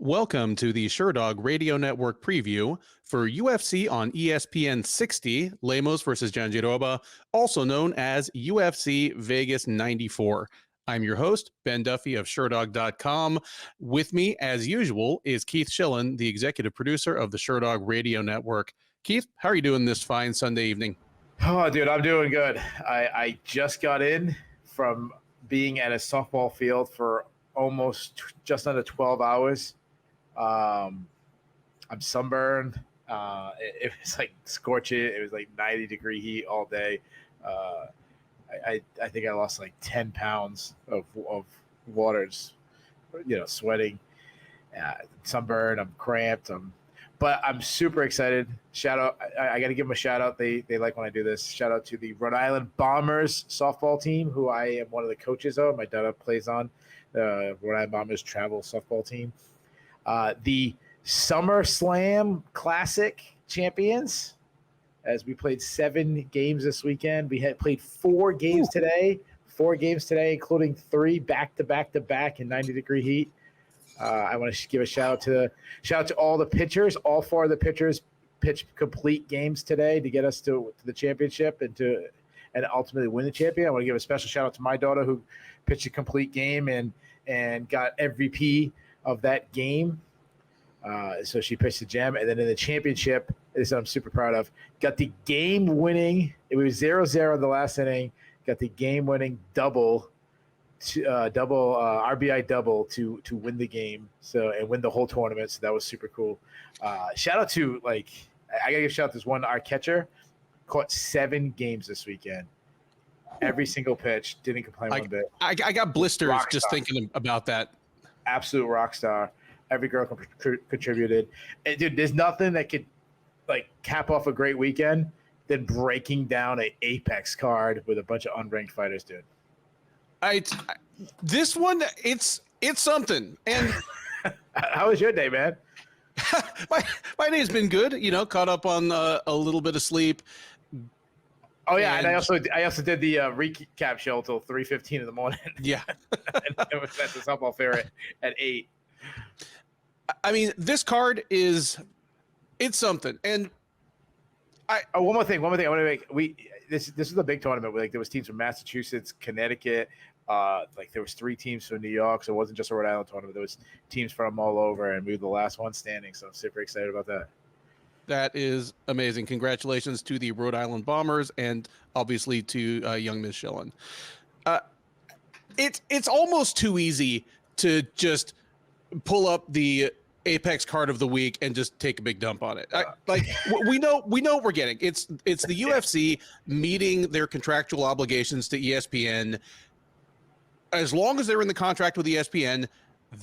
Welcome to the Sherdog Radio Network preview for UFC on ESPN 60, Lemos versus Jandiroba, also known as UFC Vegas 94. I'm your host, Ben Duffy of Sherdog.com. With me, as usual, is Keith Schillen, the executive producer of the Sherdog Radio Network. Keith, how are you doing this fine Sunday evening? Oh, dude, I'm doing good. I just got in from being at a softball field for almost just under 12 hours. I'm sunburned. It was like scorching. It was like 90-degree heat all day. I think I lost like 10 pounds of water, sweating. Sunburned. I'm cramped. But I'm super excited. Shout out! I got to give them a shout out. They like when I do this. Shout out to the Rhode Island Bombers softball team, who I am one of the coaches of. My daughter plays on the Rhode Island Bombers travel softball team. The Summer Slam Classic champions, as we played 7 games this weekend. We had played 4 games today, including 3 back-to-back in 90-degree heat. I want to give a shout out to all the pitchers. All 4 of the pitchers pitched complete games today to get us to the championship and ultimately win the champion. I want to give a special shout out to my daughter, who pitched a complete game and got MVP of that game. So she pitched the gem. And then in the championship, this I'm super proud of, got the game-winning, it was 0-0 in the last inning, got the game-winning RBI double to win the game, and win the whole tournament. So that was super cool. Shout out to, I gotta give a shout out to this one, our catcher caught 7 games this weekend. Every single pitch, didn't complain one bit. I got blisters just thinking about that. Absolute rock star. Every girl contributed. And dude, there's nothing that could cap off a great weekend than breaking down an Apex card with a bunch of unranked fighters, dude. This one, it's something. And how was your day, man? my day's been good. Caught up on a little bit of sleep. Oh yeah, and I also did the recap show until 3:15 in the morning. Yeah, and it was at the softball fair at 8. I mean, this card it's something. And one more thing I want to make. This is a big tournament. There was teams from Massachusetts, Connecticut. There was 3 teams from New York, so it wasn't just a Rhode Island tournament. There was teams from all over, and we were the last one standing. So I'm super excited about that. That is amazing. Congratulations to the Rhode Island Bombers, and obviously to young Ms. Schillen. It's almost too easy to just pull up the Apex card of the week and just take a big dump on it. We know what we're getting. It's the UFC meeting their contractual obligations to ESPN. As long as they're in the contract with ESPN,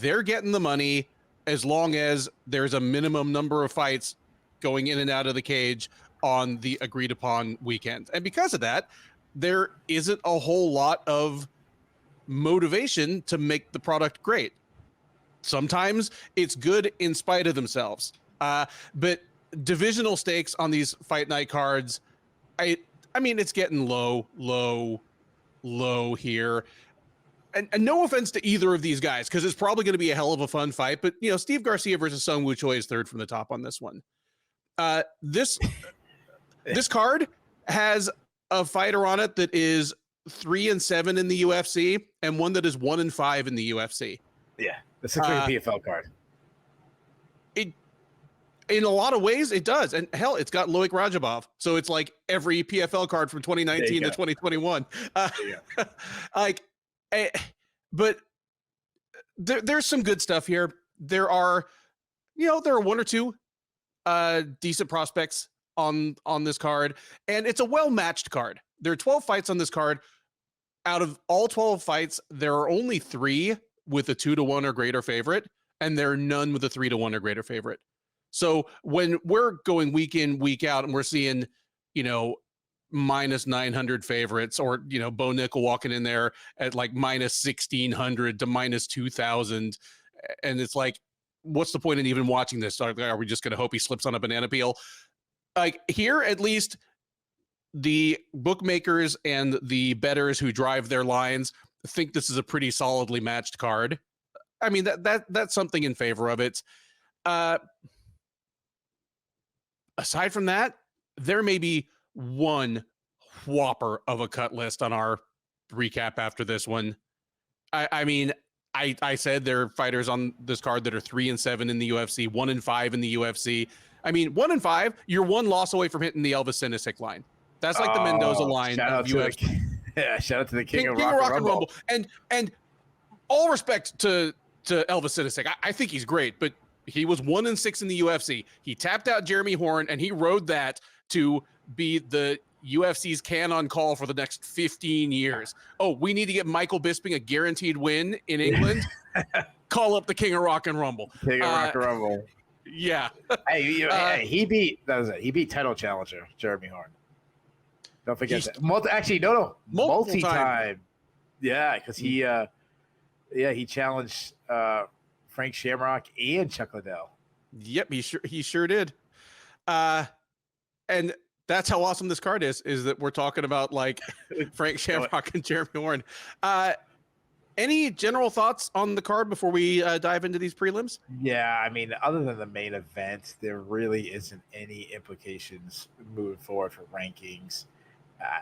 they're getting the money, as long as there's a minimum number of fights going in and out of the cage on the agreed upon weekend. And because of that, there isn't a whole lot of motivation to make the product great. Sometimes it's good in spite of themselves. But divisional stakes on these fight night cards, I mean, it's getting low here. And no offense to either of these guys, because it's probably going to be a hell of a fun fight. But, Steve Garcia versus Sung Woo Choi is third from the top on this one. This card has a fighter on it that is 3-7 in the UFC and one that is 1-5 in the UFC. Yeah, it's a great PFL card. In a lot of ways, it does. And hell, it's got Loik Radzhabov. So it's like every PFL card from 2019 to 2021. But there's some good stuff here. There are 1 or 2 decent prospects on this card, and it's a well-matched card. There are 12 fights on this card. Out of all 12 fights, there are only 3 with a 2-1 or greater favorite, and there are none with a 3-1 or greater favorite. So when we're going week in, week out, and we're seeing, minus 900 favorites, or, Bo Nickel walking in there at like minus 1,600 to minus 2,000, and it's like, what's the point in even watching this? Are we just going to hope he slips on a banana peel? Here, at least, the bookmakers and the bettors who drive their lines think this is a pretty solidly matched card. I mean, that's something in favor of it. Aside from that, there may be one whopper of a cut list on our recap after this one. I mean, I said there are fighters on this card that are 3-7 in the UFC, 1-5 in the UFC. I mean, 1-5, you're one loss away from hitting the Elvis Sinisic line. That's like the Mendoza line of UFC. Shout out to the King of Rock and Rumble. And all respect to Elvis Sinisic. I think he's great, but he was 1-6 in the UFC. He tapped out Jeremy Horn, and he rode that to be the UFC's can-on call for the next 15 years. Oh, we need to get Michael Bisping a guaranteed win in England. Call up the King of Rock and Rumble. King of Rock and Rumble. Yeah. Hey, he beat title challenger Jeremy Horn. Don't forget that. Multi-time. Yeah, because he challenged Frank Shamrock and Chuck Liddell. Yep, he sure did. And that's how awesome this card is that we're talking about like Frank Shamrock and Jeremy Horn. Any general thoughts on the card before we dive into these prelims? Yeah, I mean, other than the main event, there really isn't any implications moving forward for rankings.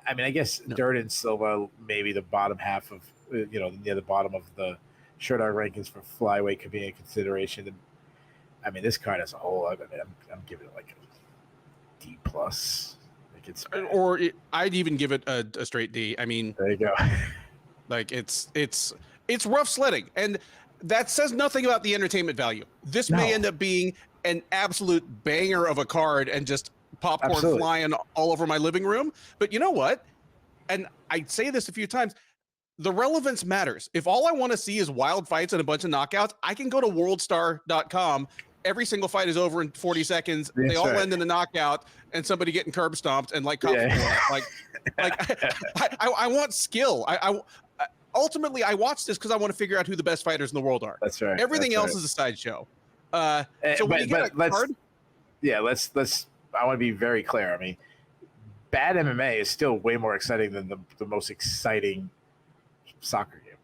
I mean, I guess Durden Silva, maybe the bottom half of, near the bottom of the Sherdog rankings for flyweight could be a consideration. And, I mean, this card as a whole, I'm giving it like a D+. I'd even give it a straight D. I mean, there you go. Like it's rough sledding, and that says nothing about the entertainment value. This may end up being an absolute banger of a card and just popcorn flying all over my living room. But you know what? And I say this a few times, the relevance matters. If all I want to see is wild fights and a bunch of knockouts, I can go to worldstar.com. Every single fight is over in 40 seconds. They all end in a knockout and somebody getting curb stomped and like I want skill. Ultimately, I watch this because I want to figure out who the best fighters in the world are. That's right. Everything else is a sideshow. So when you get a card, let's. I want to be very clear. I mean, bad MMA is still way more exciting than the most exciting soccer game.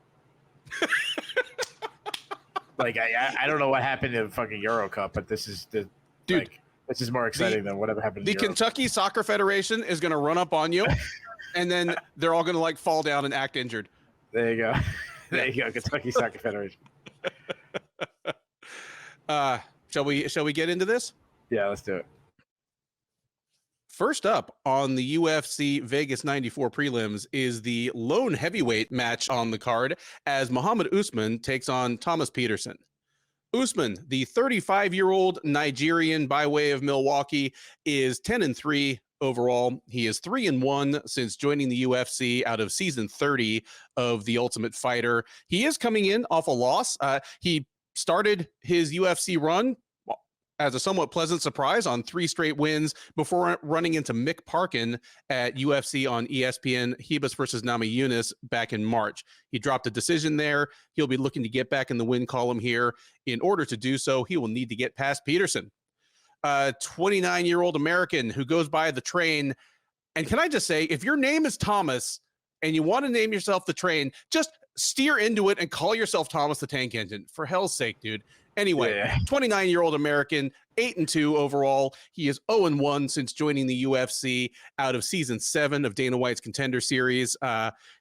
Like I don't know what happened in the fucking Euro Cup, but this is this is more exciting than whatever happened. The Kentucky Soccer Federation is going to run up on you, and then they're all going to like fall down and act injured. There you go. There you go. Kentucky Soccer Federation. Shall we get into this? Yeah, let's do it. First up on the UFC Vegas 94 prelims is the lone heavyweight match on the card as Mohammed Usman takes on Thomas Petersen. Usman, the 35-year-old Nigerian by way of Milwaukee, is 10-3 overall. He is 3-1 since joining the UFC out of season 30 of The Ultimate Fighter. He is coming in off a loss. He started his UFC run as a somewhat pleasant surprise on 3 straight wins before running into Mick Parkin at UFC on ESPN Hebus versus Namajunas back in March. He dropped a decision there. He'll be looking to get back in the win column here. In order to do so, he will need to get past Petersen, a 29-year-old American who goes by the Train. And can I just say, if your name is Thomas and you want to name yourself the Train, just steer into it and call yourself Thomas the Tank Engine. For hell's sake, dude. Anyway, 29-year-old American, 8-2 overall. He is 0-1 since joining the UFC out of season 7 of Dana White's Contender Series.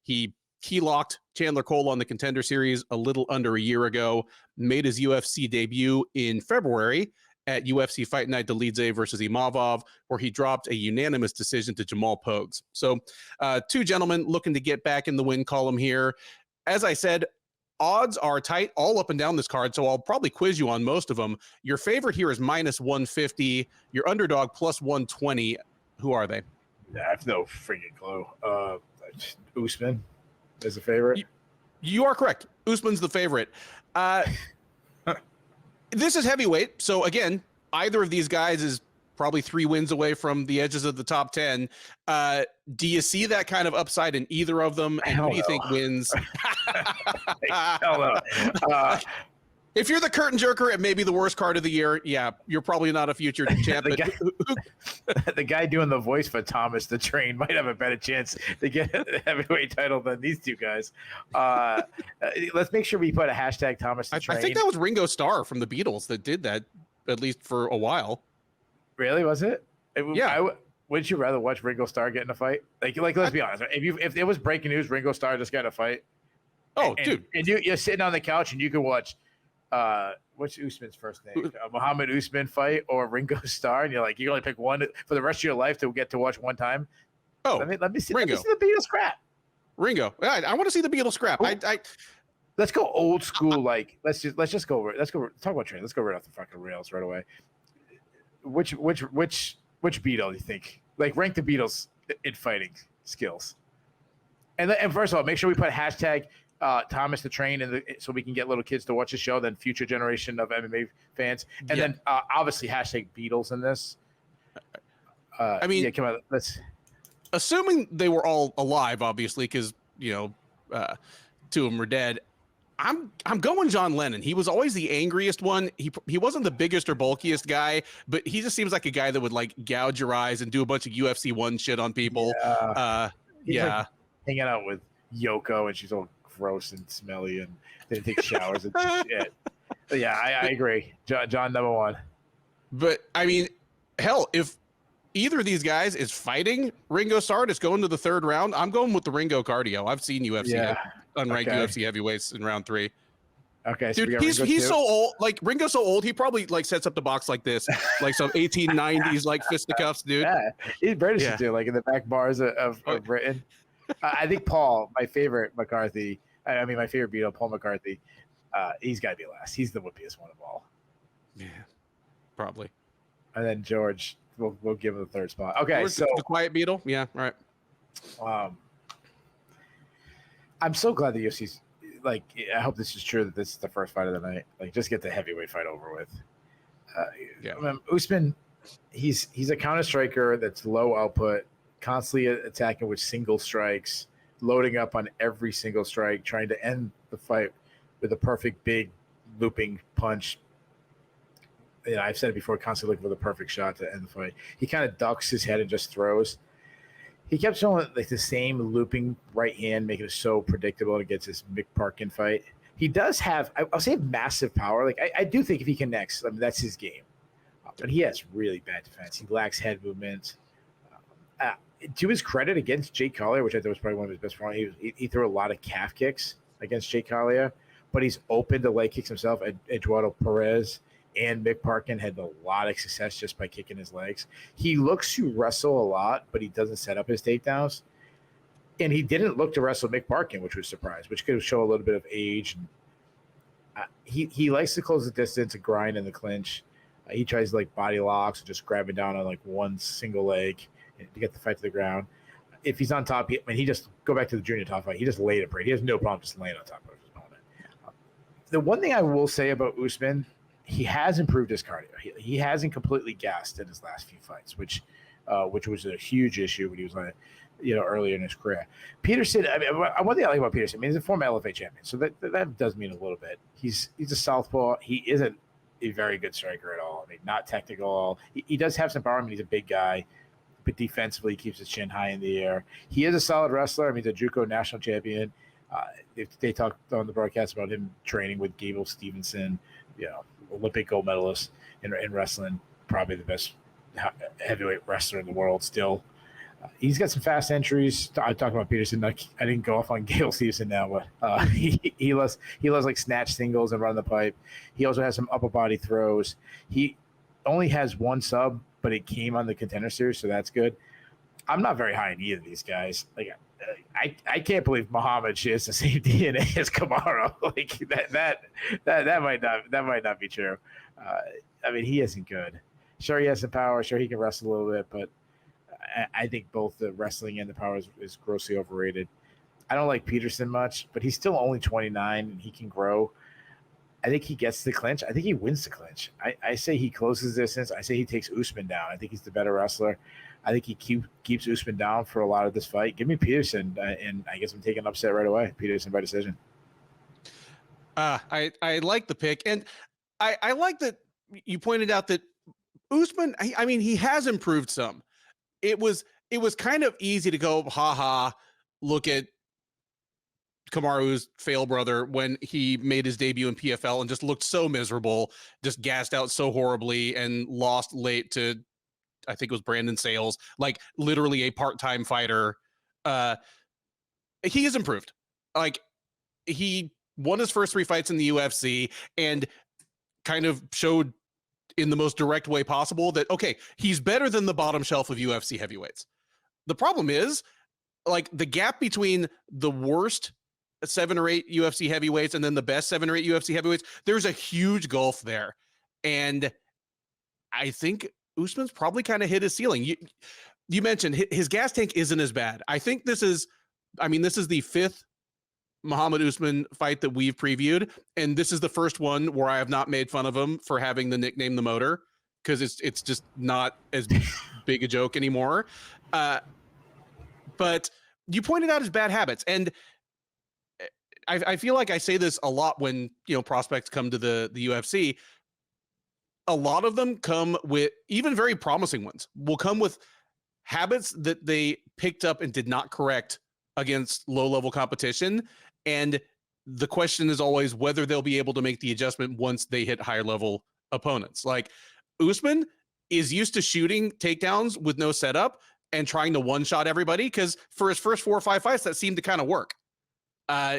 He locked Chandler Cole on the Contender Series a little under a year ago, made his UFC debut in February at UFC Fight Night Dolidze versus Imavov, where he dropped a unanimous decision to Jamal Pogues. So 2 gentlemen looking to get back in the win column here. As I said, odds are tight all up and down this card, so I'll probably quiz you on most of them. Your favorite here is -150. Your underdog +120. Who are they? Yeah, I have no freaking clue. Usman is a favorite. You are correct. Usman's the favorite. This is heavyweight, so again, either of these guys is probably 3 wins away from the edges of the top 10. Do you see that kind of upside in either of them? And who do you think wins? Hell no. If you're the curtain jerker, it may be the worst card of the year. Yeah, you're probably not a future champ. The guy doing the voice for Thomas the Train might have a better chance to get a heavyweight title than these two guys. Let's make sure we put a hashtag Thomas the Train. I think that was Ringo Starr from the Beatles that did that, at least for a while. Really, was it? Yeah. Wouldn't you rather watch Ringo Starr get in a fight? Like let's be honest. If it was breaking news, Ringo Starr just got in a fight. Dude, and you're sitting on the couch and you can watch. What's Usman's first name? Mohammed Usman fight or Ringo Starr, and you're like, you only pick one for the rest of your life to get to watch one time. Oh, let me see Ringo. the Beatles scrap. Ringo, I want to see the Beatles scrap. Let's go old school. Like let's just go talk about training. Let's go right off the fucking rails right away. Which Beatle do you think? Like rank the Beatles in fighting skills. And first of all, make sure we put hashtag Thomas the Train so we can get little kids to watch the show, then future generation of MMA fans, and then obviously hashtag Beatles in this. Come on, let's. Assuming they were all alive, obviously, because two of them were dead. I'm going John Lennon. He was always the angriest one. He wasn't the biggest or bulkiest guy, but he just seems like a guy that would like gouge your eyes and do a bunch of UFC 1 shit on people. Like hanging out with Yoko, and she's all gross and smelly and didn't take showers and shit. But yeah, I agree. John number one. But I mean, hell, if either of these guys is fighting Ringo Starr, it's going to the 3rd round. I'm going with the Ringo cardio. I've seen UFC unranked UFC heavyweights in round 3. Okay, so dude, he's so old. Like Ringo's so old, he probably like sets up the box like this, like some 1890s like fisticuffs, dude. Yeah, he's British too, like in the back bars of Britain. I think Paul, my favorite McCarthy. My favorite Beatle, Paul McCarthy. He's got to be last. He's the whippiest one of all. Yeah, probably. And then George, we'll give him the 3rd spot. Okay, George, so the quiet Beatle. Yeah, right. I'm so glad the UFC's like. I hope this is true that this is the first fight of the night. Like, just get the heavyweight fight over with. Usman, he's a counter striker that's low output, constantly attacking with single strikes, loading up on every single strike, trying to end the fight with a perfect big looping punch. I've said it before, constantly looking for the perfect shot to end the fight. He kind of ducks his head and just throws. He kept showing like the same looping right hand, making it so predictable against this Mick Parkin fight. He does have, I'll say, massive power. Like I do think if he connects, that's his game. But he has really bad defense. He lacks head movement. To his credit, against Jake Collier, which I thought was probably one of his best performances, he threw a lot of calf kicks against Jake Collier, but he's open to leg kicks himself. Eduardo Perez and Mick Parkin had a lot of success just by kicking his legs. He looks to wrestle a lot, but he doesn't set up his takedowns. And he didn't look to wrestle Mick Parkin, which was a surprise, which could show a little bit of age. He likes to close the distance and grind in the clinch. He tries like body locks and just grabbing down on like one single leg to get the fight to the ground. If he's on top, he just go back to the junior top fight. He just laid it pretty. He has no problem just laying on top of his opponent. The one thing I will say about Usman, he has improved his cardio. He hasn't completely gassed in his last few fights, which was a huge issue when he was earlier in his career. Petersen, one thing I like about Petersen, he's a former LFA champion, so that does mean a little bit. He's a southpaw. He isn't a very good striker at all. Not technical. He does have some power. He's a big guy, but defensively he keeps his chin high in the air. He is a solid wrestler. He's a JUCO national champion. They talked on the broadcast about him training with Gable Stevenson, Olympic gold medalist in wrestling, probably the best heavyweight wrestler in the world still. He's got some fast entries. I talked about Petersen. I didn't go off on Gable Stevenson now, but he loves like snatch singles and run the pipe. He also has some upper body throws. He only has one sub, but it came on the Contender Series, so that's good. I'm not very high in either of these guys. Like I can't believe Mohammed shares the same DNA as Kamaru. Like that might not be true. He isn't good. Sure, he has some power. Sure, he can wrestle a little bit, but I think both the wrestling and the power is grossly overrated. I don't like Petersen much, but he's still only 29 and he can grow. I think he gets the clinch. I think he wins the clinch. I say he closes distance. I say he takes Usman down. I think he's the better wrestler. I think he keeps Usman down for a lot of this fight. Give me Petersen, and I guess I'm taking upset right away. Petersen by decision. I like the pick, and I like that you pointed out that Usman. I mean, he has improved some. It was kind of easy to go, haha, look at Kamaru's fail brother when he made his debut in PFL and just looked so miserable, just gassed out so horribly and lost late to, I think it was Brandon Sales, like literally a part-time fighter. He has improved. Like, he won his first 3 fights in the UFC and kind of showed in the most direct way possible that, okay, he's better than the bottom shelf of UFC heavyweights. The problem is, like, the gap between the worst 7 or 8 UFC heavyweights and then the best 7 or 8 UFC heavyweights, there's a huge gulf there. And I think Usman's probably kind of hit his ceiling. You mentioned his gas tank isn't as bad. I think this is the 5th Mohammed Usman fight that we've previewed, and this is the first one where I have not made fun of him for having the nickname the Motor, because it's just not as big a joke anymore. But you pointed out his bad habits, and I feel like I say this a lot when prospects come to the UFC. A lot of them come with, even very promising ones, will come with habits that they picked up and did not correct against low-level competition. And the question is always whether they'll be able to make the adjustment once they hit higher-level opponents. Like, Usman is used to shooting takedowns with no setup and trying to one-shot everybody, because for his first 4 or 5 fights, that seemed to kind of work.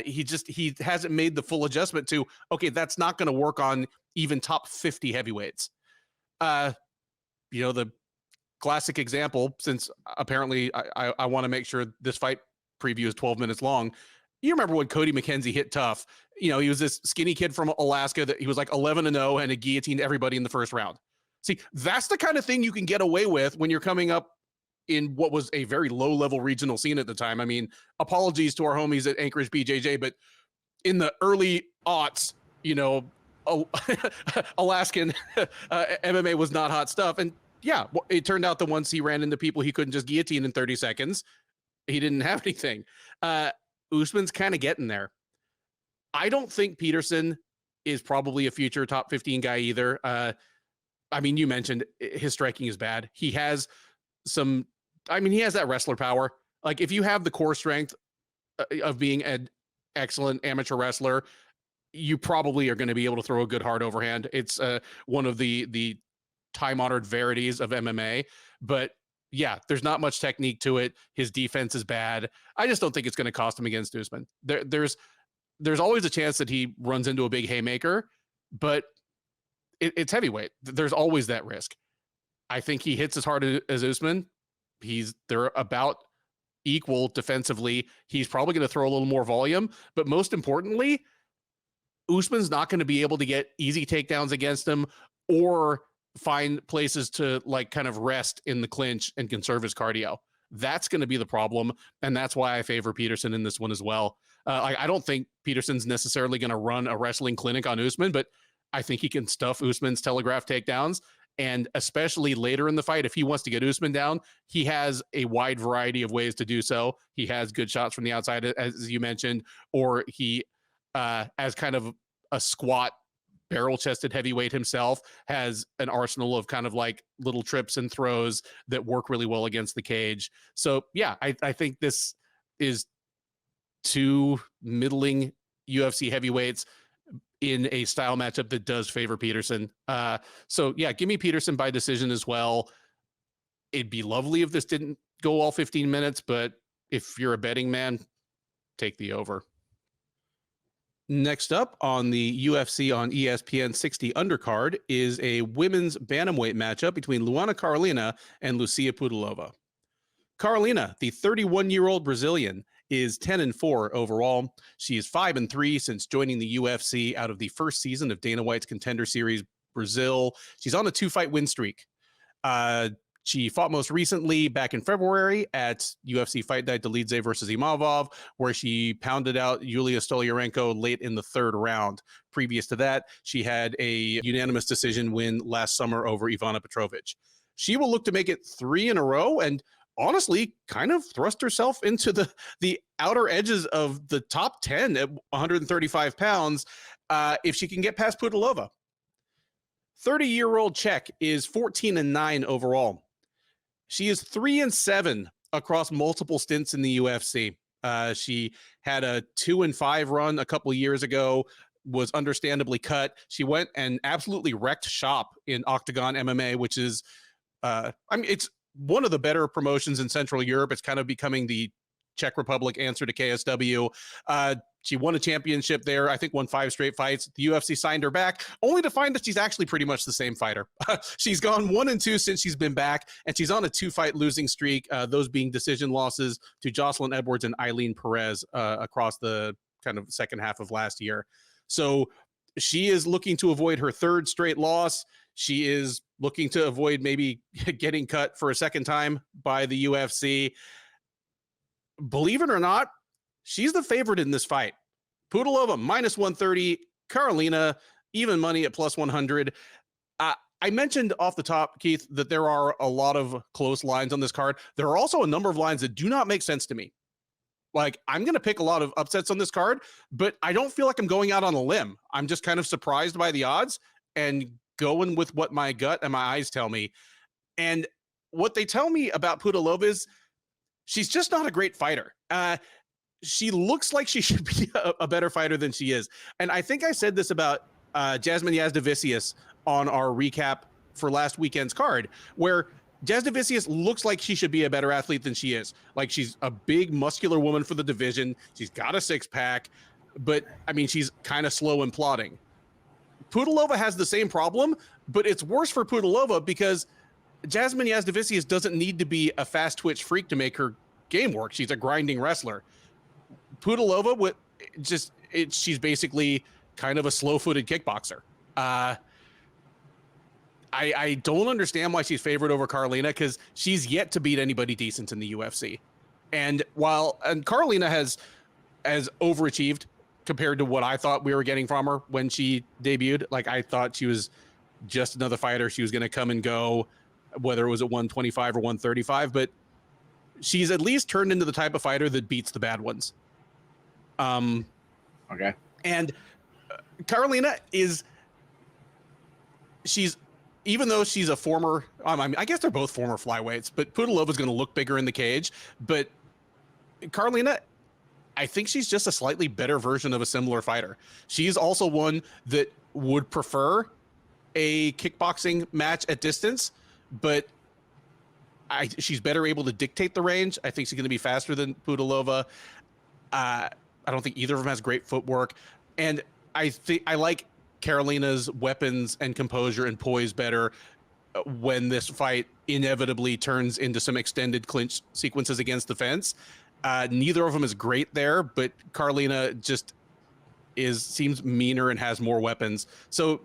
He hasn't made the full adjustment to, okay, that's not going to work on even top 50 heavyweights. The classic example, since apparently I want to make sure this fight preview is 12 minutes long. You remember when Cody McKenzie hit tough? He was this skinny kid from Alaska that he was like 11-0 and he guillotined everybody in the first round. See, that's the kind of thing you can get away with when you're coming up in what was a very low-level regional scene at the time. I mean, apologies to our homies at Anchorage BJJ, but in the early aughts, Alaskan MMA was not hot stuff. And yeah, it turned out that once he ran into people he couldn't just guillotine in 30 seconds, he didn't have anything. Usman's kind of getting there. I don't think Petersen is probably a future top 15 guy either. You mentioned his striking is bad. He has he has that wrestler power. Like, if you have the core strength of being an excellent amateur wrestler, you probably are going to be able to throw a good hard overhand. It's one of the time-honored verities of MMA. But yeah, there's not much technique to it. His defense is bad. I just don't think it's going to cost him against Usman. There's always a chance that he runs into a big haymaker, but it's heavyweight. There's always that risk. I think he hits as hard as Usman. They're about equal defensively. He's probably going to throw a little more volume, but most importantly, Usman's not going to be able to get easy takedowns against him or find places to kind of rest in the clinch and conserve his cardio. That's going to be the problem, and that's why I favor Petersen in this one as well. I don't think Petersen's necessarily going to run a wrestling clinic on Usman, but I think he can stuff Usman's telegraph takedowns, and especially later in the fight, if he wants to get Usman down, he has a wide variety of ways to do so. He has good shots from the outside, as you mentioned, or he, as kind of a squat, barrel-chested heavyweight himself, has an arsenal of kind of like little trips and throws that work really well against the cage. So yeah, I think this is 2 middling UFC heavyweights in a style matchup that does favor Petersen. So yeah, give me Petersen by decision as well. It'd be lovely if this didn't go all 15 minutes, but if you're a betting man, take the over. Next up on the UFC on ESPN 60 undercard is a women's bantamweight matchup between Luana Carolina and Lucie Pudilova. Carolina, the 31-year-old Brazilian, is 10-4 overall. She is 5-3 since joining the UFC out of the first season of Dana White's Contender Series Brazil. She's on a 2-fight win streak. She fought most recently back in February at UFC Fight Night Dolidze versus Imavov, where she pounded out Yulia Stoliarenko late in the 3rd round. Previous to that, she had a unanimous decision win last summer over Ivana Petrovic. She will look to make it 3 in a row and honestly kind of thrust herself into the outer edges of the top 10 at 135 pounds. if she can get past Pudilova. 30-year-old Czech is 14-9 overall. She is 3-7 across multiple stints in the UFC. She had a 2-5 run a couple of years ago, was understandably cut. She went and absolutely wrecked shop in Octagon MMA, which is, it's one of the better promotions in Central Europe. It's kind of becoming the Czech Republic answer to KSW. She won a championship there, I think won 5 straight fights. The UFC signed her back, only to find that she's actually pretty much the same fighter. She's gone 1-2 since she's been back, and she's on a 2-fight losing streak, those being decision losses to Jocelyn Edwards and Eileen Perez across the kind of second half of last year. So she is looking to avoid her 3rd straight loss. She is looking to avoid maybe getting cut for a second time by the UFC. Believe it or not, she's the favorite in this fight. Pudilova -130, Karolina even money at +100. I mentioned off the top, Keith, that there are a lot of close lines on this card. There are also a number of lines that do not make sense to me. Like, I'm going to pick a lot of upsets on this card, but I don't feel like I'm going out on a limb. I'm just kind of surprised by the odds and going with what my gut and my eyes tell me. And what they tell me about Pudilova is she's just not a great fighter. She looks like she should be a better fighter than she is. And I think I said this about Jasmine Jasudavicius on our recap for last weekend's card, where Jasudavicius looks like she should be a better athlete than she is. Like, she's a big, muscular woman for the division. She's got a 6-pack, but, I mean, she's kind of slow and plodding. Pudilova has the same problem, but it's worse for Pudilova because Jasmine Jasudavicius doesn't need to be a fast-twitch freak to make her game work. She's a grinding wrestler. Pudilova, she's basically kind of a slow-footed kickboxer. I don't understand why she's favored over Karolina, because she's yet to beat anybody decent in the UFC. And Karolina has overachieved compared to what I thought we were getting from her when she debuted. Like, I thought she was just another fighter. She was going to come and go, whether it was at 125 or 135, but she's at least turned into the type of fighter that beats the bad ones. Okay. And Karolina even though she's a former, I guess they're both former flyweights, but Pudilova's going to look bigger in the cage. But Karolina, I think she's just a slightly better version of a similar fighter. She's also one that would prefer a kickboxing match at distance, but she's better able to dictate the range. I think she's going to be faster than Pudilova. I don't think either of them has great footwork. And I like Karolina's weapons and composure and poise better when this fight inevitably turns into some extended clinch sequences against the fence. Neither of them is great there, but Karolina just seems meaner and has more weapons. So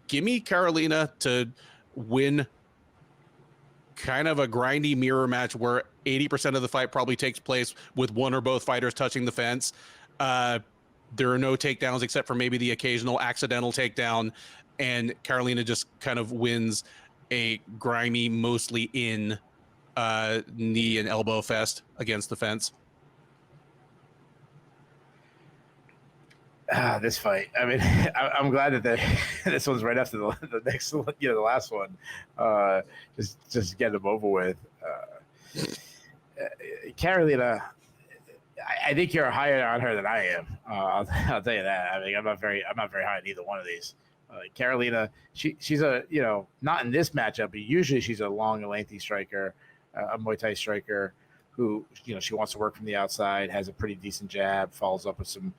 give me Karolina to win kind of a grindy mirror match where 80% of the fight probably takes place with one or both fighters touching the fence. There are no takedowns except for maybe the occasional accidental takedown, and Karolina just kind of wins a grimy, mostly in knee and elbow fest against the fence. This fight. I mean, I'm glad that this one's right after the next, the last one. Just get them over with. Carolina, I think you're higher on her than I am. I'll tell you that. I mean, I'm not very high on either one of these. Carolina, she's a not in this matchup, but usually she's a long and lengthy striker, a Muay Thai striker who she wants to work from the outside, has a pretty decent jab, follows up with some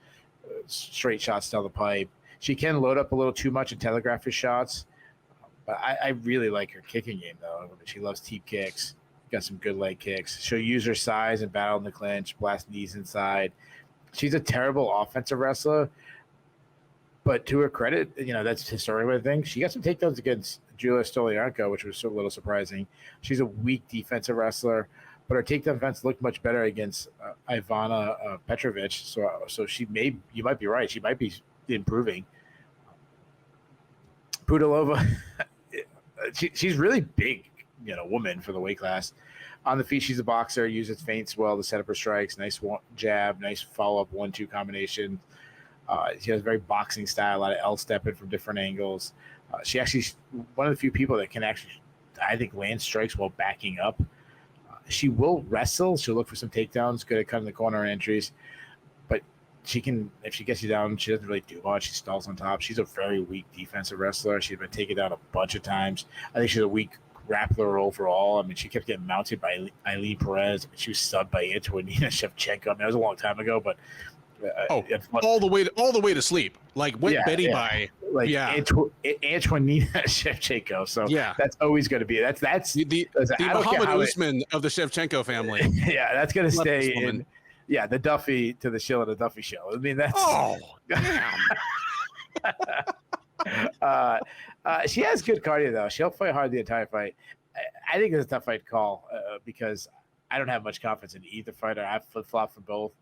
straight shots down the pipe. She can load up a little too much and telegraph her shots, but I really like her kicking game though. She loves teep kicks. Got some good leg kicks. She'll use her size and battle in the clinch, blast knees inside. She's a terrible offensive wrestler, but to her credit, that's historically a thing. She got some takedowns against Julia Stoliarenko, which was a little surprising. She's a weak defensive wrestler, but her takedown defense looked much better against Ivana Petrovic. So you might be right. She might be improving. Pudilova, she's really big. Woman for the weight class. On the feet, she's a boxer, uses feints well to set up her strikes. Nice jab, nice follow-up 1-2 combination. She has a very boxing style, a lot of L-stepping from different angles. She actually one of the few people that can actually, I think, land strikes while backing up. She will wrestle. She'll look for some takedowns, good at cutting the corner entries. But she can, if she gets you down, she doesn't really do much. She stalls on top. She's a very weak defensive wrestler. She's been taken down a bunch of times. I think she's a weak grappler overall. I mean, she kept getting mounted by Eileen Perez. She was subbed by Antonina Shevchenko. I mean, that was a long time ago, but all the way to sleep. Like went Betty by Antonina Shevchenko. So that's always going to be that's the Mohammed Usman of the Shevchenko family. Yeah, that's going to stay in. Yeah, the Duffy to the shill of the Duffy show. I mean, that's she has good cardio though. She'll fight hard the entire fight. I think it's a tough fight to call because I don't have much confidence in either fighter. I flip flop for both.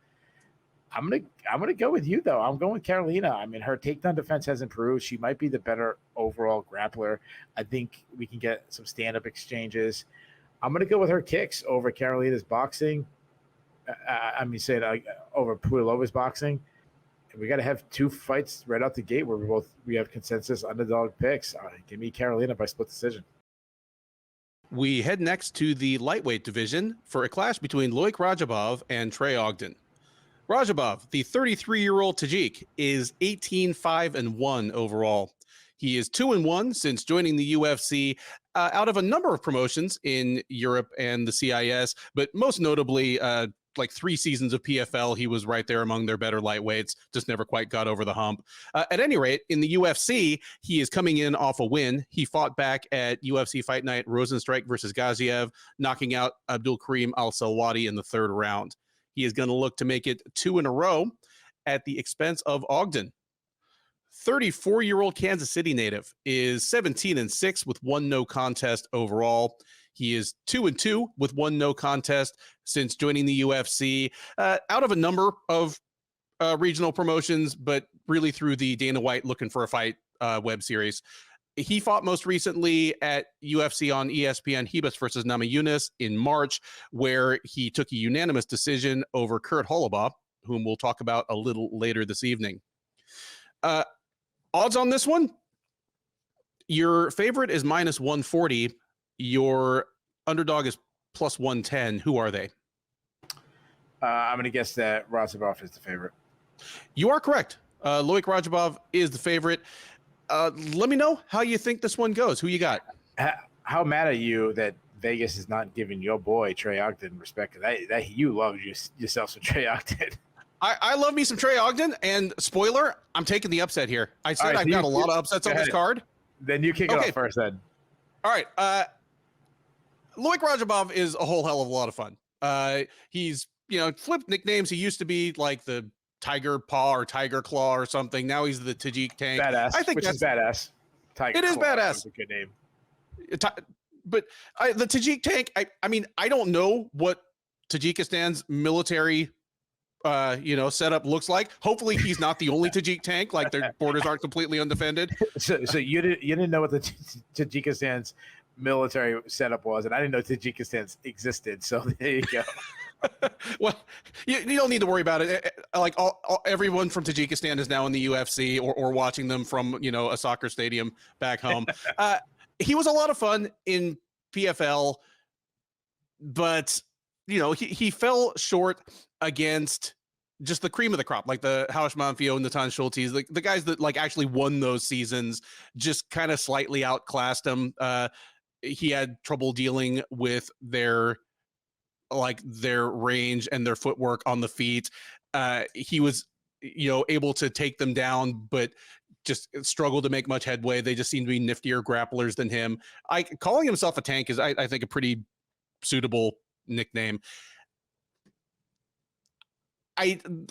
I'm gonna go with you though. I'm going with Carolina. I mean, her takedown defense has improved. She might be the better overall grappler. I think we can get some stand-up exchanges. I'm gonna go with her kicks over Carolina's boxing. Over Pudilova's boxing. And we got to have two fights right out the gate where we have consensus underdog picks. Give me Carolina by split decision. We head next to the lightweight division for a clash between Loik Radzhabov and Trey Ogden. Radzhabov, the 33-year-old Tajik, is 18-5-1 overall. He is 2-1 since joining the UFC out of a number of promotions in Europe and the CIS, but most notably, like 3 seasons of PFL, he was right there among their better lightweights, just never quite got over the hump. At any rate, in the UFC, he is coming in off a win. He fought back at UFC Fight Night Rosenstrike versus Gaziev, knocking out Abdul Karim Al-Salwati in the 3rd round. He is going to look to make it 2 in a row at the expense of Ogden. 34-year-old Kansas City native is 17-6 with 1 no contest overall. He is 2-2 with 1 no contest since joining the UFC, out of a number of regional promotions, but really through the Dana White Looking for a Fight web series. He fought most recently at UFC on ESPN Hebus versus Namajunas in March, where he took a unanimous decision over Kurt Holobaugh, whom we'll talk about a little later this evening. Odds on this one? Your favorite is -140. Your underdog is +110. Who are they? I'm going to guess that Radzhabov is the favorite. You are correct. Loik Radzhabov is the favorite. Let me know how you think this one goes. Who you got? How mad are you that Vegas is not giving your boy Trey Ogden respect? That you love yourself some Trey Ogden. I love me some Trey Ogden, and spoiler, I'm taking the upset here. I said I've got a lot of upsets on this card. Then you kick it off first then. All right. Loik Radzhabov is a whole hell of a lot of fun. He's, flipped nicknames. He used to be like the Tiger Paw or Tiger Claw or something. Now he's the Tajik Tank. Badass. I think which is badass. Tiger it is Claw badass. Is a good name. But the Tajik Tank, I mean, I don't know what Tajikistan's military setup looks like. Hopefully he's not the only Tajik tank, like their borders aren't completely undefended. So you didn't know what the Tajikistan's military setup was, and I didn't know Tajikistan existed. So there you go. Well, you don't need to worry about it. Like everyone from Tajikistan is now in the UFC or watching them from a soccer stadium back home. He was a lot of fun in PFL, but he fell short against just the cream of the crop, like the Hausch Manfio and the Natan Schultes, the guys that actually won those seasons, just kind of slightly outclassed him. He had trouble dealing with their range and their footwork on the feet. He was, able to take them down, but just struggled to make much headway. They just seem to be niftier grapplers than him. Calling himself a tank is, I think, a pretty suitable nickname.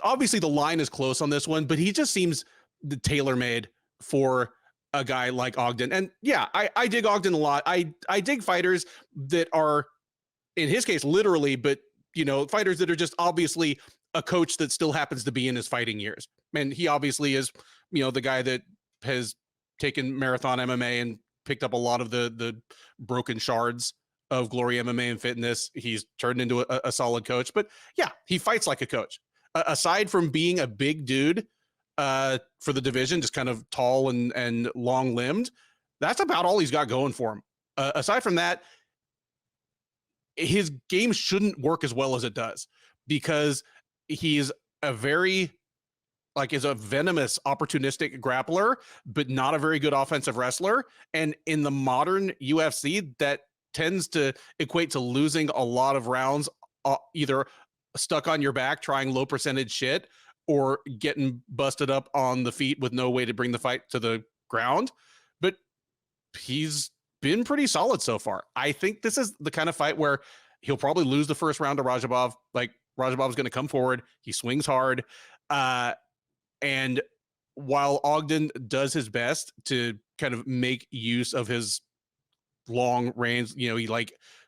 Obviously the line is close on this one, but he just seems tailor-made for a guy like Ogden. And yeah, I dig Ogden a lot. I dig fighters that are, in his case, literally, but fighters that are just obviously a coach that still happens to be in his fighting years. And he obviously is, the guy that has taken marathon MMA and picked up a lot of the broken shards of Glory MMA and Fitness. He's turned into a solid coach, but yeah, he fights like a coach. Aside from being a big dude, for the division, just kind of tall and long limbed. That's about all he's got going for him. Aside from that, his game shouldn't work as well as it does because he's a very is a venomous, opportunistic grappler, but not a very good offensive wrestler. And in the modern UFC, that tends to equate to losing a lot of rounds, either stuck on your back trying low percentage shit or getting busted up on the feet with no way to bring the fight to the ground. But he's been pretty solid so far. I think this is the kind of fight where he'll probably lose the first round to Radzhabov. Like, Radzhabov's going to come forward. He swings hard. And while Ogden does his best to kind of make use of his long range, he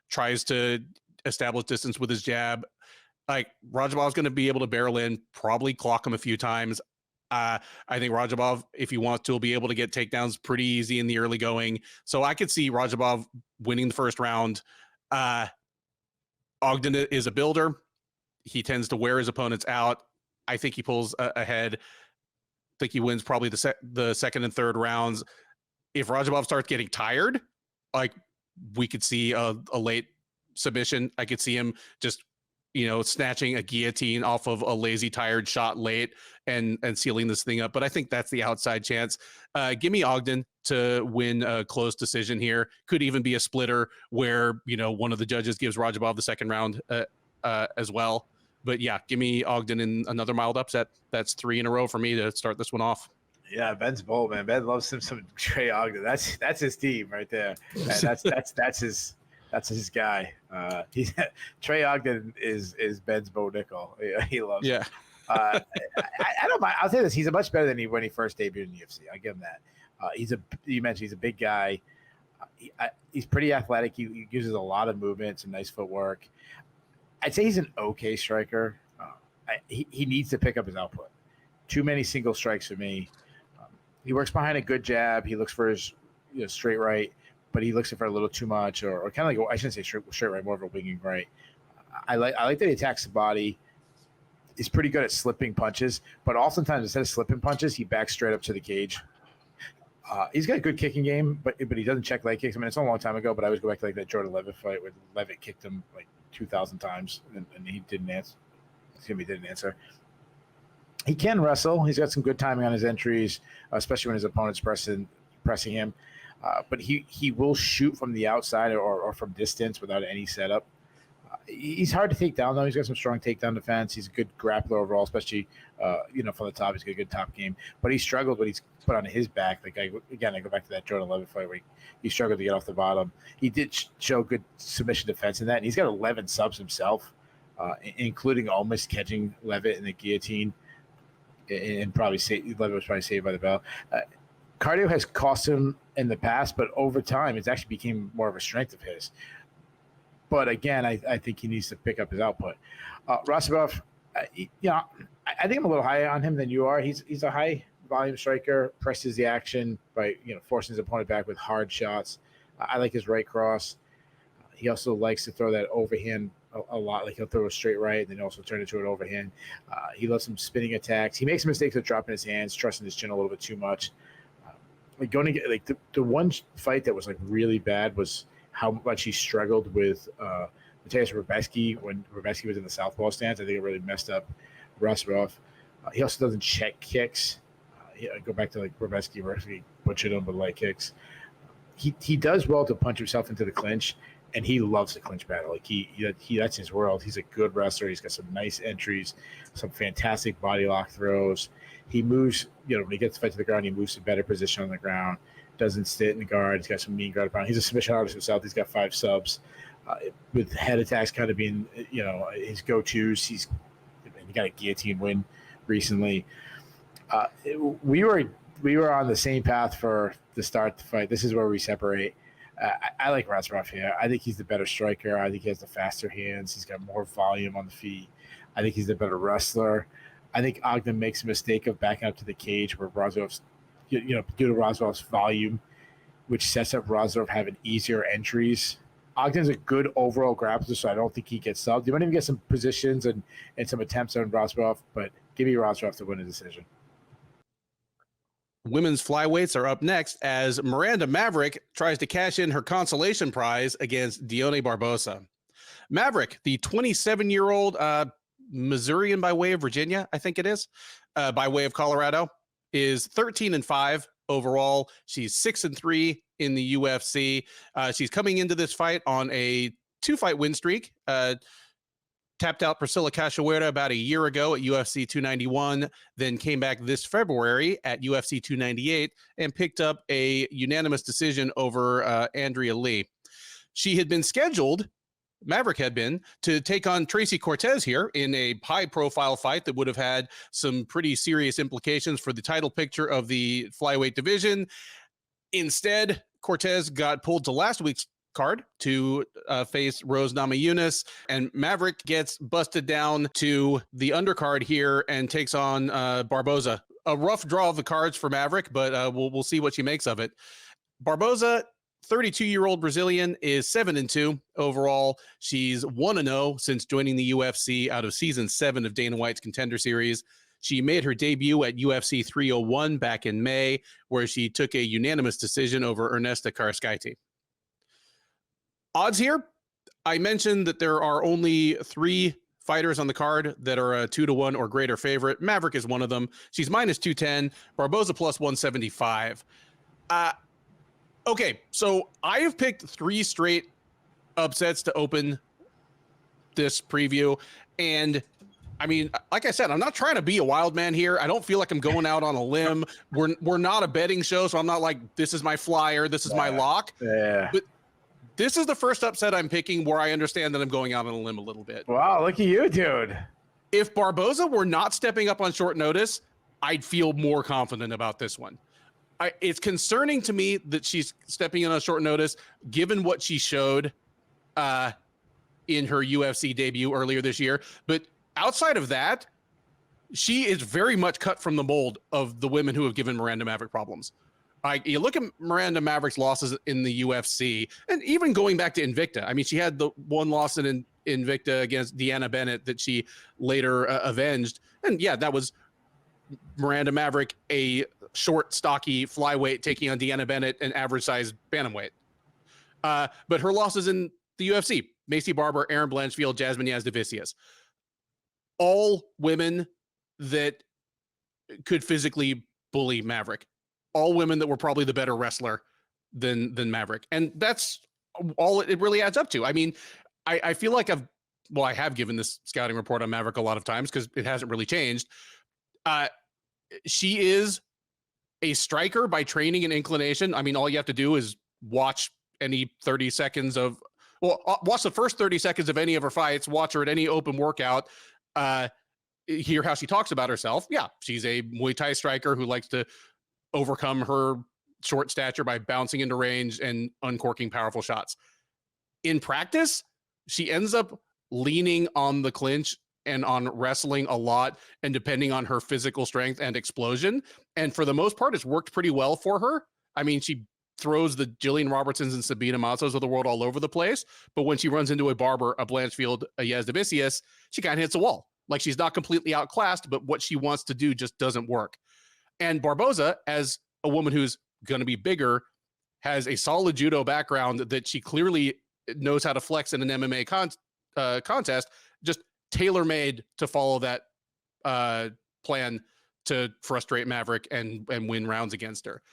tries to establish distance with his jab. Like, Radzhabov's going to be able to barrel in, probably clock him a few times. I think Radzhabov, if he wants to, will be able to get takedowns pretty easy in the early going. So I could see Radzhabov winning the first round. Ogden is a builder. He tends to wear his opponents out. I think he pulls ahead. I think he wins probably the second and third rounds. If Radzhabov starts getting tired, we could see a late submission. I could see him just snatching a guillotine off of a lazy, tired shot late and sealing this thing up. But I think that's the outside chance. Give me Ogden to win a close decision here. Could even be a splitter where, one of the judges gives Radzhabov the second round as well. But yeah, give me Ogden in another mild upset. That's 3 in a row for me to start this one off. Yeah, Ben's bold, man. Ben loves him some Trey Ogden. That's his team right there. That's his guy. He's Trey Ogden is Ben's Bo Nickel. He loves him. I don't mind. I'll say this: he's much better than when he first debuted in the UFC. I give him that. You mentioned he's a big guy. He's pretty athletic. He uses a lot of movement, some nice footwork. I'd say he's an okay striker. He needs to pick up his output. Too many single strikes for me. He works behind a good jab. He looks for his straight right, but he looks for a little too much, or kind of like, I shouldn't say straight right, more of a winging right. I like that he attacks the body. He's pretty good at slipping punches, but oftentimes instead of slipping punches, he backs straight up to the cage. He's got a good kicking game, but he doesn't check leg kicks. I mean, it's a long time ago, but I always go back to that Jordan Levitt fight where Levitt kicked him 2,000 times and he didn't answer. He didn't answer. He can wrestle. He's got some good timing on his entries, especially when his opponent's pressing him. But he will shoot from the outside or from distance without any setup. He's hard to take down, though. He's got some strong takedown defense. He's a good grappler overall, especially from the top. He's got a good top game. But he struggled when he's put on his back. I go back to that Jordan Levitt fight where he struggled to get off the bottom. He did show good submission defense in that, and he's got 11 subs himself, including almost catching Levitt in the guillotine. And Levitt was probably saved by the bell. Cardio has cost him in the past, but over time, it's actually became more of a strength of his. But again, I think he needs to pick up his output. Radzhabov, I think I'm a little higher on him than you are. He's a high volume striker, presses the action by forcing his opponent back with hard shots. I like his right cross. He also likes to throw that overhand a lot. Like, he'll throw a straight right and then also turn it to an overhand. He loves some spinning attacks. He makes mistakes with dropping his hands, trusting his chin a little bit too much. The one fight that was really bad was how much he struggled with Mateusz Rebecki when Rebecki was in the southpaw stance. I think it really messed up Radzhabov. He also doesn't check kicks. Go back to Rebecki, where he butchered him with leg kicks. He does well to punch himself into the clinch, and he loves the clinch battle. That's his world. He's a good wrestler. He's got some nice entries, some fantastic body lock throws. He moves, when he gets the fight to the ground, he moves to better position on the ground. Doesn't sit in the guard. He's got some mean guard pound. He's a submission artist himself. He's got 5 subs. With head attacks kind of being, his go-tos. He got a guillotine win recently. We were on the same path for the start of the fight. This is where we separate. I like Radzhabov here. I think he's the better striker. I think he has the faster hands. He's got more volume on the feet. I think he's the better wrestler. I think Ogden makes a mistake of backing up to the cage where Radzhabov's, due to Radzhabov's volume, which sets up Radzhabov having easier entries. Ogden's a good overall grappler, so I don't think he gets subbed. He might even get some positions and some attempts on Radzhabov, but give me Radzhabov to win a decision. Women's flyweights are up next as Miranda Maverick tries to cash in her consolation prize against Dione Barbosa. Maverick, the 27-year-old Missourian by way of Virginia, I think it is, by way of Colorado, is 13-5 overall. She's 6-3 in the UFC. She's coming into this fight on a 2-fight win streak. Tapped out Priscilla Cachoeira about a year ago at UFC 291, then came back this February at UFC 298 and picked up a unanimous decision over Andrea Lee. She had been scheduled, Maverick had been, to take on Tracy Cortez here in a high-profile fight that would have had some pretty serious implications for the title picture of the flyweight division. Instead, Cortez got pulled to last week's card to face Rose Namajunas, and Maverick gets busted down to the undercard here and takes on Barbosa. A rough draw of the cards for Maverick, but we'll see what she makes of it. Barbosa, 32-year-old Brazilian, is 7-2 overall. She's 1-0 since joining the UFC out of season 7 of Dana White's Contender Series. She made her debut at UFC 301 back in May, where she took a unanimous decision over Ernesta Karskaite. Odds here, I mentioned that there are only 3 fighters on the card that are a 2-1 or greater favorite. Maverick is one of them. She's -210, Barbosa +175. Okay, so I have picked 3 straight upsets to open this preview. And I mean, like I said, I'm not trying to be a wild man here. I don't feel like I'm going out on a limb. We're not a betting show, so I'm not like, this is my flyer, this is my lock. Yeah. But this is the first upset I'm picking where I understand that I'm going out on a limb a little bit. Wow, look at you, dude. If Barbosa were not stepping up on short notice, I'd feel more confident about this one. It's concerning to me that she's stepping in on short notice, given what she showed in her UFC debut earlier this year. But outside of that, she is very much cut from the mold of the women who have given Miranda Maverick problems. You look at Miranda Maverick's losses in the UFC, and even going back to Invicta. I mean, she had the one loss in Invicta against Deanna Bennett that she later avenged. And yeah, that was Miranda Maverick, a short, stocky flyweight taking on Deanna Bennett, an average-sized bantamweight. But her losses in the UFC, Macy Barber, Erin Blanchfield, Jasmine Jasudavicius, all women that could physically bully Maverick. All women that were probably the better wrestler than Maverick. And that's all it really adds up to. I mean, I feel like I have given this scouting report on Maverick a lot of times because it hasn't really changed. She is a striker by training and inclination. I mean, all you have to do is watch any 30 seconds of, watch the first 30 seconds of any of her fights, watch her at any open workout, hear how she talks about herself. Yeah, she's a Muay Thai striker who likes to overcome her short stature by bouncing into range and uncorking powerful shots. In practice, she ends up leaning on the clinch and on wrestling a lot, and depending on her physical strength and explosion. And for the most part, it's worked pretty well for her. I mean, she throws the Jillian Robertsons and Sabina Mazzos of the world all over the place. But when she runs into a Barber, a Blanchfield, a Jasudavicius, she kind of hits a wall. Like, she's not completely outclassed, but what she wants to do just doesn't work. And Barbosa, as a woman who's going to be bigger, has a solid judo background that she clearly knows how to flex in an MMA contest, just tailor-made to follow that plan to frustrate Maverick and win rounds against her.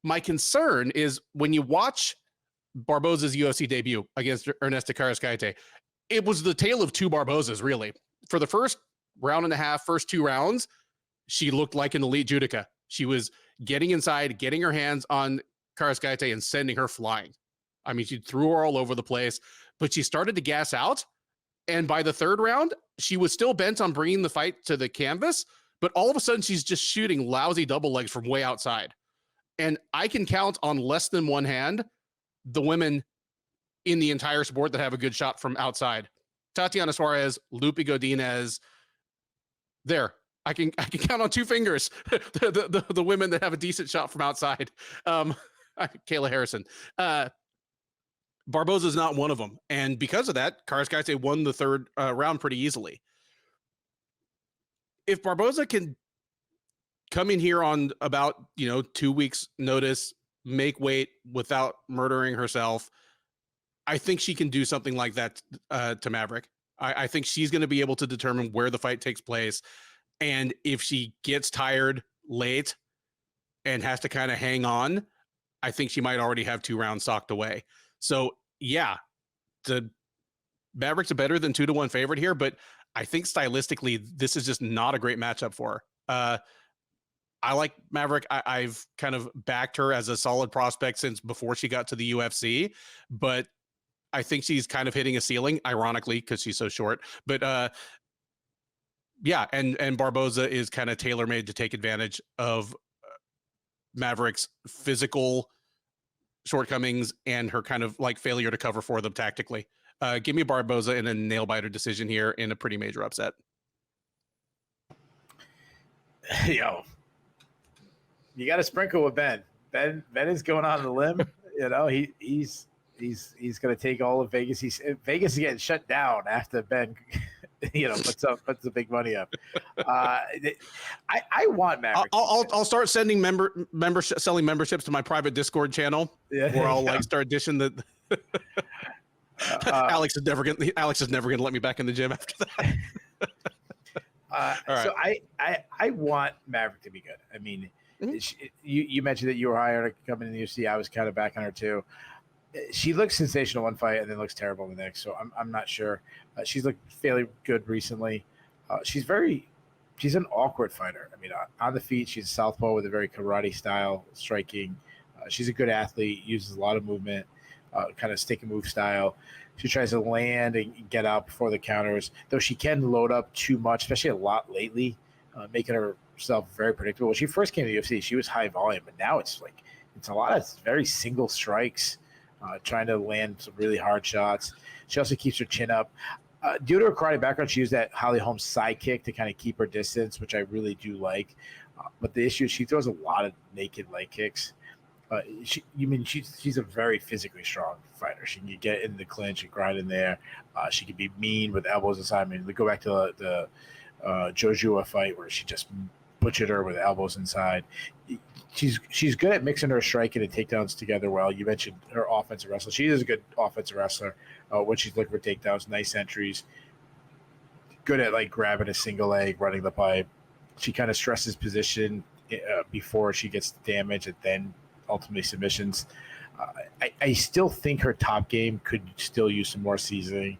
My concern is when you watch Barbosa's UFC debut against Ernesta Karskaite, it was the tale of 2 Barbosas, really. For the first round and a half, first 2 rounds, she looked like an elite judoka. She was getting inside, getting her hands on Karskaite and sending her flying. I mean, she threw her all over the place, but she started to gas out. And by the 3rd round, she was still bent on bringing the fight to the canvas, but all of a sudden she's just shooting lousy double legs from way outside. And I can count on less than one hand the women in the entire sport that have a good shot from outside. Tatiana Suarez, Lupe Godinez, there. I can count on 2 fingers the women that have a decent shot from outside. Kayla Harrison. Barbosa's not one of them. And because of that, Karskaite won the 3rd round pretty easily. If Barbosa can come in here on about 2 weeks notice, make weight without murdering herself. I think she can do something like that to Maverick. I think she's going to be able to determine where the fight takes place. And if she gets tired late and has to kind of hang on, I think she might already have 2 rounds socked away. So yeah, the Mavericks are better than 2-1 favorite here, but I think stylistically, this is just not a great matchup for her. I like Maverick. I've kind of backed her as a solid prospect since before she got to the UFC, but I think she's kind of hitting a ceiling, ironically, because she's so short. But yeah, and Barbosa is kind of tailor-made to take advantage of Maverick's physical shortcomings and her kind of like failure to cover for them tactically. Give me Barbosa in a nail-biter decision here in a pretty major upset. Yo, you got to sprinkle with Ben. Ben is going on the limb. He's going to take all of Vegas. Vegas is getting shut down after Ben, puts the big money up. I want Maverick. I'll start sending selling memberships to my private Discord channel where I'll like start dishing the. Alex is never gonna let me back in the gym after that. So I want Maverick to be good. I mean, you mentioned that you were high on her coming in the UFC. I was kind of back on her too. She looks sensational one fight and then looks terrible in the next. So I'm not sure. She's looked fairly good recently. She's an awkward fighter. I mean, on the feet, she's a southpaw with a very karate style striking. She's a good athlete, uses a lot of movement, kind of stick and move style. She tries to land and get out before the counters, though she can load up too much, especially a lot lately, making herself very predictable. When she first came to the UFC, she was high volume, but now it's a lot of very single strikes, trying to land some really hard shots. She also keeps her chin up. Due to her karate background, she used that Holly Holmes side kick to kind of keep her distance, which I really do like. But the issue is she throws a lot of naked leg kicks. She's a very physically strong fighter. She can get in the clinch and grind in there. She can be mean with elbows inside. I mean, we go back to the Jojua fight where she just butchered her with elbows inside. She's good at mixing her striking and takedowns together well. You mentioned her offensive wrestler. She is a good offensive wrestler when she's looking for takedowns, nice entries. Good at like grabbing a single leg, running the pipe. She kind of stresses position before she gets damage and then ultimately submissions. I still think her top game could still use some more seasoning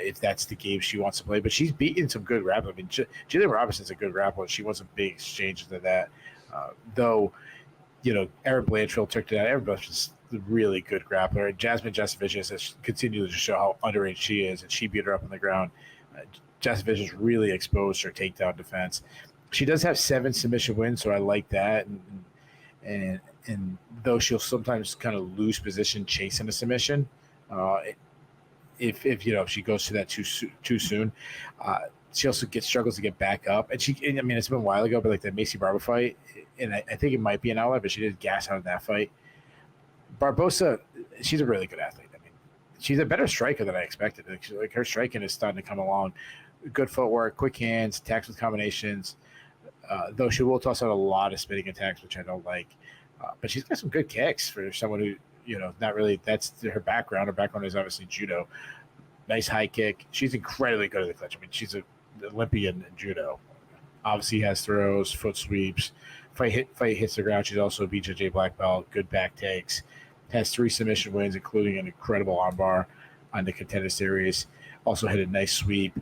if that's the game she wants to play. But she's beaten some good grappling. I mean, Jillian Robinson's a good grappler. She won some big exchanges of that. Though, Erin Blanchfield took to that. Erin Blanchfield's a really good grappler. And Jasmine Jasovicius has continued to show how underrated she is, and she beat her up on the ground. Jasovicius really exposed her takedown defense. She does have 7 submission wins, so I like that. And though she'll sometimes kind of lose position chasing a submission, if she goes to that too soon, she also struggles to get back up. And it's been a while ago, but like the Macy Barber fight, and I think it might be an outlier, but she did gas out in that fight. Barbosa, she's a really good athlete. I mean, she's a better striker than I expected. Like her striking is starting to come along. Good footwork, quick hands, attacks with combinations. Though she will toss out a lot of spinning attacks, which I don't like. But she's got some good kicks for someone who, not really, that's her background. Her background is obviously judo. Nice high kick. She's incredibly good at the clinch. I mean, she's an Olympian in judo. Obviously has throws, foot sweeps. Fight hits the ground. She's also a BJJ black belt. Good back takes. Has 3 submission wins, including an incredible armbar on the Contender Series. Also had a nice sweep.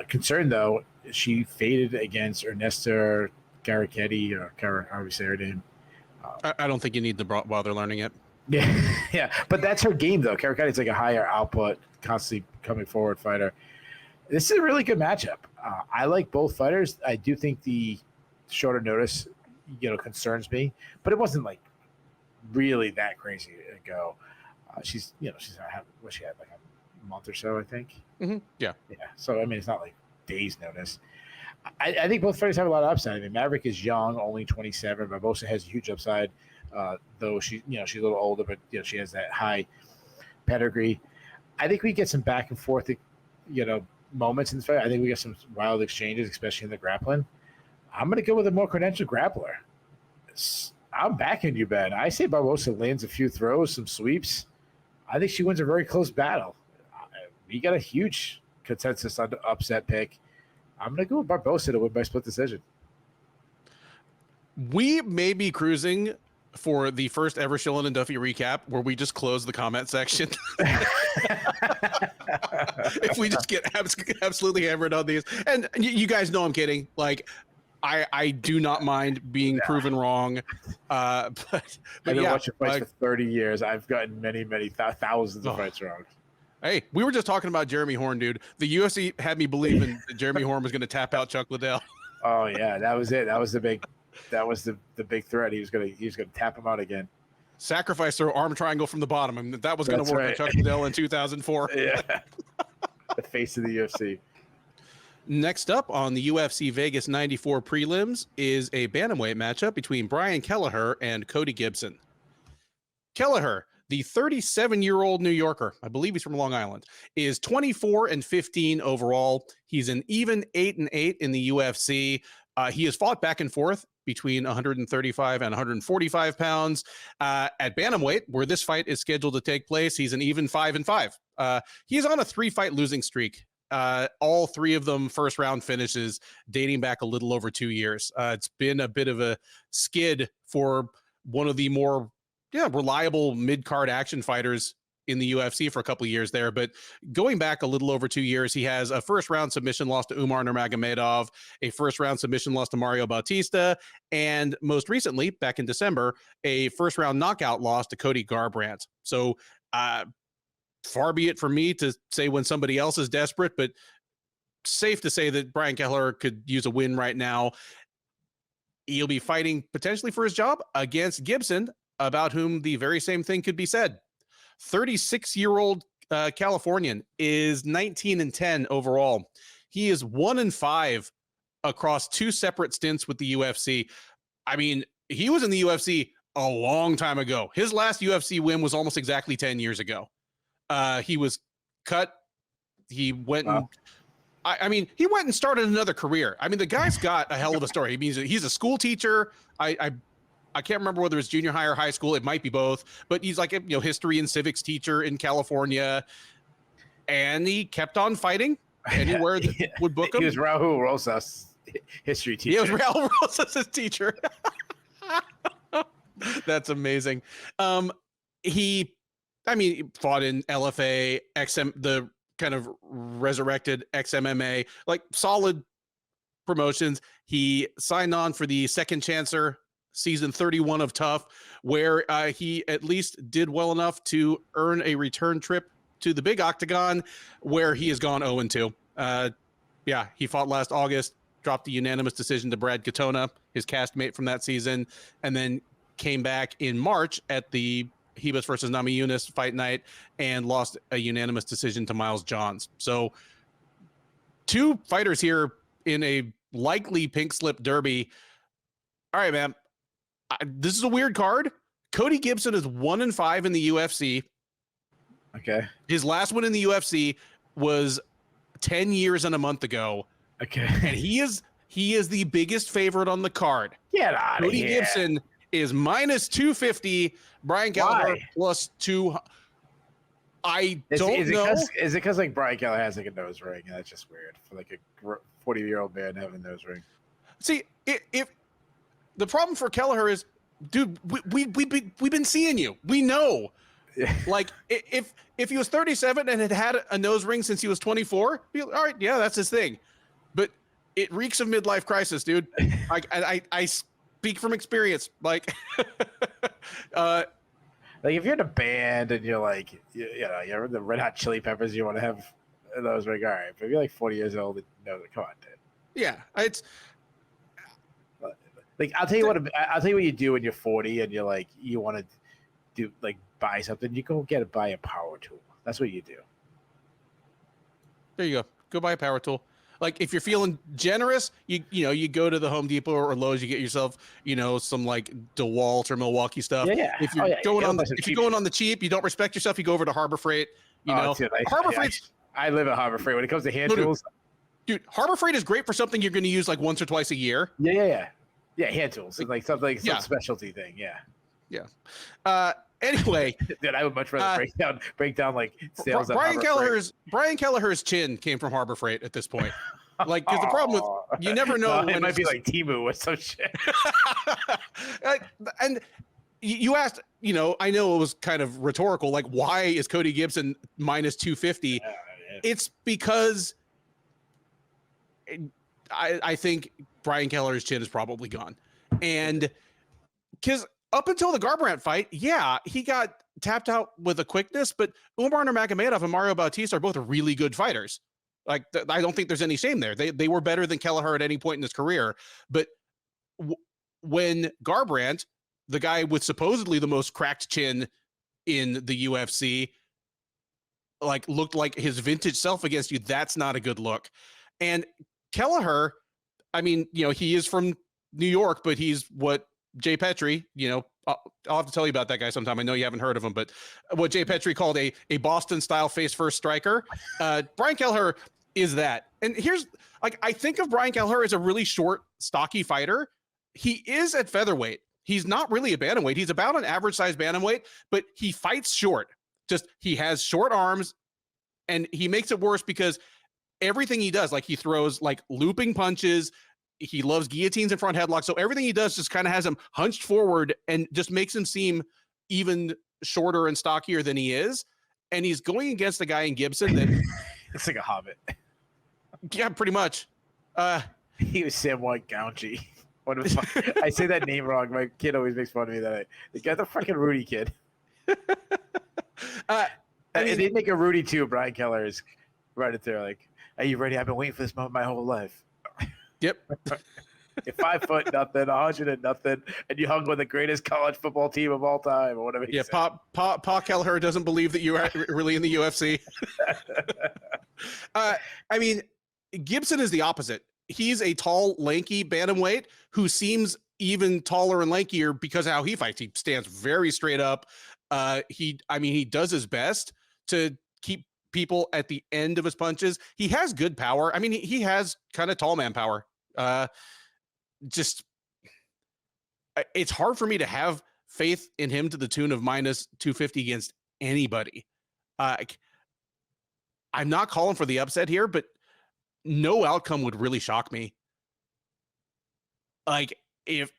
Concerned, though, she faded against Ernesta Garrichetti, or however you say her name. I don't think you need to bother learning it. Yeah, but that's her game, though. Garrichetti's like a higher output, constantly coming forward fighter. This is a really good matchup. I like both fighters. I do think the shorter notice, concerns me, but it wasn't like really that crazy ago. She's she had like a month or so, I think. Mm-hmm. Yeah. So I mean, it's not like days notice. I think both fighters have a lot of upside. I mean, Maverick is young, only 27. Barbosa has a huge upside, though she's a little older, but she has that high pedigree. I think we get some back and forth, moments in this fight. I think we get some wild exchanges, especially in the grappling. I'm going to go with a more credentialed grappler. I'm backing you, Ben. I say Barbosa lands a few throws, some sweeps. I think she wins a very close battle. We got a huge consensus on the upset pick. I'm going to go with Barbosa to win by split decision. We may be cruising for the first ever Shillen and Duffy recap where we just close the comment section. If we just get absolutely hammered on these. And you guys know I'm kidding. Like, I do not mind being proven wrong. But I've been yeah, watching fights for 30 years. I've gotten many thousands of fights wrong. Hey, we were just talking about Jeremy Horn, dude. The UFC had me believing that Jeremy Horn was going to tap out Chuck Liddell. Oh yeah, that was it. That was the big threat. He was gonna tap him out again. Sacrifice throw arm triangle from the bottom. I mean, that was going to work on Chuck Liddell in 2004. Yeah, the face of the UFC. Next up on the UFC Vegas 94 prelims is a bantamweight matchup between Brian Kelleher and Cody Gibson. Kelleher, the 37-year-old New Yorker, I believe he's from Long Island, is 24-15 overall. He's an even 8-8 in the UFC. He has fought back and forth between 135 and 145 pounds. At bantamweight, where this fight is scheduled to take place, he's an even 5-5. He's on a 3-fight losing streak. All 3 of them first round finishes dating back a little over 2 years. It's been a bit of a skid for one of the more reliable mid-card action fighters in the UFC for a couple of years there. But going back a little over 2 years, he has a first-round submission loss to Umar Nurmagomedov, a first-round submission loss to Mario Bautista, and most recently, back in December, a first-round knockout loss to Cody Garbrandt. So far be it for me to say when somebody else is desperate, but safe to say that Brian Kelleher could use a win right now. He'll be fighting potentially for his job against Gibson, about whom the very same thing could be said. 36-year-old Californian is 19-10 overall. He is 1-5 across 2 separate stints with the UFC. I mean, he was in the UFC a long time ago. His last UFC win was almost exactly 10 years ago. He was cut. He went and he went and started another career. I mean, the guy's got a hell of a story. He means he's a school teacher. I can't remember whether it's junior high or high school. It might be both, but he's like a history and civics teacher in California, and he kept on fighting anywhere that would book him. He was Raul Rosas' history teacher. He was Raul Rosas' teacher. That's amazing. He fought in LFA, the kind of resurrected XMMA, like solid promotions. He signed on for the Second Chancer season 31 of Tough, where he at least did well enough to earn a return trip to the big octagon, where he has gone 0-2. He fought last August, dropped a unanimous decision to Brad Katona, his castmate from that season, and then came back in March at the Hebus versus Namajunas fight night and lost a unanimous decision to Miles Johns. So 2 fighters here in a likely pink slip derby. All right, man. This is a weird card. Cody Gibson is 1-5 in the UFC. Okay. His last win in the UFC was 10 years and a month ago. Okay. And he is the biggest favorite on the card. Get out of here. Cody Gibson is -250. Brian Kelleher +2. I don't know. Is it because like Brian Kelleher has like a nose ring? And that's just weird for like a 40-year-old man having a nose ring. See, if the problem for Kelleher is, dude, we've been seeing you. We know. Like if he was 37 and had a nose ring since he was 24, all right, yeah, that's his thing. But it reeks of midlife crisis, dude. I speak from experience. Like, like if you're in a band and you're like, you're in the Red Hot Chili Peppers, you want to have a nose ring, all right. But if you're like 40 years old, no, come on, dude. Yeah, it's. Like I'll tell you what you do when you're 40 and you're like you want to do like buy something. You go buy a power tool. That's what you do. There you go. Go buy a power tool. Like if you're feeling generous, you go to the Home Depot or Lowe's. You get yourself some like DeWalt or Milwaukee stuff. Yeah. If you're going on the cheap, you don't respect yourself. You go over to Harbor Freight. Harbor Freight. I live at Harbor Freight. When it comes to hand tools, Dude, Harbor Freight is great for something you're going to use like once or twice a year. Yeah. Hand tools, like something, some specialty thing. Yeah. Anyway, dude, I would much rather break down like sales. Brian Kelleher's chin came from Harbor Freight at this point. Like, because the problem with you never know. It might be like Timu or some shit. And you asked, I know it was kind of rhetorical. Like, why is Cody Gibson minus 250? It's because I think Brian Kelleher's chin is probably gone. And because up until the Garbrandt fight, he got tapped out with a quickness, but Umar Nurmagomedov and Mario Bautista are both really good fighters. Like, I don't think there's any shame there. They were better than Kelleher at any point in his career. But when Garbrandt, the guy with supposedly the most cracked chin in the UFC, like looked like his vintage self against you, that's not a good look. And Kelleher, I mean, he is from New York, but he's what Jay Petrie, I'll have to tell you about that guy sometime. I know you haven't heard of him, but what Jay Petrie called a Boston style face first striker. Brian Kelleher is that. And here's I think of Brian Kelleher as a really short, stocky fighter. He is at featherweight. He's not really a bantamweight. He's about an average size bantamweight, but he fights short. He has short arms, and he makes it worse because everything he does, like he throws like looping punches. He loves guillotines and front headlocks. So everything he does just kind of has him hunched forward and just makes him seem even shorter and stockier than he is. And he's going against a guy in Gibson that looks like a hobbit. Yeah, pretty much. He was Samwise Gamgee. I say that name wrong. My kid always makes fun of me that the guy, the fucking Rudy kid. They make a Rudy too. Brian Kelleher is right at there. Like, are you ready? I've been waiting for this moment my whole life. Yep. You're 5 foot nothing, 100 and nothing, and you hung with the greatest college football team of all time, or whatever. Yeah, Pa Kelleher doesn't believe that you are really in the UFC. I mean, Gibson is the opposite. He's a tall, lanky bantamweight who seems even taller and lankier because of how he fights. He stands very straight up. He does his best to keep people at the end of his punches. He has good power. I mean, he has kind of tall man power. It's hard for me to have faith in him to the tune of minus 250 against anybody. I'm not calling for the upset here, but no outcome would really shock me. Like, if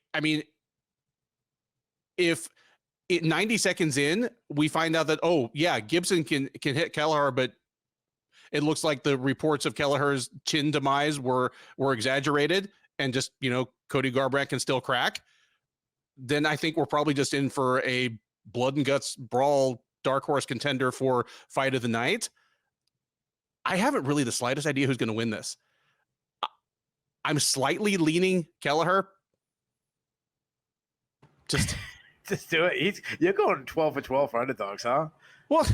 90 seconds in, we find out that, Gibson can hit Kelleher, but it looks like the reports of Kelleher's chin demise were exaggerated, and just, Cody Garbrandt can still crack. Then I think we're probably just in for a blood and guts brawl, dark horse contender for fight of the night. I haven't really the slightest idea who's going to win this. I'm slightly leaning Kelleher. Just do it. You're going 12 for 12 for underdogs, huh? Well,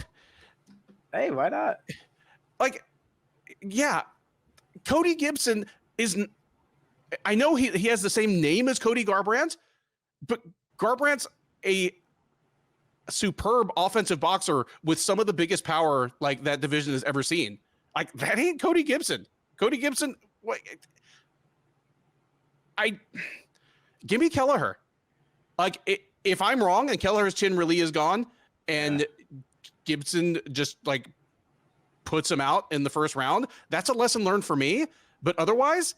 hey, why not? Like, yeah, Cody Gibson is. I know he has the same name as Cody Garbrandt, but Garbrandt's a superb offensive boxer with some of the biggest power like that division has ever seen. Like, that ain't Cody Gibson. Cody Gibson, give me Kelleher. Like, if I'm wrong and Kelleher's chin really is gone and Gibson just like puts him out in the first round, that's a lesson learned for me. But otherwise,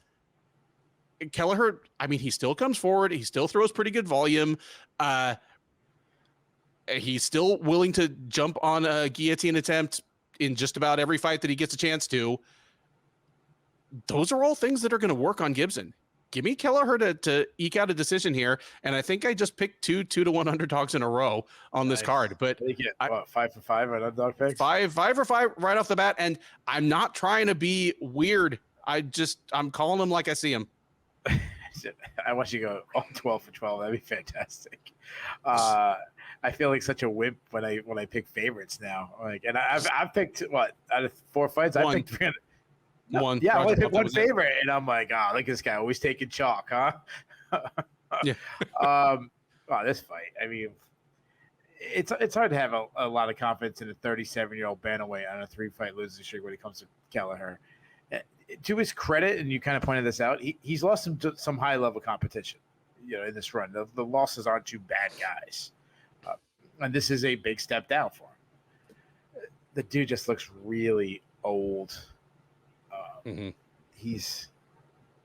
Kelleher, he still comes forward. He still throws pretty good volume. He's still willing to jump on a guillotine attempt in just about every fight that he gets a chance to. Those are all things that are going to work on Gibson. Give me Kelleher to eke out a decision here, and I think I just picked 2-1 underdogs in a row on this card. But 5 for 5 on underdog picks? 5 for 5 right off the bat, and I'm not trying to be weird. I'm calling them like I see them. I want you to go all 12 for 12. That'd be fantastic. I feel like such a wimp when I pick favorites now. And I've picked what out of 4 fights? I picked 300. One. Yeah, I only picked one favorite, and I'm like, look at this guy always taking chalk, huh? Yeah. This fight. It's hard to have a lot of confidence in a 37-year-old bantamweight on a 3-fight losing streak when it comes to Kelleher. To his credit, and you kind of pointed this out, he's lost some high level competition, in this run. The losses aren't too bad guys, and this is a big step down for him. The dude just looks really old. He's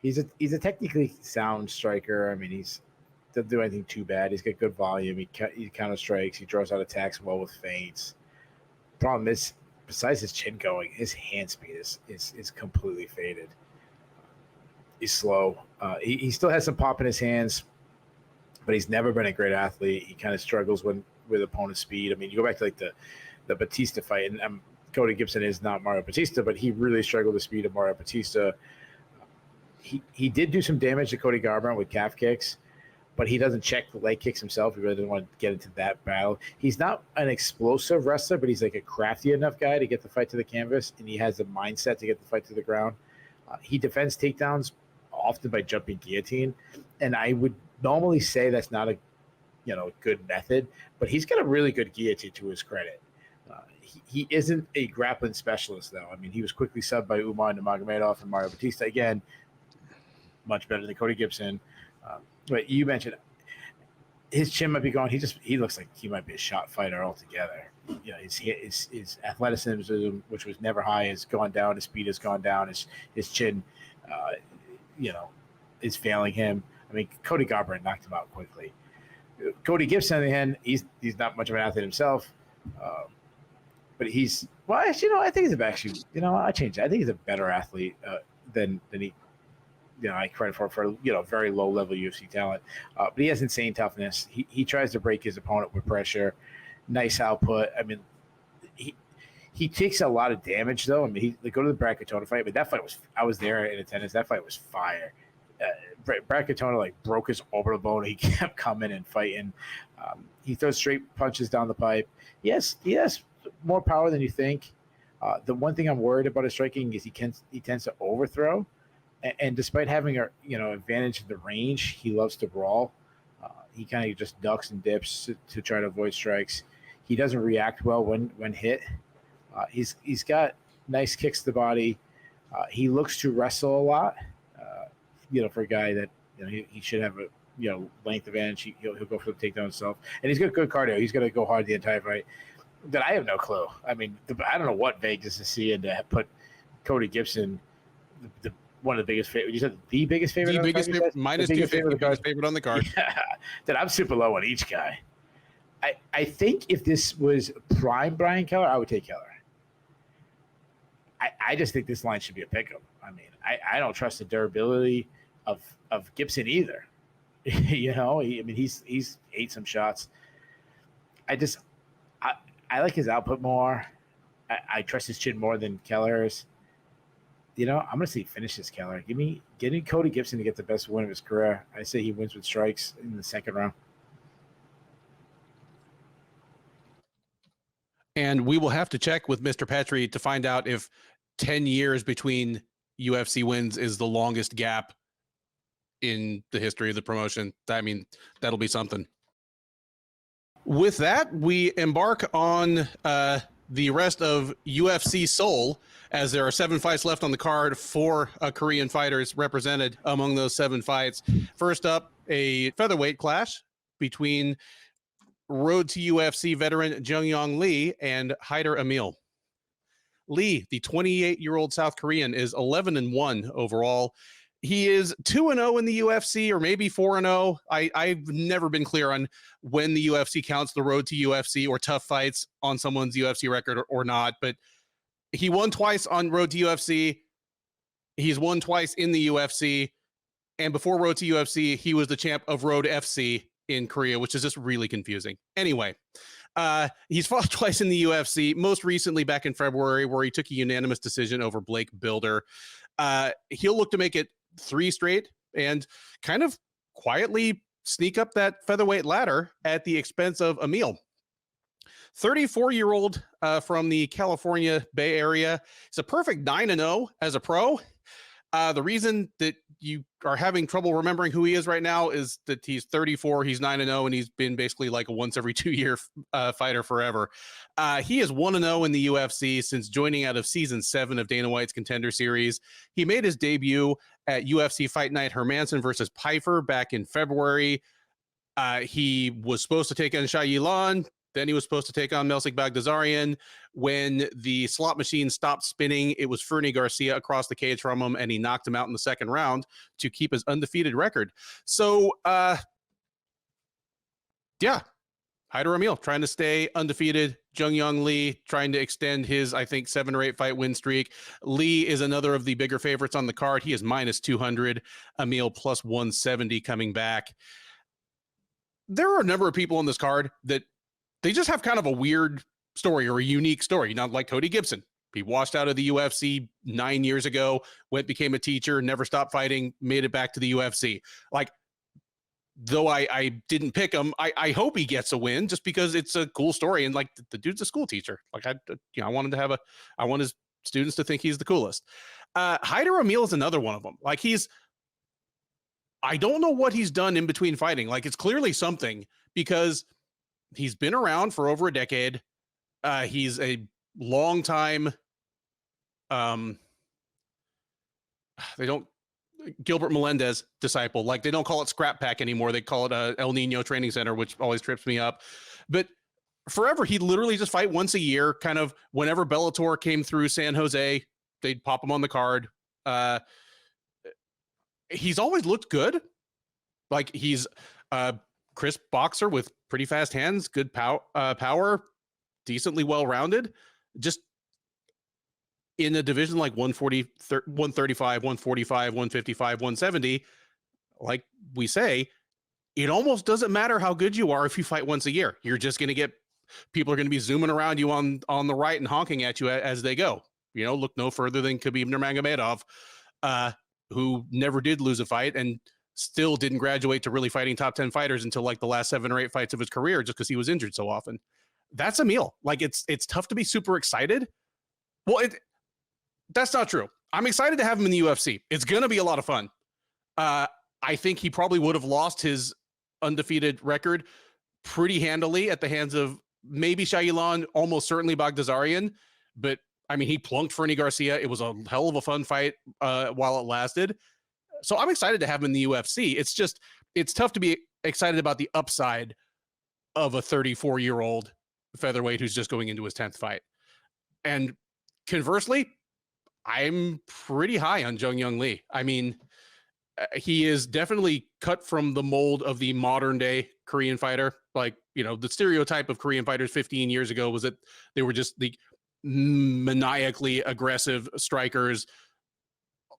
a technically sound striker. I mean, he's doesn't do anything too bad. He's got good volume. He counter strikes. He draws out attacks well with feints. Problem is, besides his chin going, his hand speed is completely faded. He's slow. He still has some pop in his hands, but he's never been a great athlete. He kind of struggles with opponent speed. I mean, you go back to like the Batista fight, and Cody Gibson is not Mario Batista, but he really struggled with the speed of Mario Batista. He did do some damage to Cody Garbrandt with calf kicks, but he doesn't check the leg kicks himself. He really doesn't want to get into that battle. He's not an explosive wrestler, but he's like a crafty enough guy to get the fight to the canvas, and he has a mindset to get the fight to the ground. He defends takedowns often by jumping guillotine, and I would normally say that's not a good method, but he's got a really good guillotine to his credit. He isn't a grappling specialist, though. I mean, he was quickly subbed by Usman and Magomedov and Mario Batista. Again, much better than Cody Gibson. But you mentioned his chin might be gone. He looks like he might be a shot fighter altogether. His athleticism, which was never high, has gone down. His speed has gone down. His chin, is failing him. I mean, Cody Garbrandt knocked him out quickly. Cody Gibson, on the hand, he's not much of an athlete himself, but I think he's actually. I changed it. I think he's a better athlete than he. I credit for very low level UFC talent, but he has insane toughness. He tries to break his opponent with pressure. Nice output. I mean, he takes a lot of damage though. I mean, they go to the Brackettone fight, but that fight I was there in attendance. That fight was fire. Brackettone broke his orbital bone. He kept coming and fighting. He throws straight punches down the pipe. Yes, he has more power than you think. The one thing I'm worried about his striking is he tends to overthrow. And despite having advantage in the range, he loves to brawl. He kind of just ducks and dips to try to avoid strikes. He doesn't react well when hit. He's got nice kicks to the body. He looks to wrestle a lot. For a guy that he should have a length advantage. He'll go for the takedown himself, and he's got good cardio. He's going to go hard the entire fight. That I have no clue. I mean, I don't know what Vegas is seeing to put Cody Gibson one of the biggest favorite. You said the biggest favorite. The biggest favorite, minus the biggest favorite on the card. Yeah, that I'm super low on each guy. I think if this was prime Brian Kelleher, I would take Kelleher. I just think this line should be a pickup. I mean, I don't trust the durability of Gibson either. He's ate some shots. I like his output more. I trust his chin more than Kelleher's. I'm going to say finish this Kelleher. Give me Cody Gibson to get the best win of his career. I say he wins with strikes in the second round. And we will have to check with Mr. Petrie to find out if 10 years between UFC wins is the longest gap in the history of the promotion. I mean, that'll be something. With that, we embark on the rest of UFC Seoul, as there are 7 fights left on the card, 4 Korean fighters represented among those 7 fights. First up, a featherweight clash between Rhode to UFC veteran Jeong Lee and Hyder Amil. Lee, the 28-year-old South Korean, is 11-1 overall. He is 2-0 in the UFC, or maybe 4-0. I've never been clear on when the UFC counts the road to UFC or tough fights on someone's UFC record or not, but he won twice on road to UFC. He's won twice in the UFC. And before road to UFC, he was the champ of Rhode FC in Korea, which is just really confusing. Anyway, he's fought twice in the UFC, most recently back in February, where he took a unanimous decision over Blake Bilder. He'll look to make it 3 straight and kind of quietly sneak up that featherweight ladder at the expense of Amil. 34-year-old from the California Bay Area. He's a perfect 9-0 as a pro. The reason that you are having trouble remembering who he is right now is that he's 34, he's 9-0, and he's been basically like a once every 2 year fighter forever. He is 1-0 in the UFC since joining out of season 7 of Dana White's Contender Series. He made his debut at UFC Fight Night Hermanson versus Pfeiffer back in February. He was supposed to take on Shai Yilan. Then he was supposed to take on Melsik Baghdasaryan. When the slot machine stopped spinning, it was Fernie Garcia across the cage from him, and he knocked him out in the second round to keep his undefeated record. So, yeah, Hyder Amil trying to stay undefeated. Jeong Lee trying to extend his, I think, 7 or 8 fight win streak. Lee is another of the bigger favorites on the card. He is -200. Amil +170 coming back. There are a number of people on this card that they just have kind of a weird story or a unique story. Not like Cody Gibson. He washed out of the UFC 9 years ago, became a teacher, never stopped fighting, made it back to the UFC. Like, though I didn't pick him, I hope he gets a win just because it's a cool story. And like the dude's a school teacher. Like I want his students to think he's the coolest. Hyder Amil is another one of them. Like I don't know what he's done in between fighting. Like it's clearly something because he's been around for over a decade. He's a long time. Gilbert Melendez disciple. Like they don't call it Scrap Pack anymore. They call it El Nino Training Center, which always trips me up. But forever, he'd literally just fight once a year. Kind of whenever Bellator came through San Jose, they'd pop him on the card. He's always looked good. Like he's a crisp boxer with pretty fast hands, good power, decently well-rounded. Just in a division like 140, 135, 145, 155, 170, like we say, it almost doesn't matter how good you are if you fight once a year. You're just going to get people are going to be zooming around you on the right and honking at you as they go. You know, look no further than Khabib Nurmagomedov, who never did lose a fight and still didn't graduate to really fighting top 10 fighters until like the last 7 or 8 fights of his career, just because he was injured so often. That's Amil. Like it's tough to be super excited. Well, that's not true. I'm excited to have him in the UFC. It's going to be a lot of fun. I think he probably would have lost his undefeated record pretty handily at the hands of maybe Shai Yilan, almost certainly Baghdasaryan. But I mean, he plunked Fernie Garcia. It was a hell of a fun fight while it lasted. So I'm excited to have him in the UFC. It's just, it's tough to be excited about the upside of a 34-year-old featherweight who's just going into his 10th fight. And conversely, I'm pretty high on Jeong Lee. I mean, he is definitely cut from the mold of the modern day Korean fighter. Like, you know, the stereotype of Korean fighters 15 years ago was that they were just the maniacally aggressive strikers.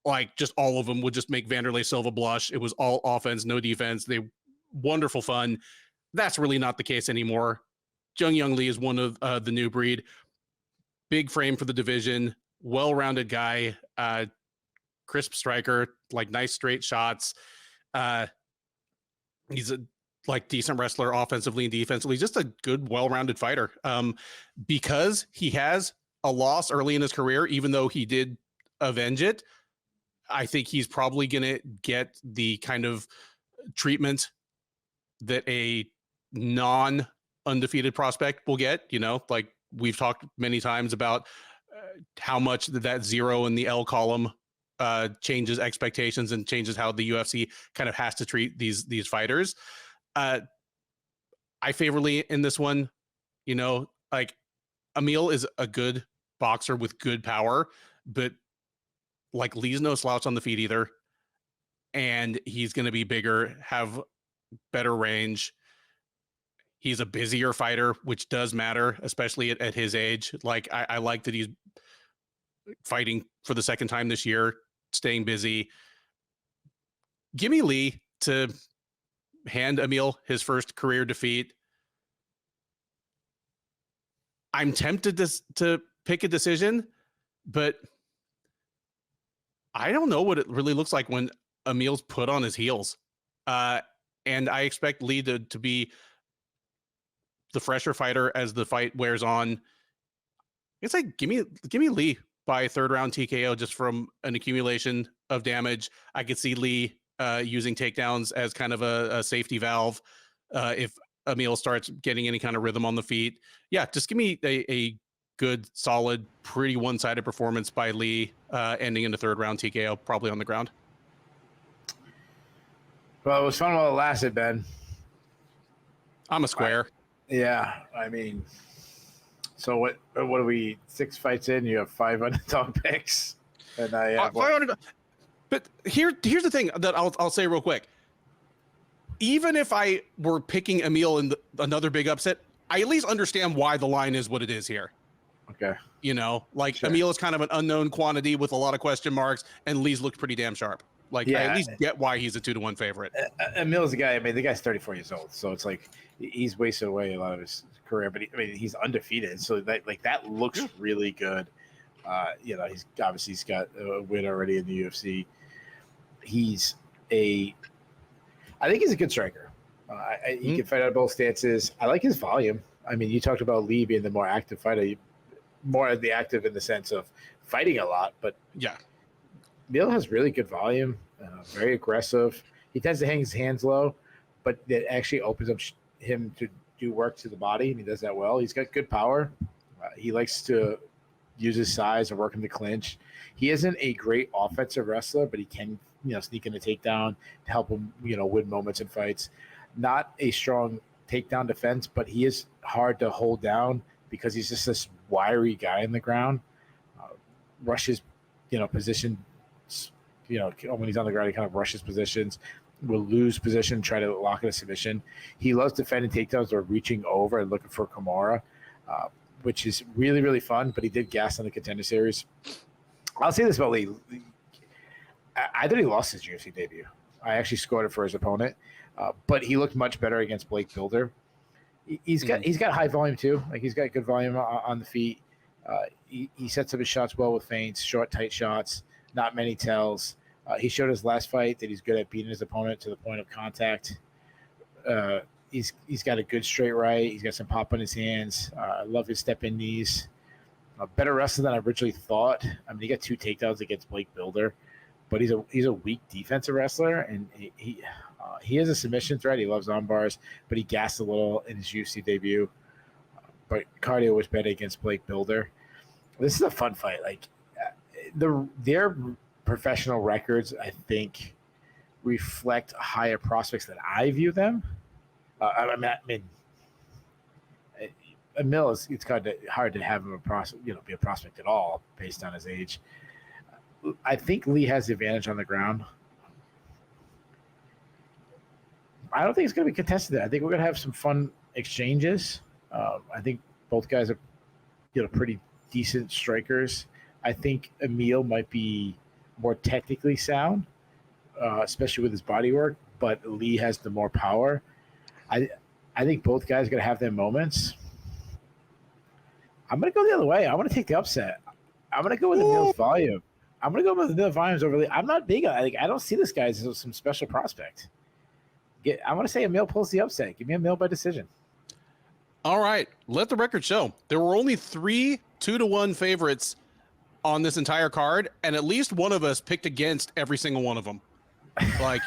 Like just all of them would just make Vanderlei Silva blush. It was all offense, no defense. They wonderful fun. That's really not the case anymore. Jeong Lee is one of the new breed. Big frame for the division. Well-rounded guy, crisp striker, like nice straight shots. He's a like decent wrestler offensively and defensively, just a good, well-rounded fighter. Because he has a loss early in his career, even though he did avenge it, I think he's probably going to get the kind of treatment that a non-undefeated prospect will get. You know, like we've talked many times about how much that 0 in the L column changes expectations and changes how the UFC kind of has to treat these fighters. I favor Lee in this one. You know, like Amil is a good boxer with good power, but like Lee's no slouch on the feet either. And he's going to be bigger, have better range. He's a busier fighter, which does matter, especially at his age. Like I like that he's fighting for the second time this year, staying busy. Give me Lee to hand Amil his first career defeat. I'm tempted to pick a decision, but I don't know what it really looks like when Amil's put on his heels. And I expect Lee to be the fresher fighter as the fight wears on. It's like, give me Lee by third round TKO just from an accumulation of damage. I could see Lee using takedowns as kind of a safety valve if Amil starts getting any kind of rhythm on the feet. Yeah, just give me a good, solid, pretty one-sided performance by Lee, ending in the third round TKO, probably on the ground. Well, it was fun while it lasted, Ben. I'm a square. I mean, so what are we, 6 fights in? You have 5 underdog picks, and I have 500. But here's the thing that I'll say real quick. Even if I were picking Amil in another big upset, I at least understand why the line is what it is here. Okay. You know, like Sure. Amil is kind of an unknown quantity with a lot of question marks, and Lee's looked pretty damn sharp. Like, I at least get why he's a 2-1 favorite. Amil's the guy. I mean, the guy's 34 years old, so it's like he's wasted away a lot of his career. But he's undefeated, so that looks really good. You know, he's got a win already in the UFC. I think he's a good striker. He can fight out of both stances. I like his volume. I mean, you talked about Lee being the more active fighter, more the active in the sense of fighting a lot, but yeah. Amil has really good volume, very aggressive. He tends to hang his hands low, but it actually opens up him to do work to the body, and he does that well. He's got good power. He likes to use his size and work in the clinch. He isn't a great offensive wrestler, but he can, sneak in a takedown to help him, win moments in fights. Not a strong takedown defense, but he is hard to hold down because he's just this wiry guy in the ground. Rushes, position. When he's on the ground, he kind of rushes positions, will lose position, try to lock in a submission. He loves defending takedowns or reaching over and looking for Kimura, which is really, really fun, but he did gas on the Contender Series. I'll say this about Lee. I thought he lost his UFC debut. I actually scored it for his opponent, but he looked much better against Blake Builder. He's got high volume too. Like, he's got good volume on the feet. He sets up his shots well with feints, short, tight shots, not many tells. He showed his last fight that he's good at beating his opponent to the point of contact. He's got a good straight right. He's got some pop on his hands. I love his step-in knees. A better wrestler than I originally thought. I mean, he got 2 takedowns against Blake Builder, but he's a weak defensive wrestler, and he has a submission threat. He loves arm bars, but he gassed a little in his UFC debut. But cardio was better against Blake Builder. This is a fun fight. Like, their professional records, I think, reflect higher prospects than I view them. I mean, Amil it's hard to have him be a prospect at all based on his age. I think Lee has the advantage on the ground. I don't think it's going to be contested. I think we're going to have some fun exchanges. I think both guys are, pretty decent strikers. I think Amil might be more technically sound, especially with his body work, but Lee has the more power. I think both guys are going to have their moments. I'm going to go the other way. I want to take the upset. I'm going to go with Amil's volume. I'm going to go with Amil volumes over Lee. I'm not big on it. I don't see this guy as some special prospect. I want to say Amil pulls the upset. Give me Amil by decision. All right. Let the record show. There were only 3 2-1 favorites on this entire card, and at least one of us picked against every single one of them. Like,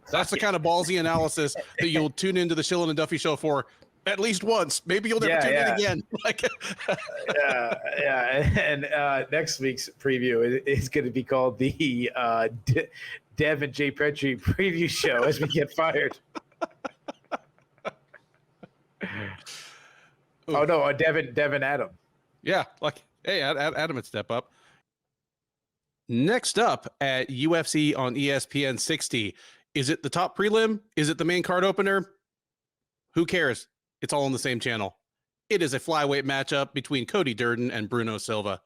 that's the kind of ballsy analysis that you'll tune into the Shillen and Duffy show for at least once. Maybe you'll never tune in again. Like, And next week's preview is going to be called the Dev and Jay Petrie preview show as we get fired. Oh no, Devin Adam. Yeah, like, hey, Adam would step up. Next up at UFC on ESPN 60, is it the top prelim? Is it the main card opener? Who cares? It's all on the same channel. It is a flyweight matchup between Cody Durden and Bruno Silva.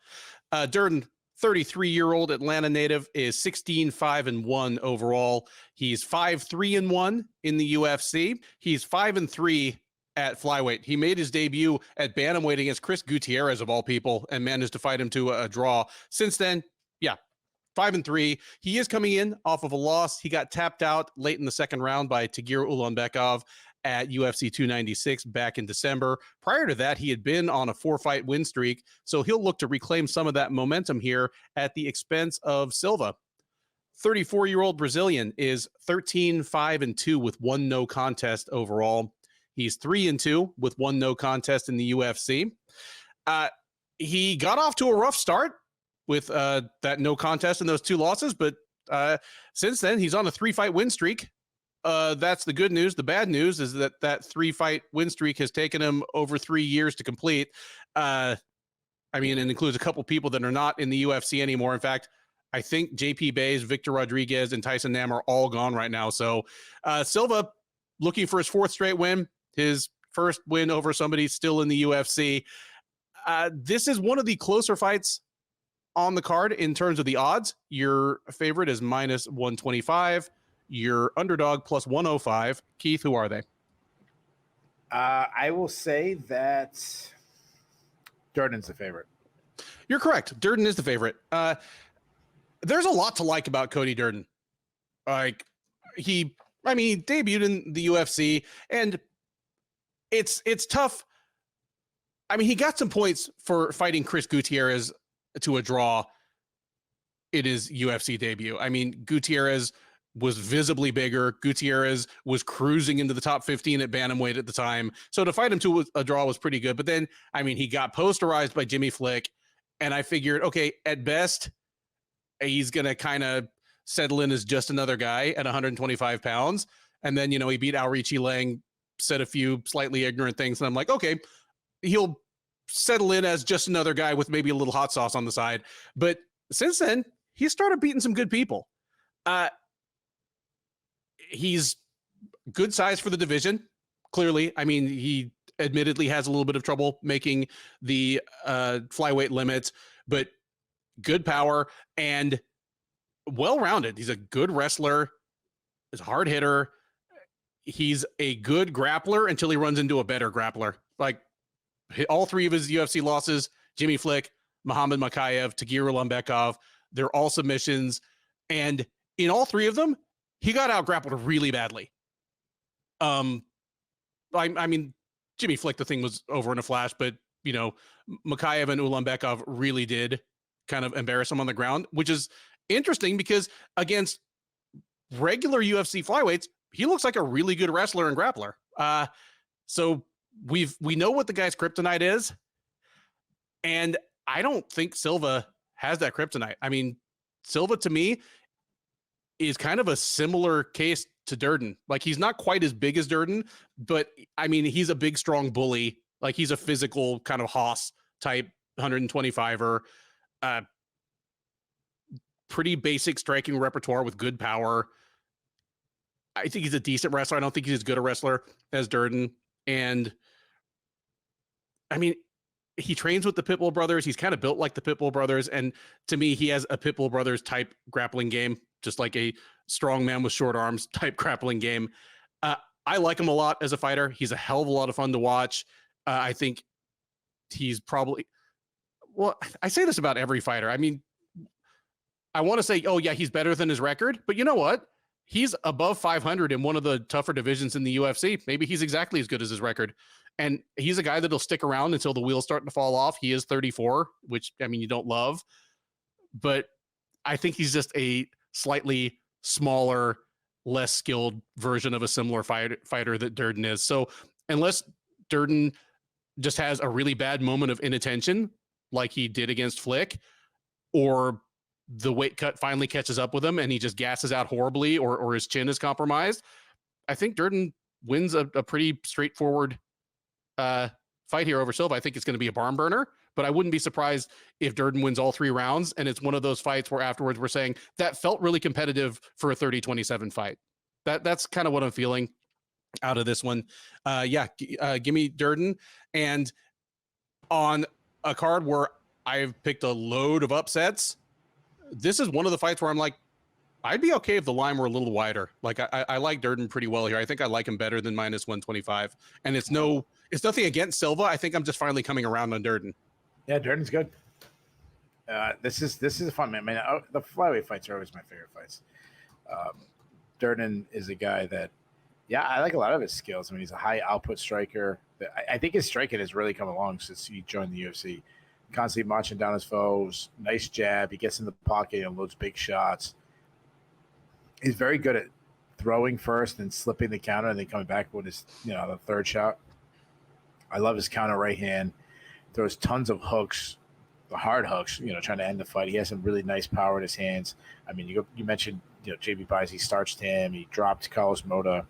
Durden, 33-year-old Atlanta native, is 16-5-1 overall. He's 5-3-1 in the UFC. He's 5-3 at flyweight. He made his debut at bantamweight against Chris Gutierrez, of all people, and managed to fight him to a draw. Since then, 5-3. He is coming in off of a loss. He got tapped out late in the second round by Tagir Ulanbekov, at UFC 296 back in December. Prior to that, he had been on a 4-fight win streak, so he'll look to reclaim some of that momentum here at the expense of Silva. 34-year-old Brazilian is 13-5-2 with 1 no contest overall. He's 3-2 with 1 no contest in the UFC. He got off to a rough start with that no contest and those 2 losses, but since then he's on a 3-fight win streak. That's the good news. The bad news is that 3-fight win streak has taken him over 3 years to complete. I mean, it includes a couple people that are not in the UFC anymore. In fact, I think JP Bays, Victor Rodriguez, and Tyson Nam are all gone right now. So Silva looking for his 4th straight win, his first win over somebody still in the UFC. This is one of the closer fights on the card in terms of the odds. Your favorite is minus 125. Your underdog plus 105. Keith, who are they? I will say that Durden's the favorite. You're correct. Durden is the favorite. There's a lot to like about Cody Durden. Like he debuted in the UFC, and it's tough. I mean, he got some points for fighting Chris Gutierrez to a draw in his UFC debut. I mean, Gutierrez was visibly bigger. Gutierrez was cruising into the top 15 at bantamweight at the time. So to fight him to a draw was pretty good. But then, I mean, he got posterized by Jimmy Flick, and I figured, okay, at best, he's going to kind of settle in as just another guy at 125 pounds. And then, he beat Aoriqi Lang, said a few slightly ignorant things. And I'm like, okay, he'll settle in as just another guy with maybe a little hot sauce on the side. But since then, he started beating some good people. He's good size for the division. Clearly, I mean, he admittedly has a little bit of trouble making the flyweight limit, but good power and well-rounded. He's a good wrestler. He's a hard hitter. He's a good grappler until he runs into a better grappler. Like all 3 of his UFC losses, Jimmy Flick, Muhammad Makayev, Tagir Ulanbekov, they're all submissions. And in all 3 of them, he got out-grappled really badly. I mean, Jimmy Flick, the thing was over in a flash, but, Makayev and Ulanbekov really did kind of embarrass him on the ground, which is interesting because against regular UFC flyweights, he looks like a really good wrestler and grappler. So we know what the guy's kryptonite is, and I don't think Silva has that kryptonite. I mean, Silva to me is kind of a similar case to Durden. Like he's not quite as big as Durden, but I mean, he's a big, strong bully. Like he's a physical kind of hoss type 125er, pretty basic striking repertoire with good power. I think he's a decent wrestler. I don't think he's as good a wrestler as Durden. And I mean, he trains with the Pitbull brothers. He's kind of built like the Pitbull brothers. And to me, he has a Pitbull brothers type grappling game, just like a strong man with short arms type grappling game. I like him a lot as a fighter. He's a hell of a lot of fun to watch. I think he's probably, well, I say this about every fighter. I mean, I want to say, oh yeah, he's better than his record, but you know what? He's above 500 in one of the tougher divisions in the UFC. Maybe he's exactly as good as his record. And he's a guy that'll stick around until the wheels starting to fall off. He is 34, which, I mean, you don't love, but I think he's just a slightly smaller, less skilled version of a similar fighter that Durden is. So unless Durden just has a really bad moment of inattention, like he did against Flick, or the weight cut finally catches up with him and he just gasses out horribly, or his chin is compromised, I think Durden wins a pretty straightforward fight here over Silva. I think it's going to be a barn burner, but I wouldn't be surprised if Durden wins all 3 rounds. And it's one of those fights where afterwards we're saying that felt really competitive for a 30-27 fight. That's kind of what I'm feeling out of this one. Give me Durden. And on a card where I've picked a load of upsets, this is one of the fights where I'm like, I'd be okay if the line were a little wider. Like I like Durden pretty well here. I think I like him better than minus 125. And it's nothing against Silva. I think I'm just finally coming around on Durden. Yeah, Durden's good. This is a fun man. I mean, the flyweight fights are always my favorite fights. Durden is a guy that Yeah, I like a lot of his skills. I mean, he's a high output striker. I think his striking has really come along since he joined the UFC. Constantly marching down his foes. Nice jab. He gets in the pocket and loads big shots. He's very good at throwing first and slipping the counter and then coming back with his, the third shot. I love his counter right hand. Throws tons of hooks, the hard hooks, trying to end the fight. He has some really nice power in his hands. I mean, you mentioned, JB Pies, he starched him. He dropped Carlos Mota.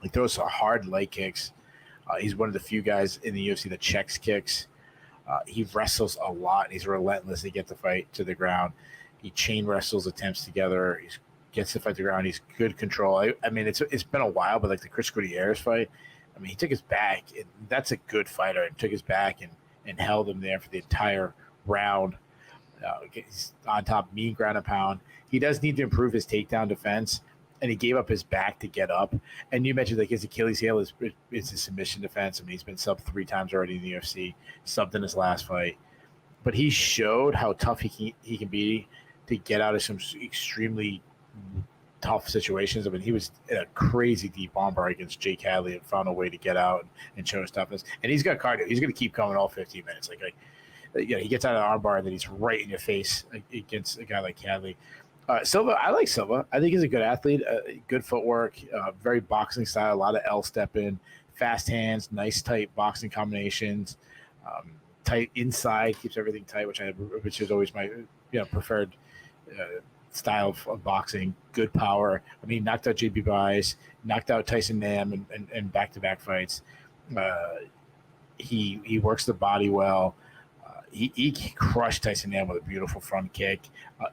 He throws some hard leg kicks. He's one of the few guys in the UFC that checks kicks. He wrestles a lot. He's relentless to get the fight to the ground. He chain wrestles attempts together. He gets the fight to the ground. He's good control. I mean, it's been a while, but like the Chris Gutierrez fight, I mean, he took his back. That's a good fighter. And took his back and held him there for the entire round. He's on top, mean ground and pound. He does need to improve his takedown defense. And he gave up his back to get up. And you mentioned like his Achilles heel is his submission defense. I mean, he's been subbed 3 times already in the UFC, subbed in his last fight. But he showed how tough he can be to get out of some extremely tough situations. I mean, he was in a crazy deep armbar against Jake Hadley and found a way to get out and show his toughness. And he's got cardio. He's going to keep coming all 15 minutes. He gets out of the armbar and then he's right in your face against a guy like Hadley. Silva, I like Silva. I think he's a good athlete, good footwork, very boxing style, a lot of L step in, fast hands, nice tight boxing combinations, tight inside, keeps everything tight, which is always my preferred style of boxing. Good power. I mean, knocked out JB Buys, knocked out Tyson Nam in back-to-back fights. He works the body well. He crushed Tyson Nam with a beautiful front kick.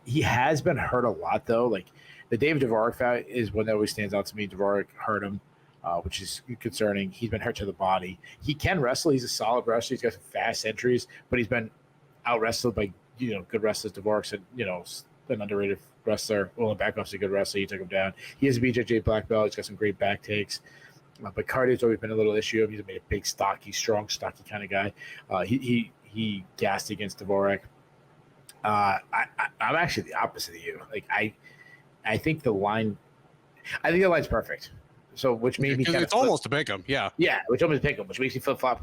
He has been hurt a lot, though. Like the David Dvorak fight is one that always stands out to me. Dvorak hurt him, which is concerning. He's been hurt to the body. He can wrestle. He's a solid wrestler. He's got some fast entries, but he's been out-wrestled by, good wrestlers. Dvorak's an underrated wrestler. Olin Bakov's a good wrestler. He took him down. He has a BJJ black belt. He's got some great back takes. But cardio's always been a little issue. He's a big, stocky, strong, stocky kind of guy. He gassed against Dvorak. I'm actually the opposite of you. Like I think the line's perfect. So which made me it's almost to pick him. Yeah. Yeah, which almost pick him, which makes me flip flop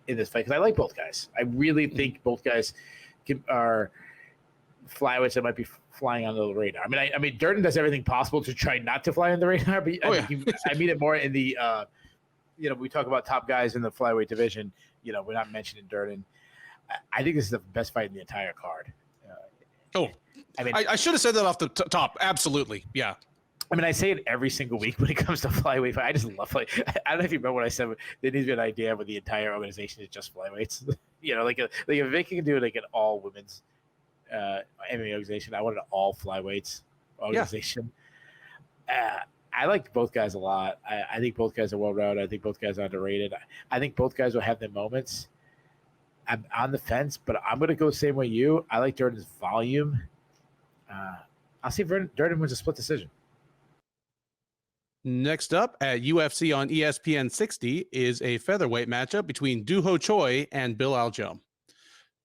in this fight because I like both guys. I really think both guys are flyweights that might be flying under the radar. I mean, Durden does everything possible to try not to fly on the radar, but I mean it more in the we talk about top guys in the flyweight division. We're not mentioning Durden. I think this is the best fight in the entire card. I should have said that off the top. Absolutely. Yeah. I mean, I say it every single week when it comes to flyweight fight. I just love fight. I don't know if you remember what I said. There needs to be an idea where the entire organization is just flyweights. If they can do like an all women's MMA organization, I want an all flyweights organization. Yeah. I like both guys a lot. I think both guys are well-rounded. I think both guys are underrated. I think both guys will have their moments. I'm on the fence, but I'm going to go the same way you. I like Durden's volume. I'll see if Durden wins a split decision. Next up at UFC on ESPN 60 is a featherweight matchup between Doo-Ho Choi and Bill Algeo.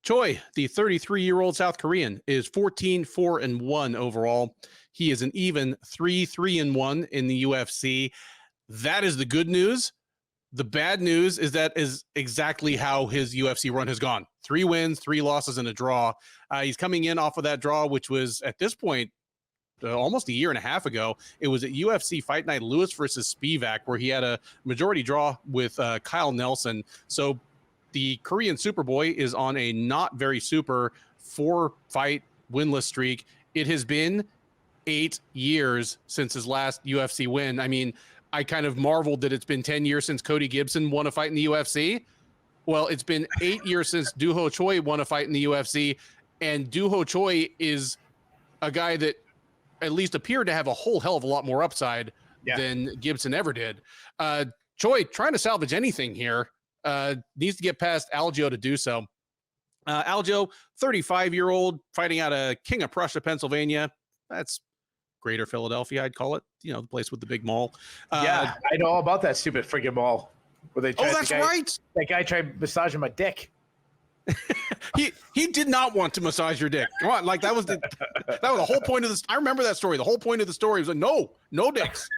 Choi, the 33-year-old South Korean, is 14-4-1 overall. He is an even 3-3-1 in the UFC. That is the good news. The bad news is that is exactly how his UFC run has gone. 3 wins, 3 losses, and a draw. He's coming in off of that draw, which was at this point almost a year and a half ago. It was at UFC Fight Night Lewis versus Spivak, where he had a majority draw with Kyle Nelson. So the Korean Superboy is on a not very super 4-fight winless streak. It has been 8 years since his last UFC win. I mean, I kind of marveled that it's been 10 years since Cody Gibson won a fight in the UFC. Well, it's been 8 years since Doo-Ho Choi won a fight in the UFC, and Doo-Ho Choi is a guy that at least appeared to have a whole hell of a lot more upside than Gibson ever did. Choi trying to salvage anything here, needs to get past Algeo to do so. Algeo, 35-year-old, fighting out of King of Prussia, Pennsylvania. That's Greater Philadelphia, I'd call it. The place with the big mall. I know all about that stupid friggin' mall. Where they tried, that's right. That guy tried massaging my dick. He did not want to massage your dick. Come on, like that was the whole point of this. I remember that story. The whole point of the story was like, no dicks.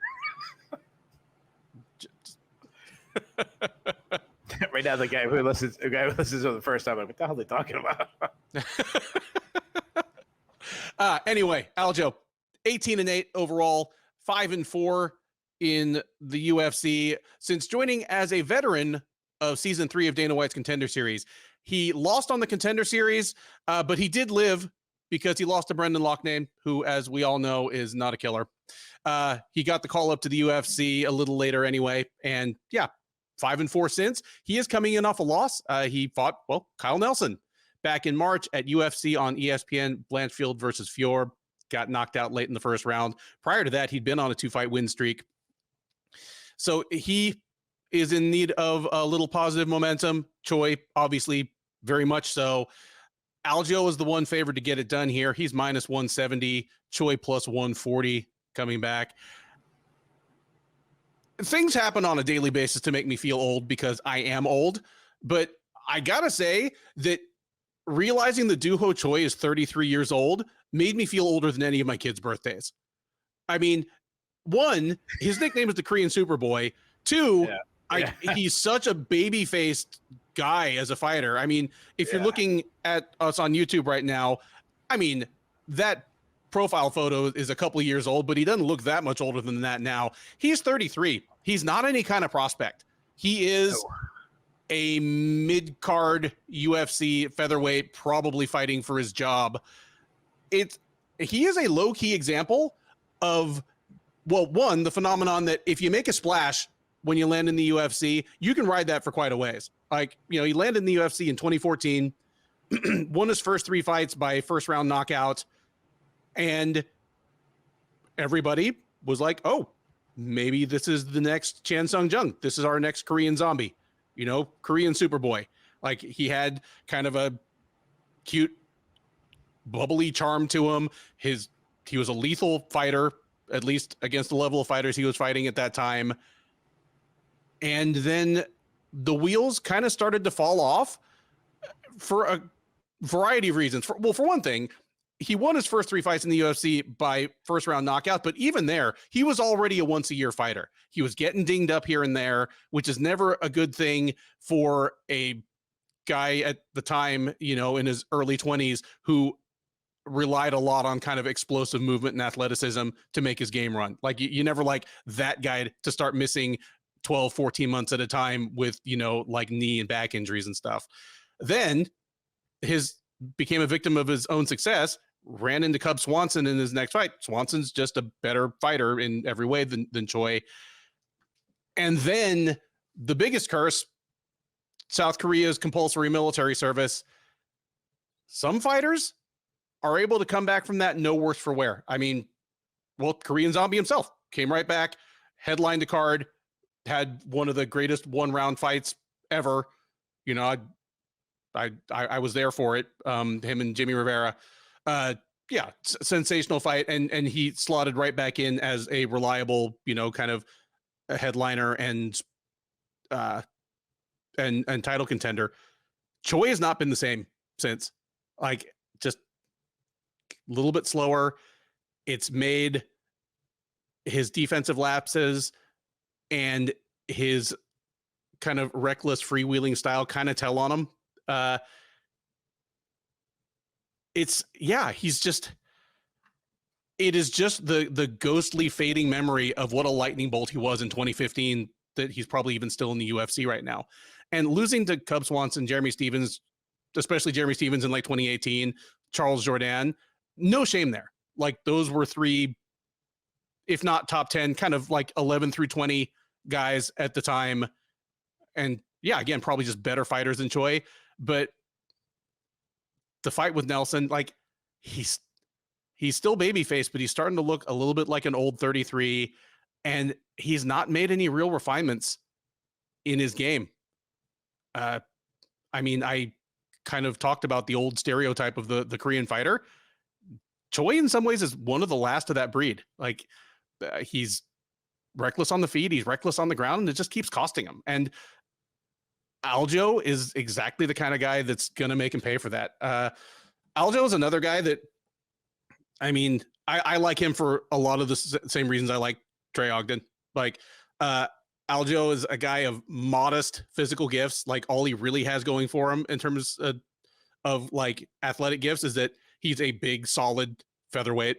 Right now, the guy who listens for the first time, like, what the hell are they talking about? Anyway, Algeo, 18-8 overall, 5-4 in the UFC. Since joining as a veteran of season 3 of Dana White's Contender Series, he lost on the Contender Series, but he did live because he lost to Brendan Loughnane, who, as we all know, is not a killer. He got the call up to the UFC a little later anyway, and yeah, 5-4 since. He is coming in off a loss. He fought, well, Kyle Nelson back in March at UFC on ESPN, Blanchfield versus Fior. Got knocked out late in the first round. Prior to that, he'd been on a 2-fight win streak. So he is in need of a little positive momentum. Choi, obviously, very much so. Algeo is the one favored to get it done here. He's minus 170, Choi plus 140 coming back. Things happen on a daily basis to make me feel old because I am old, but I gotta say that realizing that Doo Ho Choi is 33 years old made me feel older than any of my kids' birthdays. I mean, one, his nickname is the Korean Superboy. Two, he's such a baby-faced guy as a fighter. I mean, if you're looking at us on YouTube right now, I mean, that profile photo is a couple of years old, but he doesn't look that much older than that now. He's 33. He's not any kind of prospect. He is a mid-card UFC featherweight, probably fighting for his job. He is a low-key example of, well, one, the phenomenon that if you make a splash when you land in the UFC, you can ride that for quite a ways. Like, you know, he landed in the UFC in 2014, won his first 3 fights by first-round knockout, and everybody was like, oh, maybe this is the next Chan Sung Jung. This is our next Korean zombie, you know, Korean Superboy. Like, he had kind of a cute, bubbly charm to him. He was a lethal fighter, at least against the level of fighters he was fighting at that time. And then the wheels kind of started to fall off for a variety of reasons. For one thing, he won his first 3 fights in the UFC by first round knockout, but even there, he was already a once-a-year fighter. He was getting dinged up here and there, which is never a good thing for a guy at the time, you know, in his early 20s who relied a lot on kind of explosive movement and athleticism to make his game run. Like, you never like that guy to start missing 12, 14 months at a time with, you know, like knee and back injuries and stuff. Then became a victim of his own success, ran into Cub Swanson in his next fight. Swanson's just a better fighter in every way than Choi. And then the biggest curse, South Korea's compulsory military service. Some fighters are able to come back from that no worse for wear. I mean, well, Korean Zombie himself came right back, headlined a card, had one of the greatest 1-round fights ever. You know, I was there for it. Him and Jimmy Rivera. Sensational fight. And he slotted right back in as a reliable, you know, kind of a headliner and title contender. Choi has not been the same since. Like, just a little bit slower. It's made his defensive lapses and his kind of reckless freewheeling style kind of tell on him. It is just the ghostly fading memory of what a lightning bolt he was in 2015 that he's probably even still in the UFC right now. And losing to Cub Swanson, Jeremy Stevens, especially Jeremy Stevens in like 2018, Charles Jourdain, no shame there. Like, those were 3, if not top 10, kind of like 11 through 20 guys at the time. And yeah, again, probably just better fighters than Choi. But the fight with Nelson, like, he's still babyface, but he's starting to look a little bit like an old 33, and he's not made any real refinements in his game. I mean, I kind of talked about the old stereotype of the Korean fighter. Choi in some ways is one of the last of that breed. Like, he's reckless on the feet, he's reckless on the ground, and it just keeps costing him. And Algeo is exactly the kind of guy that's going to make him pay for that. Algeo is another guy that, I mean, I like him for a lot of the same reasons I like Trey Ogden. Like, Algeo is a guy of modest physical gifts. Like all he really has going for him in terms of like athletic gifts is that he's a big, solid featherweight,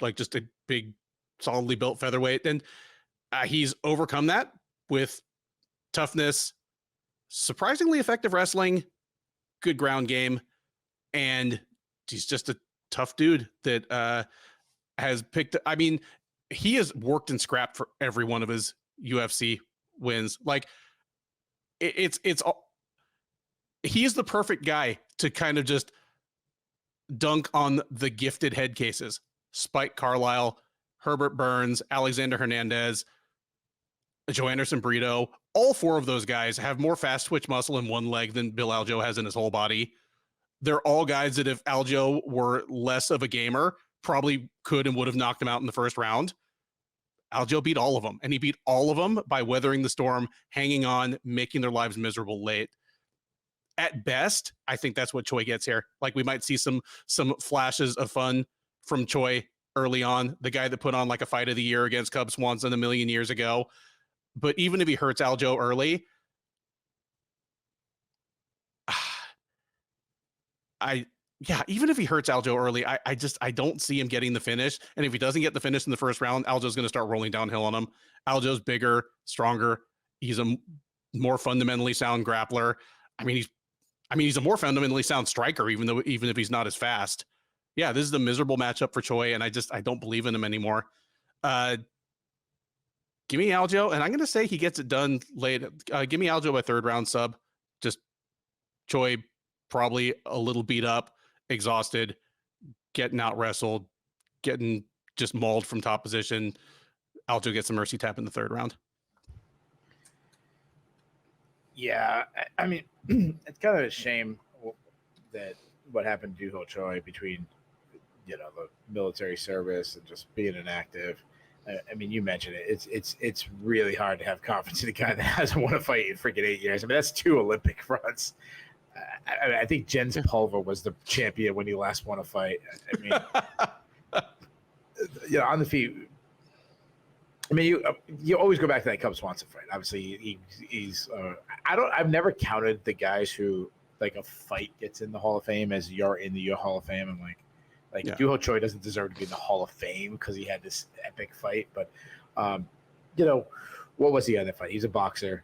like just a big, solidly built featherweight. And he's overcome that with toughness, surprisingly effective wrestling, good ground game, and he's just a tough dude that has picked. I mean, he has worked and scrapped for every one of his UFC wins. Like it's he's the perfect guy to kind of just dunk on the gifted head cases. Spike Carlisle, Herbert Burns, Alexander Hernandez, Joe Anderson Brito. All four of those guys have more fast twitch muscle in one leg than Bill Algeo has in his whole body. They're all guys that if Algeo were less of a gamer, probably could and would have knocked him out in the first round. Algeo beat all of them, and he beat all of them by weathering the storm, hanging on, making their lives miserable late. At best, I think that's what Choi gets here. Like we might see some flashes of fun from Choi early on, the guy that put on like a fight of the year against Cub Swanson a million years ago. But even if he hurts Algeo early, even if he hurts Algeo early, I don't see him getting the finish. And if he doesn't get the finish in the first round, Algeo's going to start rolling downhill on him. Algeo's bigger, stronger. He's a more fundamentally sound grappler. He's a more fundamentally sound striker, even if he's not as fast. Yeah, this is the miserable matchup for Choi, and I don't believe in him anymore. Give me Algeo, and I'm going to say he gets it done late. Give me Algeo by third round sub. Just Choi probably a little beat up, exhausted, getting out wrestled, getting just mauled from top position. Algeo gets a mercy tap in the third round. Yeah, I mean, it's kind of a shame that what happened to Choi between, the military service and just being inactive. I mean, you mentioned it. It's really hard to have confidence in a guy that hasn't won a fight in freaking 8 years. I mean, that's 2 Olympic runs. I think Jens Pulver was the champion when he last won a fight. I mean, on the feet. I mean, you always go back to that Cub Swanson fight. Obviously, he's. I've never counted the guys who like a fight gets in the Hall of Fame as you're in the Hall of Fame. I'm like Doo Ho Choi doesn't deserve to be in the Hall of Fame because he had this epic fight. But, what was he on that fight? He's a boxer.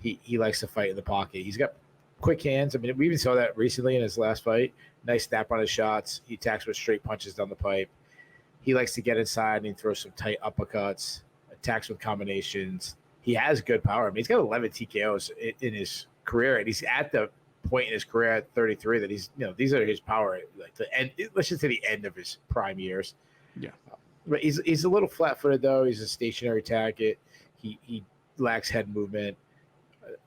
He likes to fight in the pocket. He's got quick hands. I mean, we even saw that recently in his last fight. Nice snap on his shots. He attacks with straight punches down the pipe. He likes to get inside and he throws some tight uppercuts. Attacks with combinations. He has good power. I mean, he's got 11 TKOs in his career, and he's at the point in his career at 33 that he's, these are his power, like the end. Let's just say the end of his prime years. Yeah, but he's a little flat-footed though. He's a stationary target. He lacks head movement.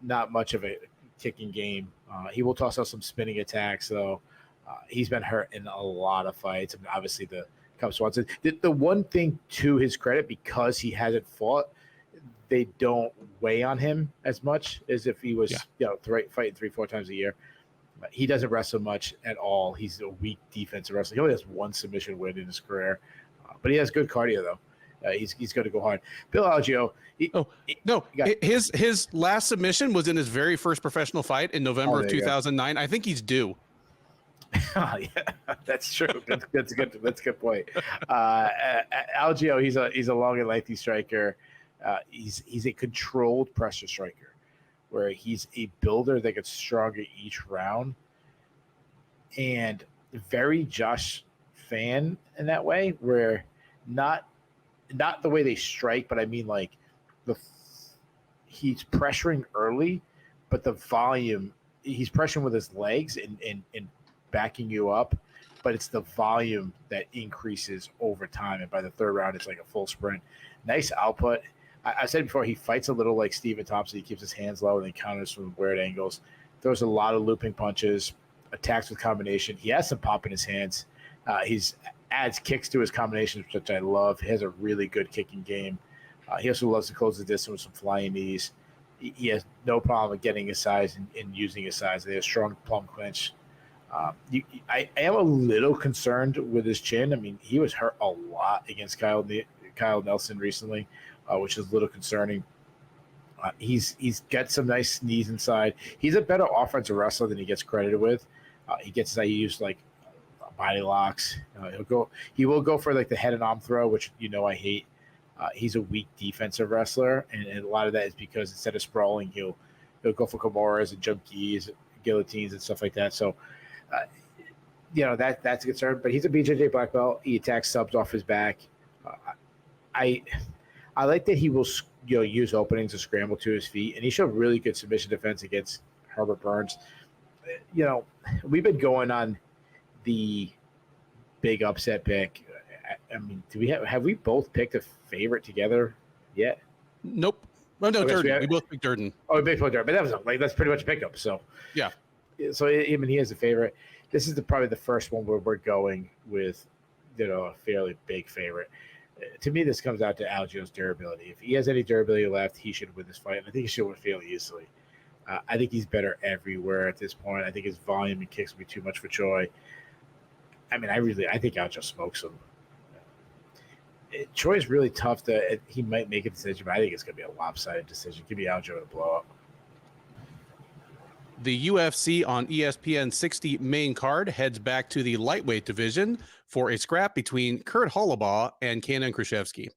Not much of a kicking game. He will toss out some spinning attacks though. He's been hurt in a lot of fights. I mean, obviously the Cub Swanson. The one thing to his credit, because he hasn't fought, they don't weigh on him as much as if he was, fighting 3-4 times a year. But he doesn't wrestle much at all. He's a weak defensive wrestler. He only has 1 submission win in his career, but he has good cardio though. He's going to go hard. Bill Algeo. His last submission was in his very first professional fight in November of 2009. I think he's due. Oh, yeah, that's true. That's a good point. Algeo, he's a long and lengthy striker. He's a controlled pressure striker, where he's a builder that gets stronger each round, and very Josh fan in that way, where not the way they strike, but I mean like he's pressuring early, but the volume he's pressuring with his legs and backing you up, but it's the volume that increases over time. And by the third round, it's like a full sprint. Nice output. I said before, he fights a little like Stephen Thompson. He keeps his hands low and he counters from weird angles. Throws a lot of looping punches, attacks with combination. He has some pop in his hands. He's adds kicks to his combinations, which I love. He has a really good kicking game. He also loves to close the distance with some flying knees. He has no problem getting his size and using his size. They have strong plum clinch. I am a little concerned with his chin. I mean, he was hurt a lot against Kyle Nelson recently, which is a little concerning. He's got some nice knees inside. He's a better offensive wrestler than he gets credited with. He gets that he used like body locks. He will go for like the head and arm throw, which I hate. He's a weak defensive wrestler, and a lot of that is because instead of sprawling, he'll go for Kimuras and jump keys, guillotines, and stuff like that. So, that's a concern. But he's a BJJ black belt. He attacks subs off his back. I like that he will use openings to scramble to his feet, and he showed really good submission defense against Herbert Burns. We've been going on the big upset pick. I mean, have we both picked a favorite together yet? Nope. Well, no, Durden. We both picked Durden. Oh, we picked Durden, but that's pretty much a pickup. So yeah. So I mean, he is a favorite. This is probably the first one where we're going with a fairly big favorite. To me, this comes out to Algeo's durability. If he has any durability left, he should win this fight. And I think he should win fairly easily. I think he's better everywhere at this point. I think his volume and kicks will be too much for Choi. I mean, I think Algeo smokes him. Choi is really tough. He might make a decision, but I think it's going to be a lopsided decision. Give me Algeo to blow up. The UFC on ESPN 60 main card heads back to the lightweight division for a scrap between Kurt Holobaugh and Kaynan Kruszewski.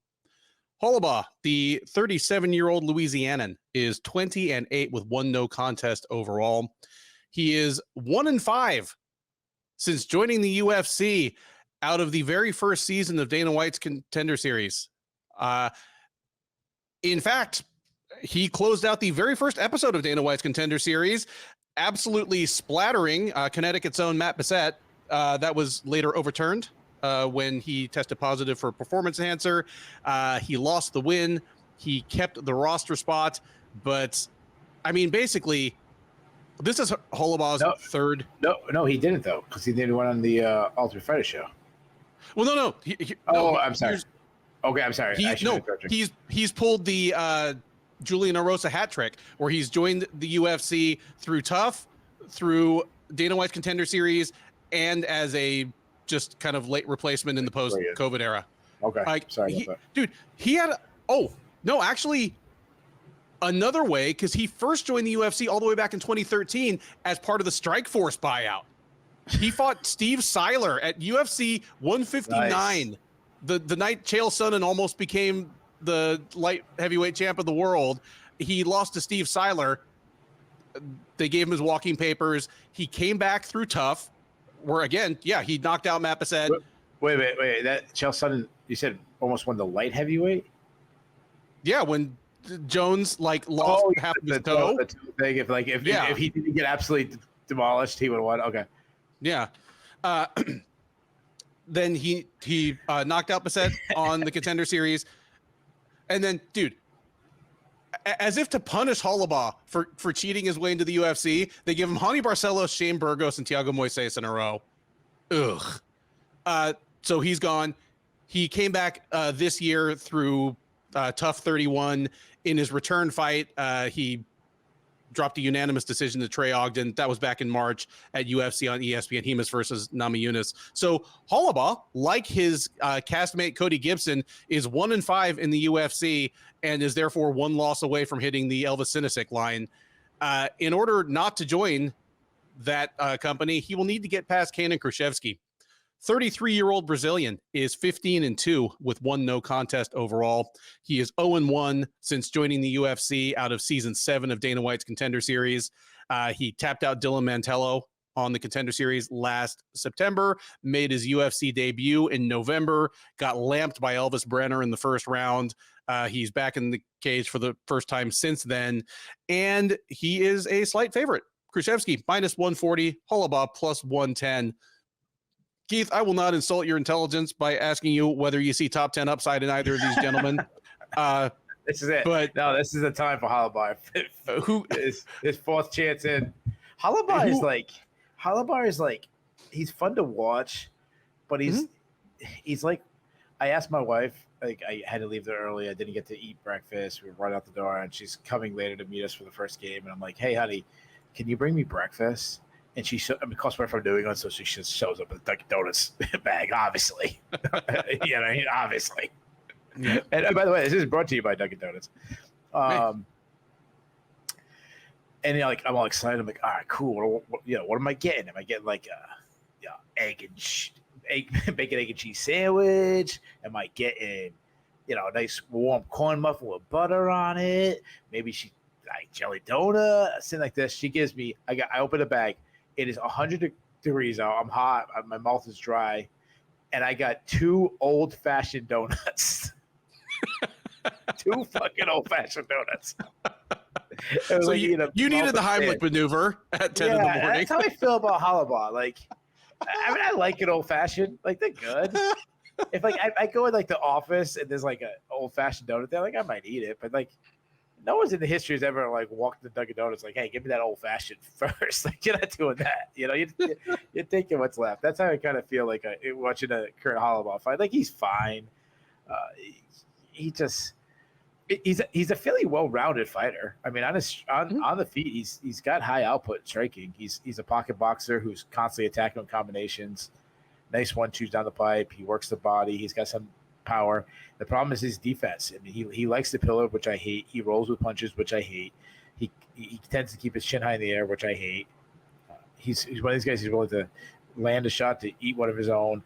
Holobaugh, the 37-year-old Louisianan, is 20-8 with 1 no contest overall. He is 1-5 since joining the UFC out of the very first season of Dana White's Contender Series. In fact, he closed out the very first episode of Dana White's Contender Series, absolutely splattering Connecticut's own Matt Bessette. That was later overturned when he tested positive for a performance enhancer. He lost the win. He kept the roster spot. But, I mean, basically, this is Holobaugh's third. No, he didn't, though, because he did one on the Ultimate Fighter show. Well, no. I'm sorry. Okay, I'm sorry. He's pulled the Julian Erosa hat trick, where he's joined the UFC through TUF, through Dana White's Contender Series, and as a just kind of late replacement in the post-COVID era. Okay, sorry about that. Dude, he had actually another way, because he first joined the UFC all the way back in 2013 as part of the Strikeforce buyout. He fought Steve Seiler at UFC 159. Nice. The night Chael Sonnen almost became the light heavyweight champ of the world. He lost to Steve Seiler. They gave him his walking papers. He came back through TUF, where again, he knocked out Matt Bessette. Wait. That Chael Sonnen, you said almost won the light heavyweight? Yeah, when Jones lost half of his toe. If he didn't get absolutely demolished, he would have won. Okay. Yeah. Then he knocked out Bessette on the Contender Series. And then, dude, as if to punish Holobaugh for cheating his way into the UFC, they give him Hani Barcelos, Shane Burgos, and Thiago Moises in a row. Ugh. So he's gone. He came back this year through TUF 31. In his return fight, he dropped a unanimous decision to Trey Ogden. That was back in March at UFC on ESPN, Hemus versus Namajunas. So Holobaugh, like his castmate Cody Gibson, is 1-5 in the UFC and is therefore 1 loss away from hitting the Elvis Sinisic line. In order not to join that company, he will need to get past Kaynan Kruszewski. 33-year-old Brazilian is 15-2 with 1 no contest overall. He is 0-1 since joining the UFC out of season 7 of Dana White's Contender Series. He tapped out Dylan Mantello on the Contender Series last September, made his UFC debut in November, got lamped by Elvis Brenner in the first round. He's back in the cage for the first time since then, and he is a slight favorite. Kruszewski -140, Holobaugh +110. Keith, I will not insult your intelligence by asking you whether you see top 10 upside in either of these gentlemen. This is it. But no, this is the time for Holobaugh. Who is his fourth chance in? Holobaugh is like he's fun to watch, but he's like, I asked my wife, like I had to leave there early. I didn't get to eat breakfast. We were right out the door, and she's coming later to meet us for the first game. And I'm like, hey, honey, can you bring me breakfast? And she cost me from doing it, so she just shows up with a Dunkin' Donuts bag, obviously. Obviously. Yeah. And by the way, this is brought to you by Dunkin' Donuts. And like I'm all excited. I'm like, all right, cool. What am I getting? Am I getting like a bacon, egg and cheese sandwich? Am I getting a nice warm corn muffin with butter on it? Maybe she like jelly donut, something like this. She gives me. I open the bag. It is 100 degrees out. I'm hot. My mouth is dry, and I got 2 old-fashioned donuts. 2 fucking old-fashioned donuts. So like you needed the Heimlich maneuver at 10 in the morning. That's how I feel about Holobaugh. Like, I mean, I like it old-fashioned. Like, they're good. If like I go in like the office and there's like an old-fashioned donut there, like I might eat it, but like no one's in the history has ever like walked the Dunkin' Donuts like, hey, give me that old-fashioned first. Like, you're not doing that. You're taking what's left. That's how I kind of feel like watching a current Holobaugh fight. Like, he's fine. He's a fairly well-rounded fighter. I mean, on the feet, he's got high output striking. He's a pocket boxer who's constantly attacking with combinations. Nice 1-2s down the pipe. He works the body. He's got some power. The problem is his defense. I mean, he likes the pillar, which I hate. He rolls with punches, which I hate. He tends to keep his chin high in the air, which I hate. He's one of these guys who's willing to land a shot to eat one of his own.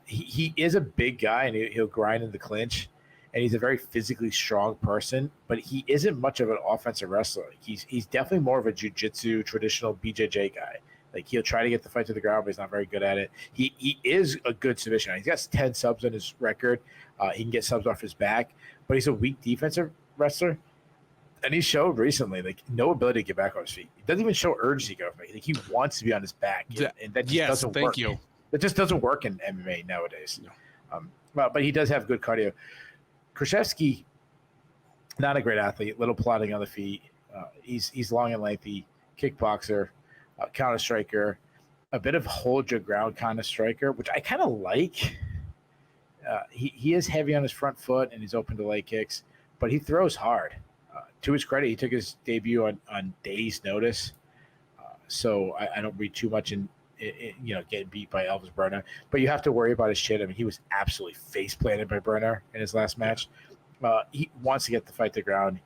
He is a big guy, and he'll grind in the clinch. And he's a very physically strong person, but he isn't much of an offensive wrestler. He's definitely more of a jiu-jitsu, traditional BJJ guy. Like, he'll try to get the fight to the ground, but he's not very good at it. He is a good submission. He's got 10 subs on his record. He can get subs off his back, but he's a weak defensive wrestler. And he showed recently, like, no ability to get back on his feet. He doesn't even show urgency to get off his feet. Like, he wants to be on his back, and that just doesn't work. You. That just doesn't work in MMA nowadays. No. But he does have good cardio. Krzyzewski, not a great athlete, little plodding on the feet. He's long and lengthy, kickboxer, counter striker, a bit of hold your ground kind of striker, which I kind of like. He is heavy on his front foot and he's open to leg kicks, but he throws hard. To his credit, he took his debut on days' notice, so I don't read too much in getting beat by Elvis Burner, but you have to worry about his chin. I mean, he was absolutely face planted by Burner in his last match. He wants to get the fight to the ground.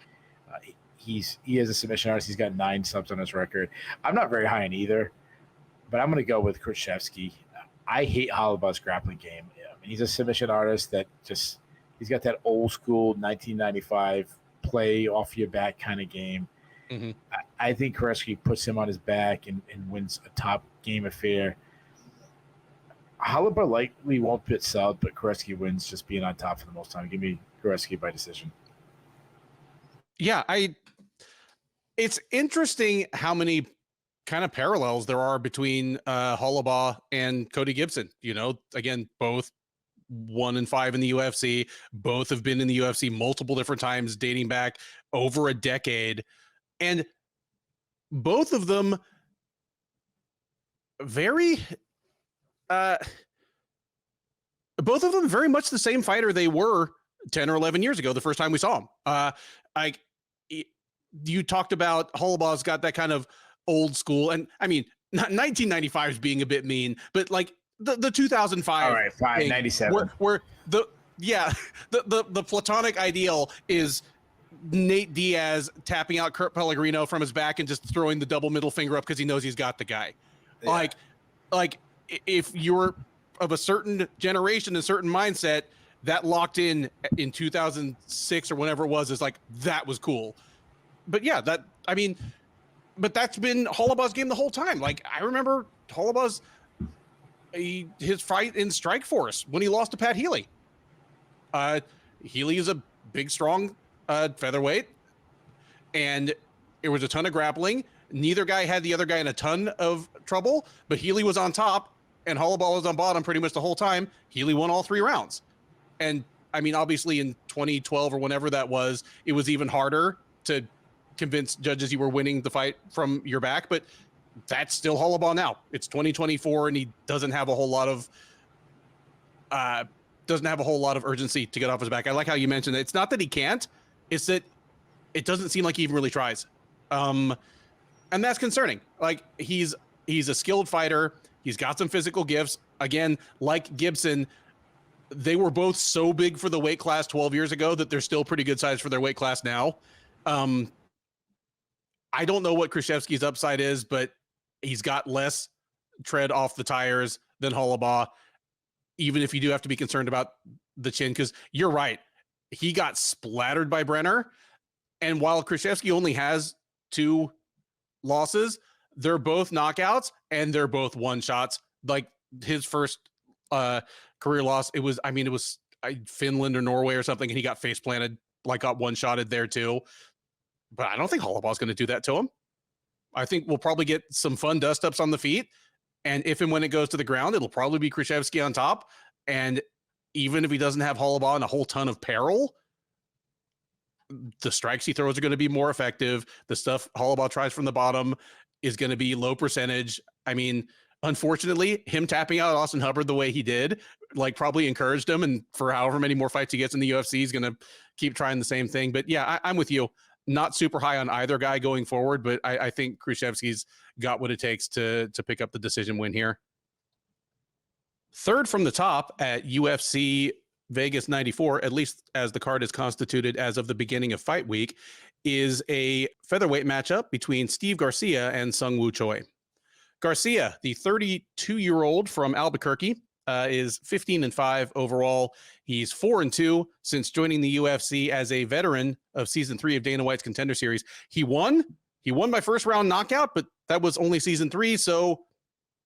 He is a submission artist. He's got 9 subs on his record. I'm not very high on either, but I'm going to go with Krzyzewski. I hate Holobaugh's grappling game. I mean, he's a submission artist that he's got that old school 1995 play off your back kind of game. Mm-hmm. I think Krzyzewski puts him on his back and wins a top game affair. Holobaugh likely won't get subbed, but Krzyzewski wins just being on top for the most time. Give me Krzyzewski by decision. Yeah, it's interesting how many kind of parallels there are between Holobaugh and Cody Gibson. Again, both 1 and 5 in the UFC. Both have been in the UFC multiple different times, dating back over a decade. And both of them very much the same fighter they were 10 or 11 years ago, the first time we saw them. You talked about Holobaugh's got that kind of old school, and I mean, 1995 is being a bit mean, but like the 2005. All right, fine, 97. Where the platonic ideal is Nate Diaz tapping out Kurt Pellegrino from his back and just throwing the double middle finger up because he knows he's got the guy. Yeah. Like if you're of a certain generation, a certain mindset, that locked in 2006 or whenever it was, is like, that was cool. But yeah, but that's been Holobaugh's game the whole time. Like, I remember Holobaugh's his fight in Strikeforce when he lost to Pat Healy. Healy is a big, strong featherweight, and it was a ton of grappling. Neither guy had the other guy in a ton of trouble, but Healy was on top and Holobaugh was on bottom pretty much the whole time. Healy won all 3 rounds. And I mean, obviously in 2012 or whenever that was, it was even harder to convince judges you were winning the fight from your back, but that's still Holobaugh now. It's 2024 and he doesn't have a whole lot of urgency to get off his back. I like how you mentioned that. It's not that he can't, it's that it doesn't seem like he even really tries. And that's concerning. Like, he's a skilled fighter. He's got some physical gifts. Again, like Gibson, they were both so big for the weight class 12 years ago that they're still pretty good size for their weight class now. I don't know what Krzyzewski's upside is, but he's got less tread off the tires than Holobaugh, even if you do have to be concerned about the chin, because you're right. He got splattered by Brenner. And while Krzyzewski only has 2 losses, they're both knockouts and they're both one-shots. Like his first career loss, it was Finland or Norway or something, and he got face planted, like got one-shotted there too. But I don't think Holobaugh's going to do that to him. I think we'll probably get some fun dust-ups on the feet. And if and when it goes to the ground, it'll probably be Krzyzewski on top. And even if he doesn't have Holobaugh in a whole ton of peril, the strikes he throws are going to be more effective. The stuff Holobaugh tries from the bottom is going to be low percentage. I mean, unfortunately, him tapping out Austin Hubbard the way he did, like, probably encouraged him. And for however many more fights he gets in the UFC, he's going to keep trying the same thing. But yeah, I'm with you. Not super high on either guy going forward, but I think Krzyzewski's got what it takes to pick up the decision win here. Third from the top at UFC Vegas 94, at least as the card is constituted as of the beginning of fight week, is a featherweight matchup between Steve Garcia and Seung-Woo Choi. Garcia, the 32-year-old from Albuquerque, is 15-5 overall. He's 4-2 since joining the UFC as a veteran of season 3 of Dana White's Contender Series. He won by first round knockout, but that was only season 3, so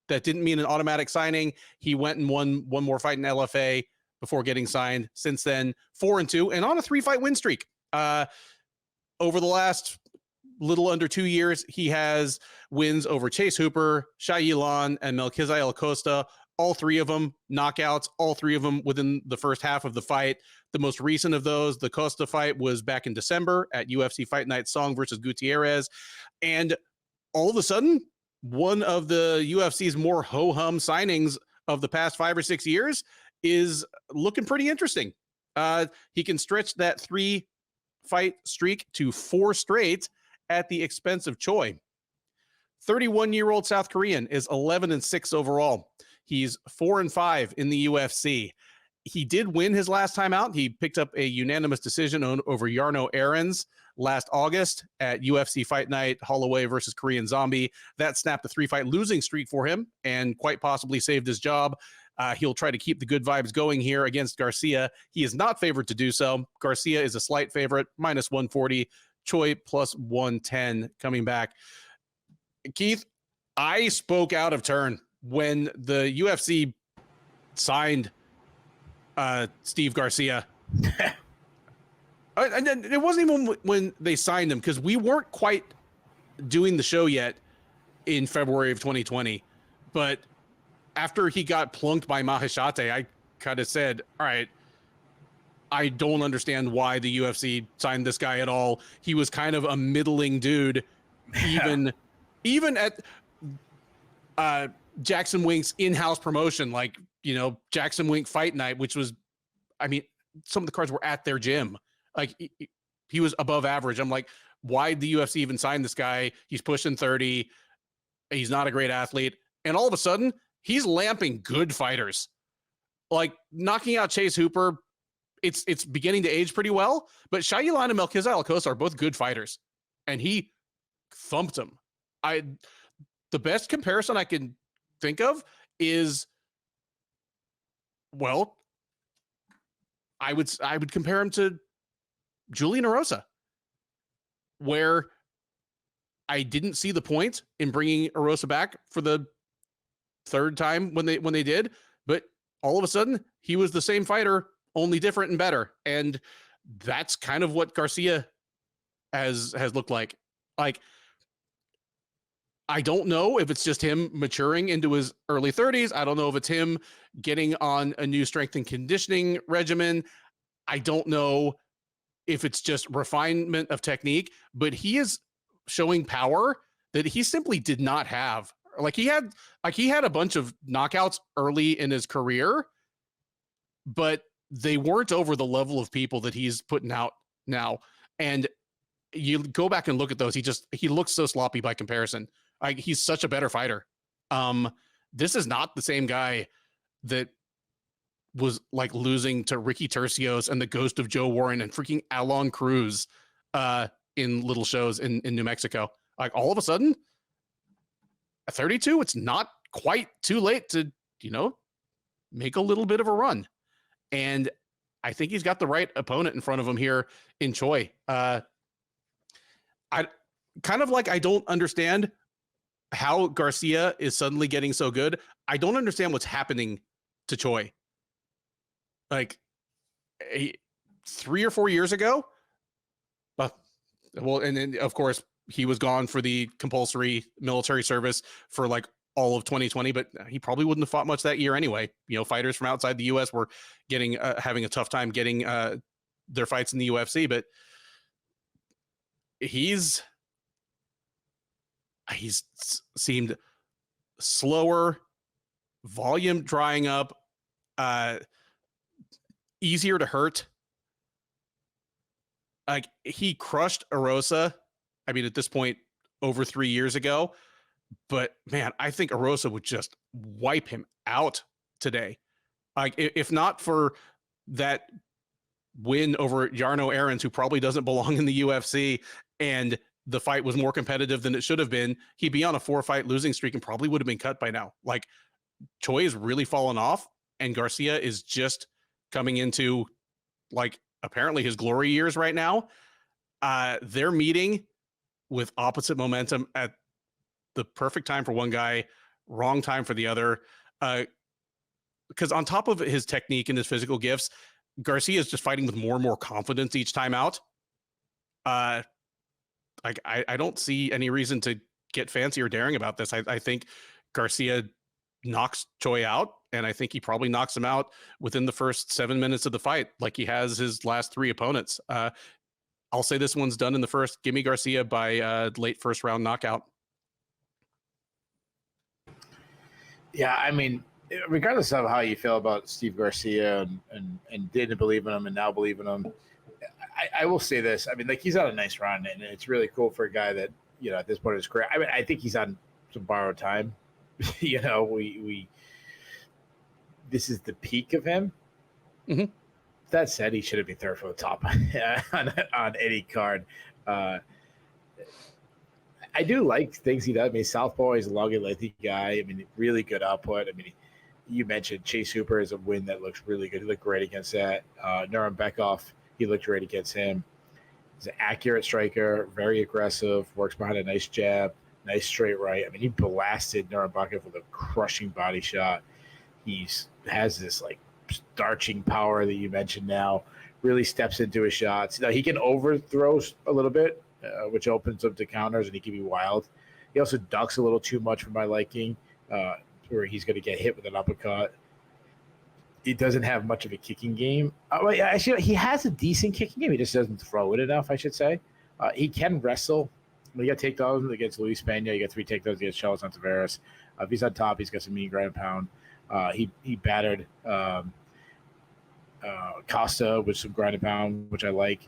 that didn't mean an automatic signing. He went and won one more fight in LFA before getting signed. Since then, 4-2 and on a 3-fight win streak. Over the last little under 2 years, he has wins over Chase Hooper, Shai Yilan, and Melquizael Costa. All 3 of them knockouts, all 3 of them within the first half of the fight. The most recent of those, the Costa fight, was back in December at UFC Fight Night Song versus Gutierrez. And all of a sudden, one of the UFC's more ho-hum signings of the past 5 or 6 years is looking pretty interesting. He can stretch that 3-fight streak to 4 straight at the expense of Choi. 31-year-old South Korean is 11-6 overall. He's 4-5 in the UFC. He did win his last time out. He picked up a unanimous decision over Jarno Ahrens last August at UFC Fight Night Holloway versus Korean Zombie. That snapped a 3-fight losing streak for him and quite possibly saved his job. He'll try to keep the good vibes going here against Garcia. He is not favored to do so. Garcia is a slight favorite, -140. Choi +110 coming back. Keith, I spoke out of turn when the UFC signed Steve Garcia. And it wasn't even when they signed him, because we weren't quite doing the show yet in February of 2020. But after he got plunked by Maheshate, I kind of said, all right, I don't understand why the UFC signed this guy at all. He was kind of a middling dude, even at Jackson Wink's in-house promotion, like, Jackson Wink Fight Night, which was, some of the cards were at their gym. Like, he was above average. I'm like, why'd the UFC even sign this guy? He's pushing 30. He's not a great athlete. And all of a sudden, he's lamping good fighters. Like, knocking out Chase Hooper, it's beginning to age pretty well. But Shai Yilan and Melquizael Costa are both good fighters. And he thumped him. The best comparison I can think of is, well, I would compare him to Julian Erosa, where I didn't see the point in bringing Erosa back for the 3rd time when they did, but all of a sudden he was the same fighter, only different and better. And that's kind of what Garcia has looked like. Like, I don't know if it's just him maturing into his early 30s. I don't know if it's him getting on a new strength and conditioning regimen. I don't know if it's just refinement of technique, but he is showing power that he simply did not have. He had a bunch of knockouts early in his career, but they weren't over the level of people that he's putting out now. And you go back and look at those. He looks so sloppy by comparison. He's such a better fighter. This is not the same guy that was like losing to Ricky Tercios and the ghost of Joe Warren and freaking Alon Cruz in little shows in New Mexico. Like all of a sudden, at 32, it's not quite too late to, make a little bit of a run. And I think he's got the right opponent in front of him here in Choi. I don't understand how Garcia is suddenly getting so good. I don't understand what's happening to Choi. Like 3 or 4 years ago, and then of course he was gone for the compulsory military service for like all of 2020, but he probably wouldn't have fought much that year anyway. Fighters from outside the U.S. were having a tough time getting their fights in the UFC, but he's seemed slower, volume drying up, easier to hurt. Like he crushed Erosa. I mean, at this point, over 3 years ago. But man, I think Erosa would just wipe him out today. Like if not for that win over Jarno Aarons, who probably doesn't belong in the UFC, and the fight was more competitive than it should have been, he'd be on a 4-fight losing streak and probably would have been cut by now. Like Choi has really fallen off, and Garcia is just coming into like apparently his glory years right now. They're meeting with opposite momentum at the perfect time for one guy, wrong time for the other. Because on top of his technique and his physical gifts, Garcia is just fighting with more and more confidence each time out. I don't see any reason to get fancy or daring about this. I think Garcia knocks Choi out, and I think he probably knocks him out within the first 7 minutes of the fight, like he has his last 3 opponents. I'll say this one's done in the first. Give me Garcia by late first round knockout. Yeah, I mean, regardless of how you feel about Steve Garcia and didn't believe in him and now believe in him, I will say this. I mean, like he's on a nice run, and it's really cool for a guy that, at this point of his career. I mean, I think he's on some borrowed time. We this is the peak of him. Mm-hmm. That said, he shouldn't be third from the top on any card. I do like things he does. I mean, Southpaw is a long and lengthy guy. I mean, really good output. I mean, you mentioned Chase Hooper is a win that looks really good. He looked great against that. Nurmagomedov, he looked great against him. He's an accurate striker, very aggressive, works behind a nice jab, nice straight right. I mean, he blasted Nurmagomedov with a crushing body shot. He has this, like, starching power that you mentioned now, really steps into his shots. Now, he can overthrow a little bit, which opens up to counters, and he can be wild. He also ducks a little too much for my liking, where he's going to get hit with an uppercut. He doesn't have much of a kicking game. Actually, he has a decent kicking game. He just doesn't throw it enough, I should say. He can wrestle. You got takedowns against Luis Pena. You got 3 takedowns against Charles Santaveras. If he's on top, he's got some mean ground and pound. He battered Costa with some ground and pound, which I like.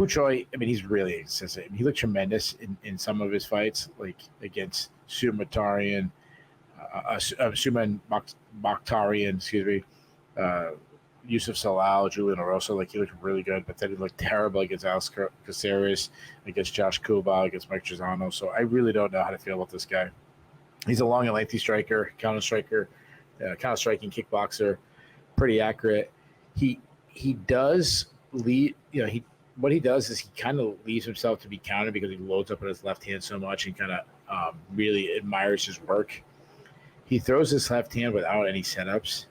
Choi, I mean, he's really inconsistent. He looked tremendous in some of his fights, like against Suman Mokhtarian, Yusuf Salal, Julian Erosa. Like, he looked really good, but then he looked terrible against Alex Caceres, against Josh Kuba, against Mike Trizano. So I really don't know how to feel about this guy. He's a long and lengthy striker, counter-striking kickboxer, pretty accurate. He does lead, what he does is he kind of leaves himself to be countered because he loads up on his left hand so much and kind of really admires his work. He throws his left hand without any setups.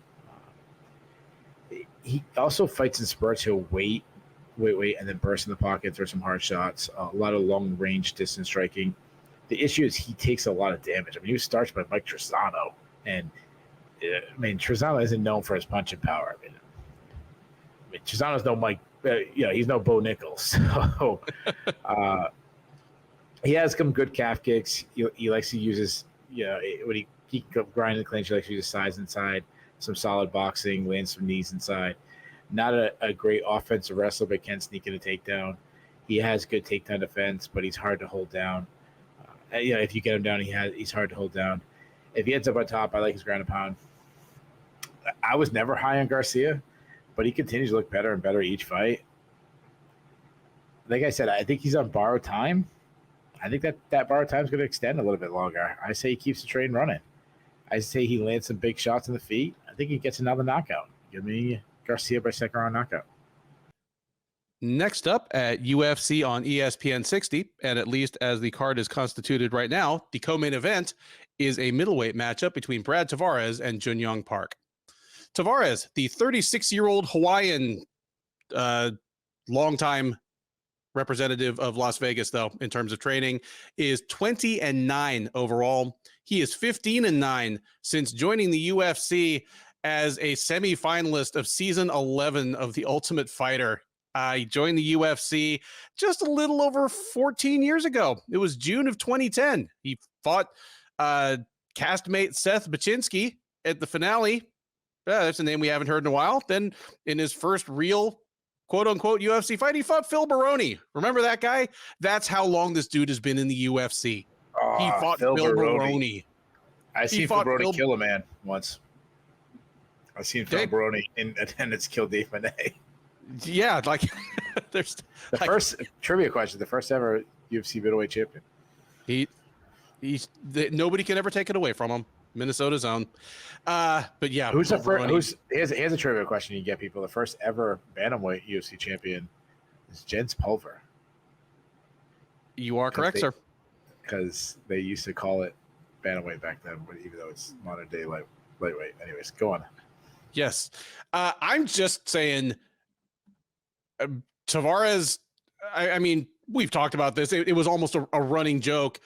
He also fights in spurts. He'll wait, and then burst in the pocket, throw some hard shots, a lot of long-range distance striking. The issue is he takes a lot of damage. I mean, he was starched by Mike Trizano, and Trizano isn't known for his punching power. I mean Trizano's no Mike. He's no Bo Nichols. So he has some good calf kicks. He likes to use his, when he can grind the clinch, he likes to use his sides inside, some solid boxing, land some knees inside. Not a great offensive wrestler, but can sneak in a takedown. He has good takedown defense, but he's hard to hold down. If you get him down, he's hard to hold down. If he ends up on top, I like his ground and pound. I was never high on Garcia, but he continues to look better and better each fight. Like I said, I think he's on borrowed time. I think that bar time's going to extend a little bit longer. I say he keeps the train running. I say he lands some big shots in the feet. I think he gets another knockout. Give me Garcia by second round knockout. Next up at UFC on ESPN 60, and at least as the card is constituted right now, the co-main event is a middleweight matchup between Brad Tavares and Junyoung Park. Tavares, the 36-year-old Hawaiian, longtime representative of Las Vegas, though, in terms of training, is 20-9 overall. He is 15-9 since joining the UFC as a semifinalist of season 11 of The Ultimate Fighter. He joined the UFC just a little over 14 years ago. It was June of 2010. He fought castmate Seth Baczynski at the finale. That's a name we haven't heard in a while. Then in his first real quote-unquote UFC fight, he fought Phil Baroni. Remember that guy? That's how long this dude has been in the UFC. He fought Phil Baroni. I seen Phil Baroni kill a man once. I seen Phil Baroni in attendance kill Dave Monet. Yeah, like there's the first trivia question, the first ever UFC middleweight champion. Nobody can ever take it away from him. Minnesota's own. But yeah, who's the first? Here's a trivia question you get people. The first ever bantamweight UFC champion is Jens Pulver. You are correct, sir. Because they used to call it bantamweight back then, but even though it's modern day lightweight. Anyways, go on. Yes, I'm just saying. Tavares, I mean, we've talked about this. It was almost a running joke,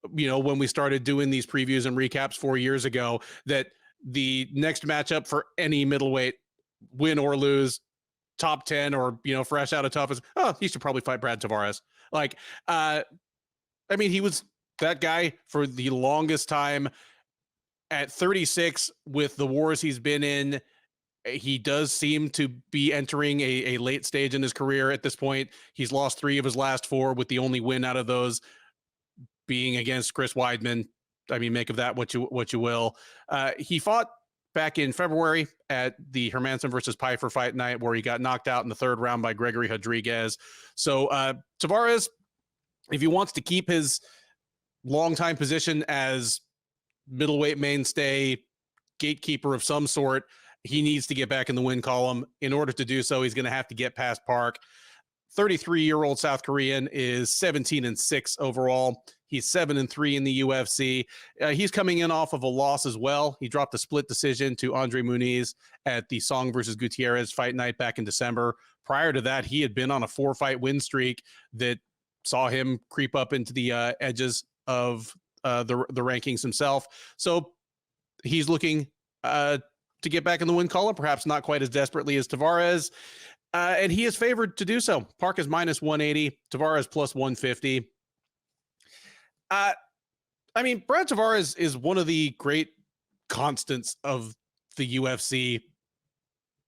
when we started doing these previews and recaps 4 years ago, that the next matchup for any middleweight, win or lose, top 10 or, fresh out of toughest, he should probably fight Brad Tavares. Like, I mean, he was that guy for the longest time. At 36, with the wars he's been in, he does seem to be entering a late stage in his career at this point. He's lost 3 of his last 4, with the only win out of those being against Chris Weidman. I mean, make of that what you will. He fought back in February at the Hermansson versus Pfeiffer fight night, where he got knocked out in the 3rd round by Gregory Rodriguez. So Tavares, if he wants to keep his longtime position as middleweight mainstay, gatekeeper of some sort, he needs to get back in the win column. In order to do so, he's going to have to get past Park. 33-year-old South Korean is 17-6 overall. He's 7-3 in the UFC. He's coming in off of a loss as well. He dropped a split decision to Andre Muniz at the Song versus Gutierrez fight night back in December. Prior to that, he had been on a 4-fight win streak that saw him creep up into the edges of the rankings himself. So he's looking to get back in the win column, perhaps not quite as desperately as Tavares. And he is favored to do so. Park is -180, Tavares +150. I mean, Brad Tavares is one of the great constants of the UFC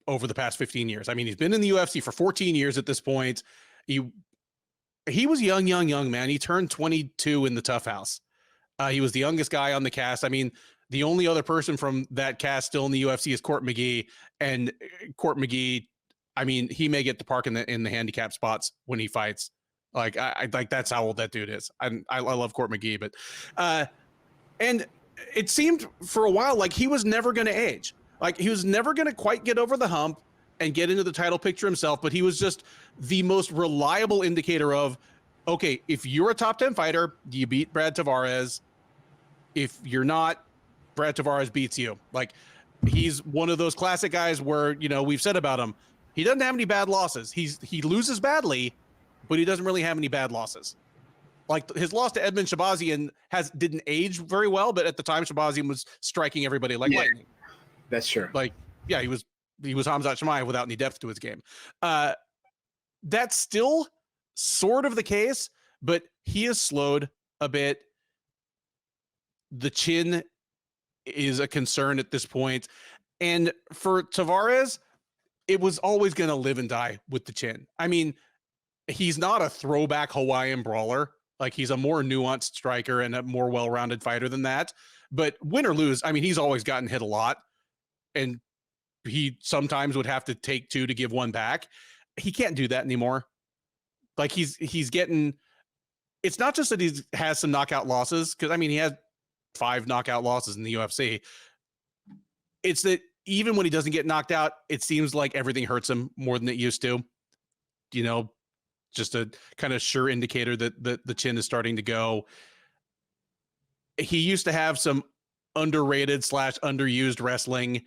over the past 15 years. I mean, he's been in the UFC for 14 years at this point. He was young, man. He turned 22 in the Tough House. He was the youngest guy on the cast. I mean, the only other person from that cast still in the UFC is Court McGee, and Court McGee, I mean, he may get the Park in the handicap spots when he fights. Like, I like, that's how old that dude is. I love Court McGee, but and it seemed for a while like he was never going to age. Like, he was never going to quite get over the hump and get into the title picture himself, but he was just the most reliable indicator of, okay, if you're a top 10 fighter, you beat Brad Tavares. If you're not, Brad Tavares beats you. Like, he's one of those classic guys where, we've said about him, he doesn't have any bad losses. He loses badly, but he doesn't really have any bad losses. Like, his loss to Edmund Shabazian didn't age very well, but at the time Shabazian was striking everybody like lightning. That's true. Like, yeah, he was Hamzat Chimaev without any depth to his game. That's still sort of the case, but he is slowed a bit. The chin is a concern at this point. And for Tavares, it was always going to live and die with the chin. I mean, he's not a throwback Hawaiian brawler. Like, he's a more nuanced striker and a more well-rounded fighter than that. But win or lose, I mean, he's always gotten hit a lot. And he sometimes would have to take 2 to give 1 back. He can't do that anymore. Like, it's it's not just that he has some knockout losses, because I mean, he had 5 knockout losses in the UFC. It's that even when he doesn't get knocked out, it seems like everything hurts him more than it used to. You know, just a kind of sure indicator that the chin is starting to go. He used to have some underrated / underused wrestling.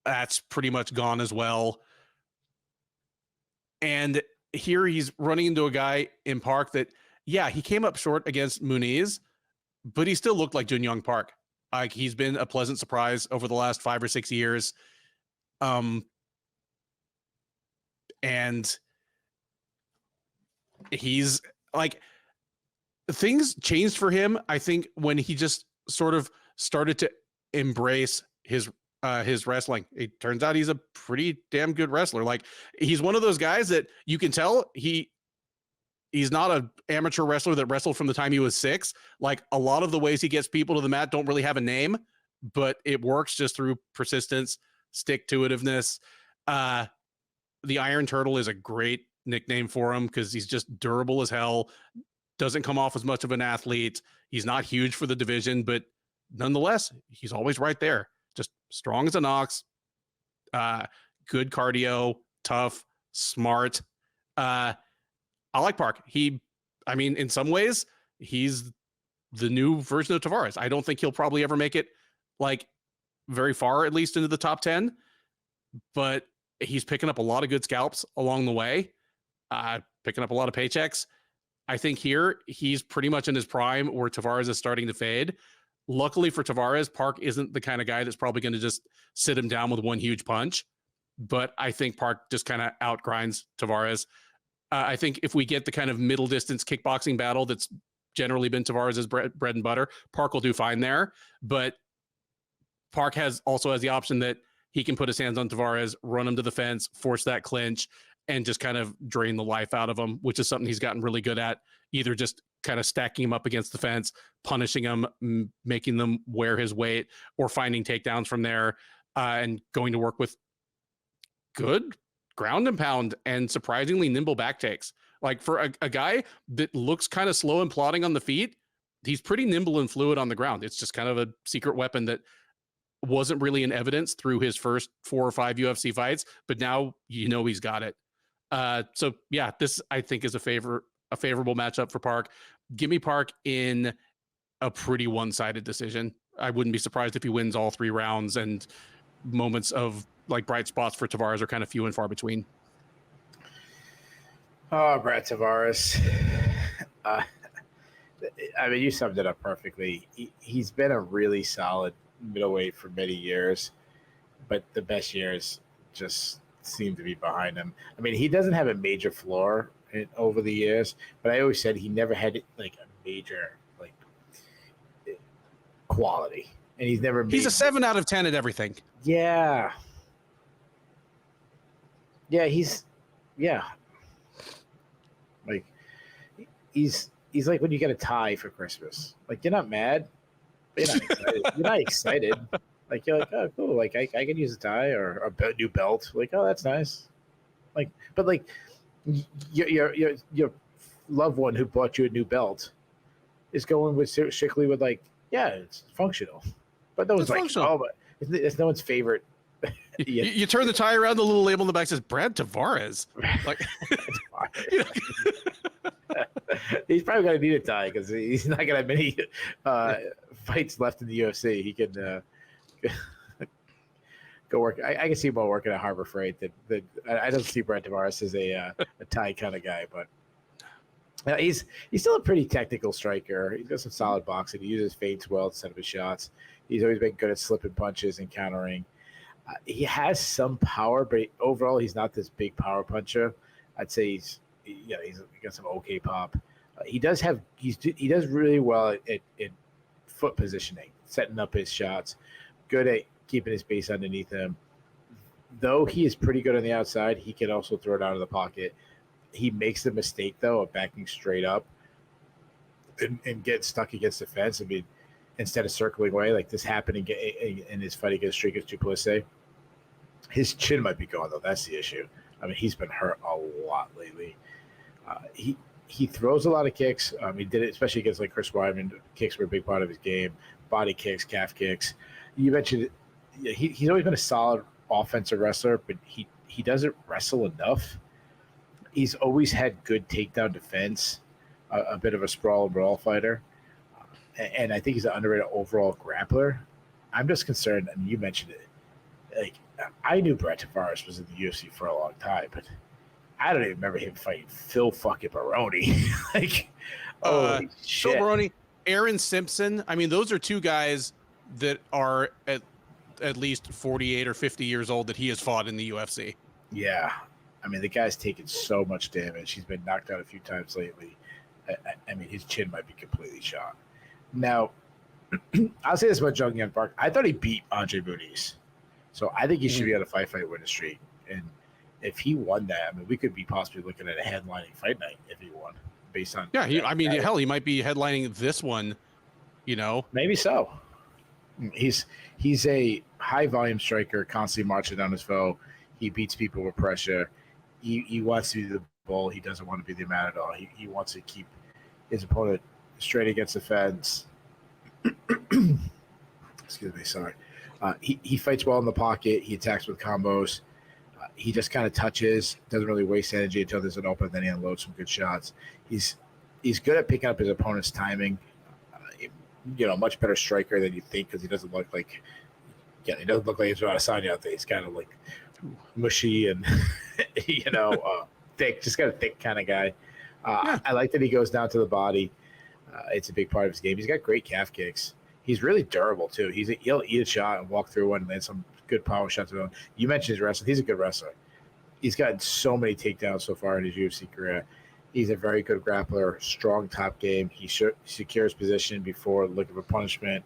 That's pretty much gone as well. And here he's running into a guy in Park that, yeah, he came up short against Muniz, but he still looked like Jeong Park. Like, he's been a pleasant surprise over the last 5 or 6 years. And he's like, things changed for him, I think, when he just sort of started to embrace his wrestling. It turns out he's a pretty damn good wrestler. Like, he's one of those guys that you can tell he's not an amateur wrestler that wrestled from the time he was 6. Like, a lot of the ways he gets people to the mat don't really have a name, but it works just through persistence, stick-to-itiveness. The Iron Turtle is a great nickname for him because he's just durable as hell, doesn't come off as much of an athlete. He's not huge for the division, but nonetheless, he's always right there. Just strong as an ox, good cardio, tough, smart. I like Park. I mean, in some ways, he's the new version of Tavares. I don't think he'll probably ever make it like very far, at least into the top 10, but he's picking up a lot of good scalps along the way, picking up a lot of paychecks. I think here he's pretty much in his prime where Tavares is starting to fade. Luckily for Tavares, Park isn't the kind of guy that's probably going to just sit him down with one huge punch. But I think Park just kind of outgrinds Tavares. I think if we get the kind of middle distance kickboxing battle that's generally been Tavares' bread and butter, Park will do fine there. But Park also has the option that he can put his hands on Tavares, run him to the fence, force that clinch, and just kind of drain the life out of him, which is something he's gotten really good at, either just kind of stacking him up against the fence, punishing him, making them wear his weight, or finding takedowns from there, and going to work with good ground and pound and surprisingly nimble back takes. Like, for a guy that looks kind of slow and plodding on the feet, he's pretty nimble and fluid on the ground. It's just kind of a secret weapon that wasn't really in evidence through his first 4 or 5 UFC fights, but now he's got it. So yeah, this I think is a favorable matchup for Park. Give me Park in a pretty one-sided decision. I wouldn't be surprised if he wins all 3 rounds, and moments of like bright spots for Tavares are kind of few and far between. Oh, Brad Tavares. I mean, you summed it up perfectly. He's been a really solid middleweight for many years, but the best years just seem to be behind him. I mean, he doesn't have a major floor over the years, but I always said he never had like a major like quality, and he's a 7 out of 10 at everything. Yeah, like he's like when you get a tie for Christmas. Like, you're not mad, but you're not excited. You're not excited. Like, you're like, oh, cool. Like, I can use a tie or a new belt. Like, oh, that's nice. Like, but like, your loved one who bought you a new belt is going with strictly with like, yeah, it's functional. But no one's like, oh, but it's no one's favorite. You turn the tie around, the little label in the back says Brad Tavares. Like, he's probably going to need a tie because he's not going to have many fights left in the UFC. He can go work. I can see him working at Harbor Freight. I don't see Brad Tavares as a tie kind of guy, but he's still a pretty technical striker. He's got some solid boxing. He uses feints well to set up his shots. He's always been good at slipping punches and countering. He has some power, but overall he's not this big power puncher. I'd say he's got some okay pop. He does really well at foot positioning, setting up his shots. Good at keeping his base underneath him. Though he is pretty good on the outside, he can also throw it out of the pocket. He makes the mistake though of backing straight up and get stuck against the fence. I mean, instead of circling away like this happened in his fight against Strickers Duplessis. His chin might be gone though. That's the issue. I mean, he's been hurt a lot lately. he throws a lot of kicks. He did it, especially against like Chris Weidman. Kicks were a big part of his game. Body kicks, calf kicks. You mentioned he's always been a solid offensive wrestler, but he doesn't wrestle enough. He's always had good takedown defense, a bit of a sprawl and brawl fighter, and I think he's an underrated overall grappler. I'm just concerned, and you mentioned it. Like, I knew Brett Tavares was in the UFC for a long time, but I don't even remember him fighting Phil fucking Baroni. Like, holy shit. Phil Baroni, Aaron Simpson. I mean, those are two guys that are at least 48 or 50 years old that he has fought in the UFC. Yeah. I mean, the guy's taken so much damage. He's been knocked out a few times lately. I mean, his chin might be completely shot. Now, I'll say this about Jeong Park. I thought he beat Andre Muniz. So I think he should be on a fight winning streak. And if he won that, I mean, we could be possibly looking at a headlining fight night if he won, based on. Yeah, he might be headlining this one. Maybe so. He's a high volume striker, constantly marching down his foe. He beats people with pressure. He wants to be the bull. He doesn't want to be the matador. He wants to keep his opponent straight against the fence. Excuse me, sorry. He fights well in the pocket. He attacks with combos. He just kind of touches, doesn't really waste energy until there's an open, then he unloads some good shots. He's good at picking up his opponent's timing. Much better striker than you think, because he doesn't look like he doesn't look like he's about to sign you out there. He's kind of like mushy and thick, just got a thick kind of guy. I like that he goes down to the body. It's a big part of his game. He's got great calf kicks. He's really durable too. He'll eat a shot and walk through one and land some good power shots. You mentioned his wrestling. He's a good wrestler. He's gotten so many takedowns so far in his UFC career. He's a very good grappler, strong top game. He secures position before looking for punishment.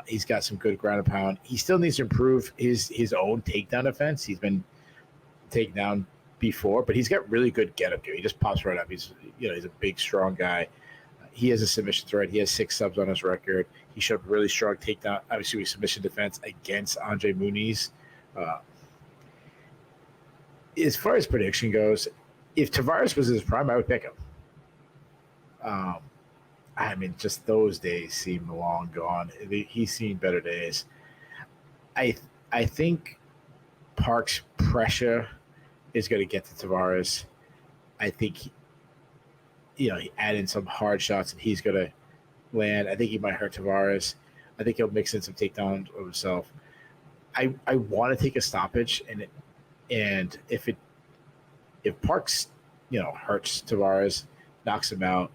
He's got some good ground and pound. He still needs to improve his own takedown defense. He's been taken down before, but he's got really good get up game. He just pops right up. He's a big, strong guy. He has a submission threat. He has 6 subs on his record. He showed really strong takedown, obviously submission defense against Andre Muniz. As far as prediction goes, if Tavares was in his prime, I would pick him. I mean, just those days seem long gone. He's seen better days. I think Park's pressure is going to get to Tavares. I think he add in some hard shots and he's going to land. I think he might hurt Tavares. I think he'll mix in some takedowns of himself. I want to take a stoppage, and if Parks hurts Tavares, knocks him out,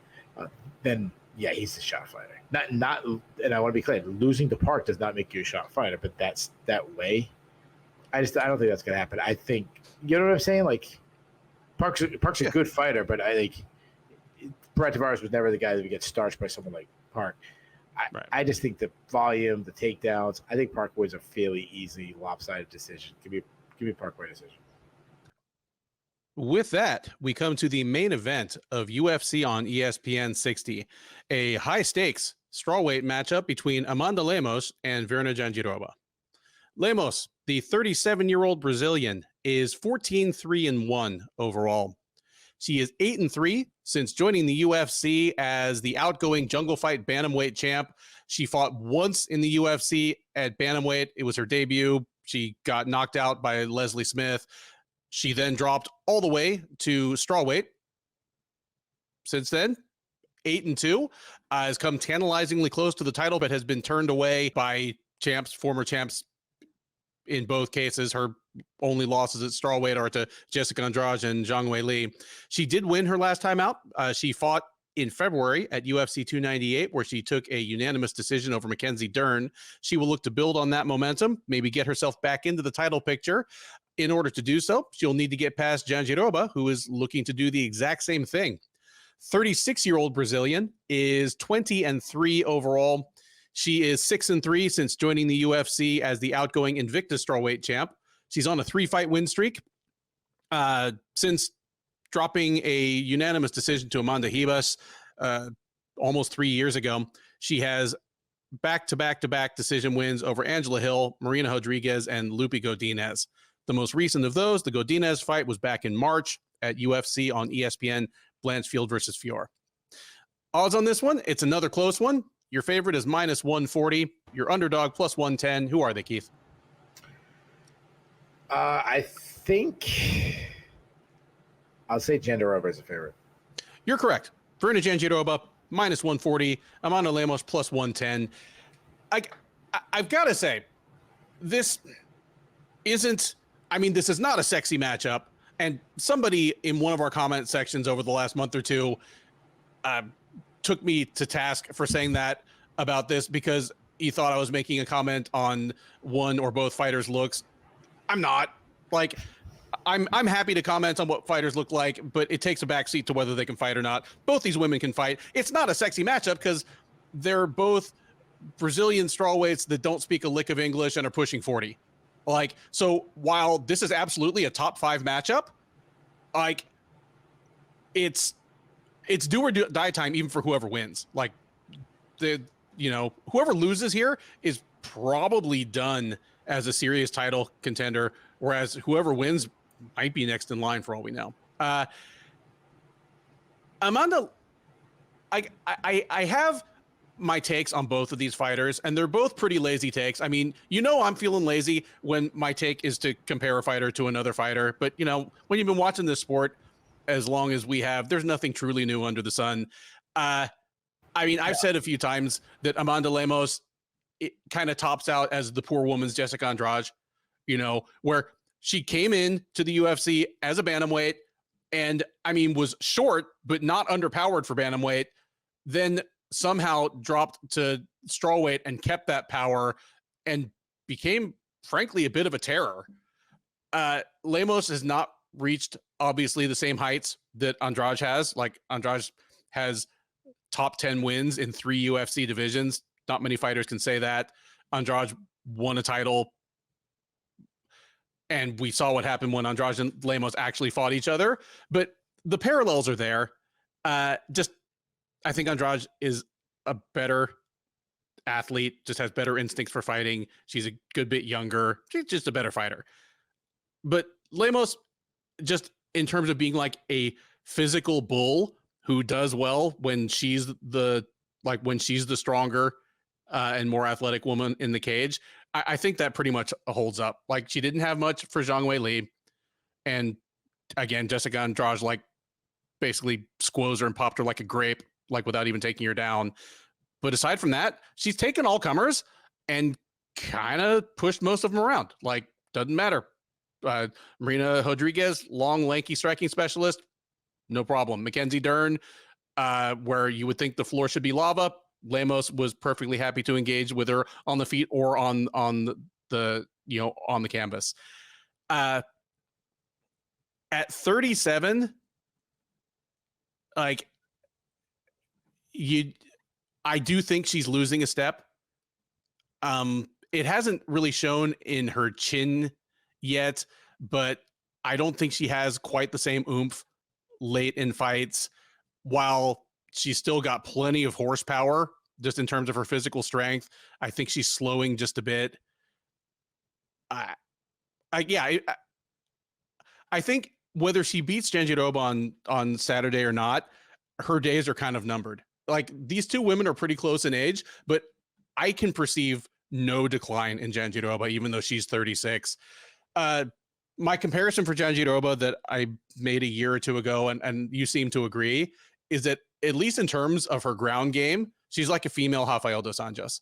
then yeah, he's the shot fighter. Not, and I want to be clear, losing to Park does not make you a shot fighter, but that's that way. I don't think that's gonna happen. I think what I'm saying. Like Park's a good fighter, but I think Brett Tavares was never the guy that would get starched by someone like Park. I just think the volume, the takedowns. I think Park wins a fairly easy, lopsided decision. Give me Park by decision. With that, we come to the main event of UFC on ESPN 60, a high-stakes strawweight matchup between Amanda Lemos and Virna Jandiroba. Lemos, the 37-year-old Brazilian, is 14-3-1 overall. She is 8-3 since joining the UFC as the outgoing Jungle Fight bantamweight champ. She fought once in the UFC at bantamweight. It was her debut. She got knocked out by Leslie Smith. She then dropped all the way to strawweight. Since then, 8-2, has come tantalizingly close to the title, but has been turned away by former champs in both cases. Her only losses at strawweight are to Jessica Andrade and Zhang Wei Li. She did win her last time out. She fought in February at UFC 298, where she took a unanimous decision over Mackenzie Dern. She will look to build on that momentum, maybe get herself back into the title picture. In order to do so, she'll need to get past Jandiroba, who is looking to do the exact same thing. 36-year-old Brazilian is 20-3 overall. She is 6-3 since joining the UFC as the outgoing Invicta strawweight champ. She's on a 3-fight win streak. Since dropping a unanimous decision to Amanda Ribas almost 3 years ago, she has back-to-back-to-back decision wins over Angela Hill, Marina Rodriguez, and Lupe Godinez. The most recent of those, the Godinez fight, was back in March at UFC on ESPN Blanchfield versus Fior. Odds on this one, it's another close one. Your favorite is minus 140. Your underdog plus 110. Who are they, Keith? I think I'll say Jandiroba is a favorite. You're correct. Verena Jandiroba, minus 140. Amanda Lemos, plus 110. I've got to say, this isn't, this is not a sexy matchup. And somebody in one of our comment sections over the last month or two took me to task for saying that about this because he thought I was making a comment on one or both fighters' looks. I'm not. Like, I'm happy to comment on what fighters look like, but it takes a backseat to whether they can fight or not. Both these women can fight. It's not a sexy matchup because they're both Brazilian strawweights that don't speak a lick of English and are pushing 40. Like, so while this is absolutely a top 5 matchup, like, it's do or die time even for whoever wins. Like, whoever loses here is probably done as a serious title contender, whereas whoever wins might be next in line for all we know. Amanda, I have my takes on both of these fighters, and they're both pretty lazy takes. I'm feeling lazy when my take is to compare a fighter to another fighter. But, when you've been watching this sport as long as we have, there's nothing truly new under the sun. I've said a few times that Amanda Lemos, it kind of tops out as the poor woman's Jessica Andrade, where she came in to the UFC as a bantamweight and was short, but not underpowered for bantamweight, then somehow dropped to strawweight and kept that power and became, frankly, a bit of a terror. Lemos has not reached, obviously, the same heights that Andrade has. Like, Andrade has top 10 wins in 3 UFC divisions. Not many fighters can say that. Andrade won a title, and we saw what happened when Andrade and Lemos actually fought each other. But the parallels are there. I think Andrade is a better athlete, just has better instincts for fighting. She's a good bit younger. She's just a better fighter. But Lemos, just in terms of being like a physical bull who does well when she's the stronger and more athletic woman in the cage, I think that pretty much holds up. Like, she didn't have much for Zhang Weili. And again, Jessica Andrade, basically squoze her and popped her like a grape, without even taking her down. But aside from that, she's taken all comers and kind of pushed most of them around. Doesn't matter. Marina Rodriguez, long, lanky striking specialist, no problem. Mackenzie Dern, where you would think the floor should be lava, Lemos was perfectly happy to engage with her on the feet or on the canvas. At 37, I do think she's losing a step. It hasn't really shown in her chin yet, but I don't think she has quite the same oomph late in fights, while she's still got plenty of horsepower just in terms of her physical strength. I think she's slowing just a bit. I think whether she beats Jandiroba on Saturday or not, her days are kind of numbered. These two women are pretty close in age, but I can perceive no decline in Jandiroba, even though she's 36. My comparison for Jandiroba that I made a year or two ago, and you seem to agree, is that at least in terms of her ground game, she's like a female Rafael dos Anjos.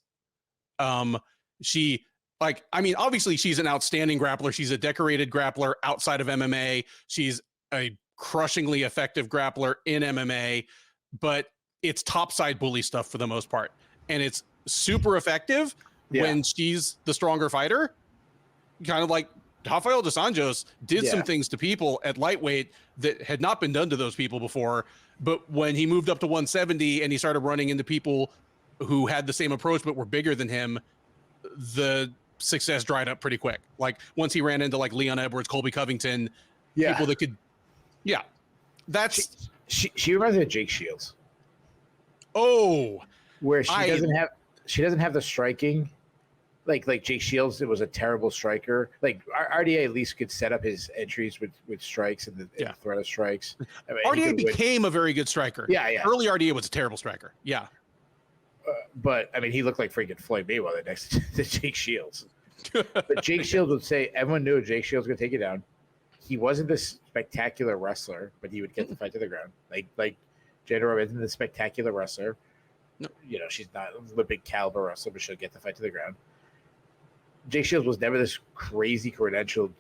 Obviously she's an outstanding grappler. She's a decorated grappler outside of MMA. She's a crushingly effective grappler in MMA, but it's topside bully stuff for the most part. And it's super effective when she's the stronger fighter, kind of like Rafael dos Anjos did some things to people at lightweight that had not been done to those people before. But when he moved up to 170 and he started running into people who had the same approach but were bigger than him, the success dried up pretty quick. Once he ran into Leon Edwards, Colby Covington, people that could, that's she reminds me of Jake Shields. Oh, where she doesn't have the striking, like Jake Shields, it was a terrible striker. Like RDA at least could set up his entries with strikes and the threat of strikes. I mean, RDA became a very good striker. Yeah. Early RDA was a terrible striker. Yeah. But I mean, he looked like freaking Floyd Mayweather next to Jake Shields. But Jake Shields would say, everyone knew Jake Shields was going to take it down. He wasn't this spectacular wrestler, but he would get the fight to the ground. Like Jandiroba isn't the spectacular wrestler. No. You know, she's not the big caliber wrestler, but she'll get the fight to the ground. Jake Shields was never this crazy credentialed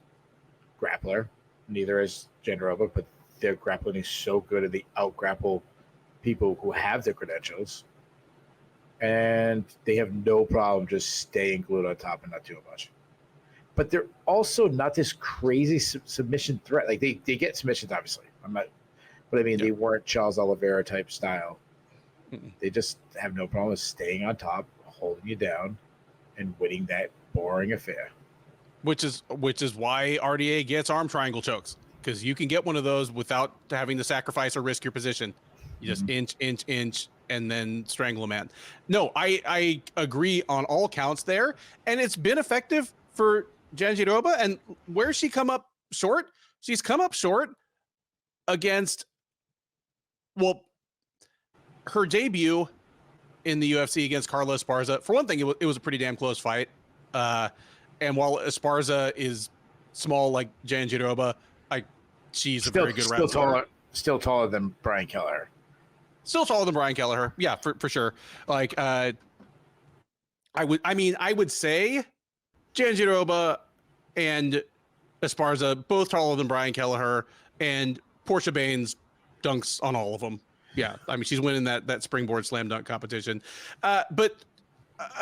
grappler. Neither is Jandiroba, but their grappling is so good and they out-grapple people who have their credentials. And they have no problem just staying glued on top and not doing much. But they're also not this crazy submission threat. Like, they get submissions, obviously. But I mean, they weren't Charles Oliveira type style. They just have no problem with staying on top, holding you down, and winning that boring affair. Which is why RDA gets arm triangle chokes, because you can get one of those without having to sacrifice or risk your position. You just inch, and then strangle a man. No, I agree on all counts there, and it's been effective for Jandiroba. And where's she come up short? She's come up short against, well, her debut in the UFC against Carla Esparza. For one thing, it was a pretty damn close fight. And while Esparza is small like Jandiroba, she's a very good wrestler. Still taller than Brian Kelleher. Still taller than Brian Kelleher. Yeah, for sure. Like, I would say Jandiroba and Esparza both taller than Brian Kelleher, and Portia Baines dunks on all of them. Yeah, I mean, she's winning that springboard slam dunk competition. But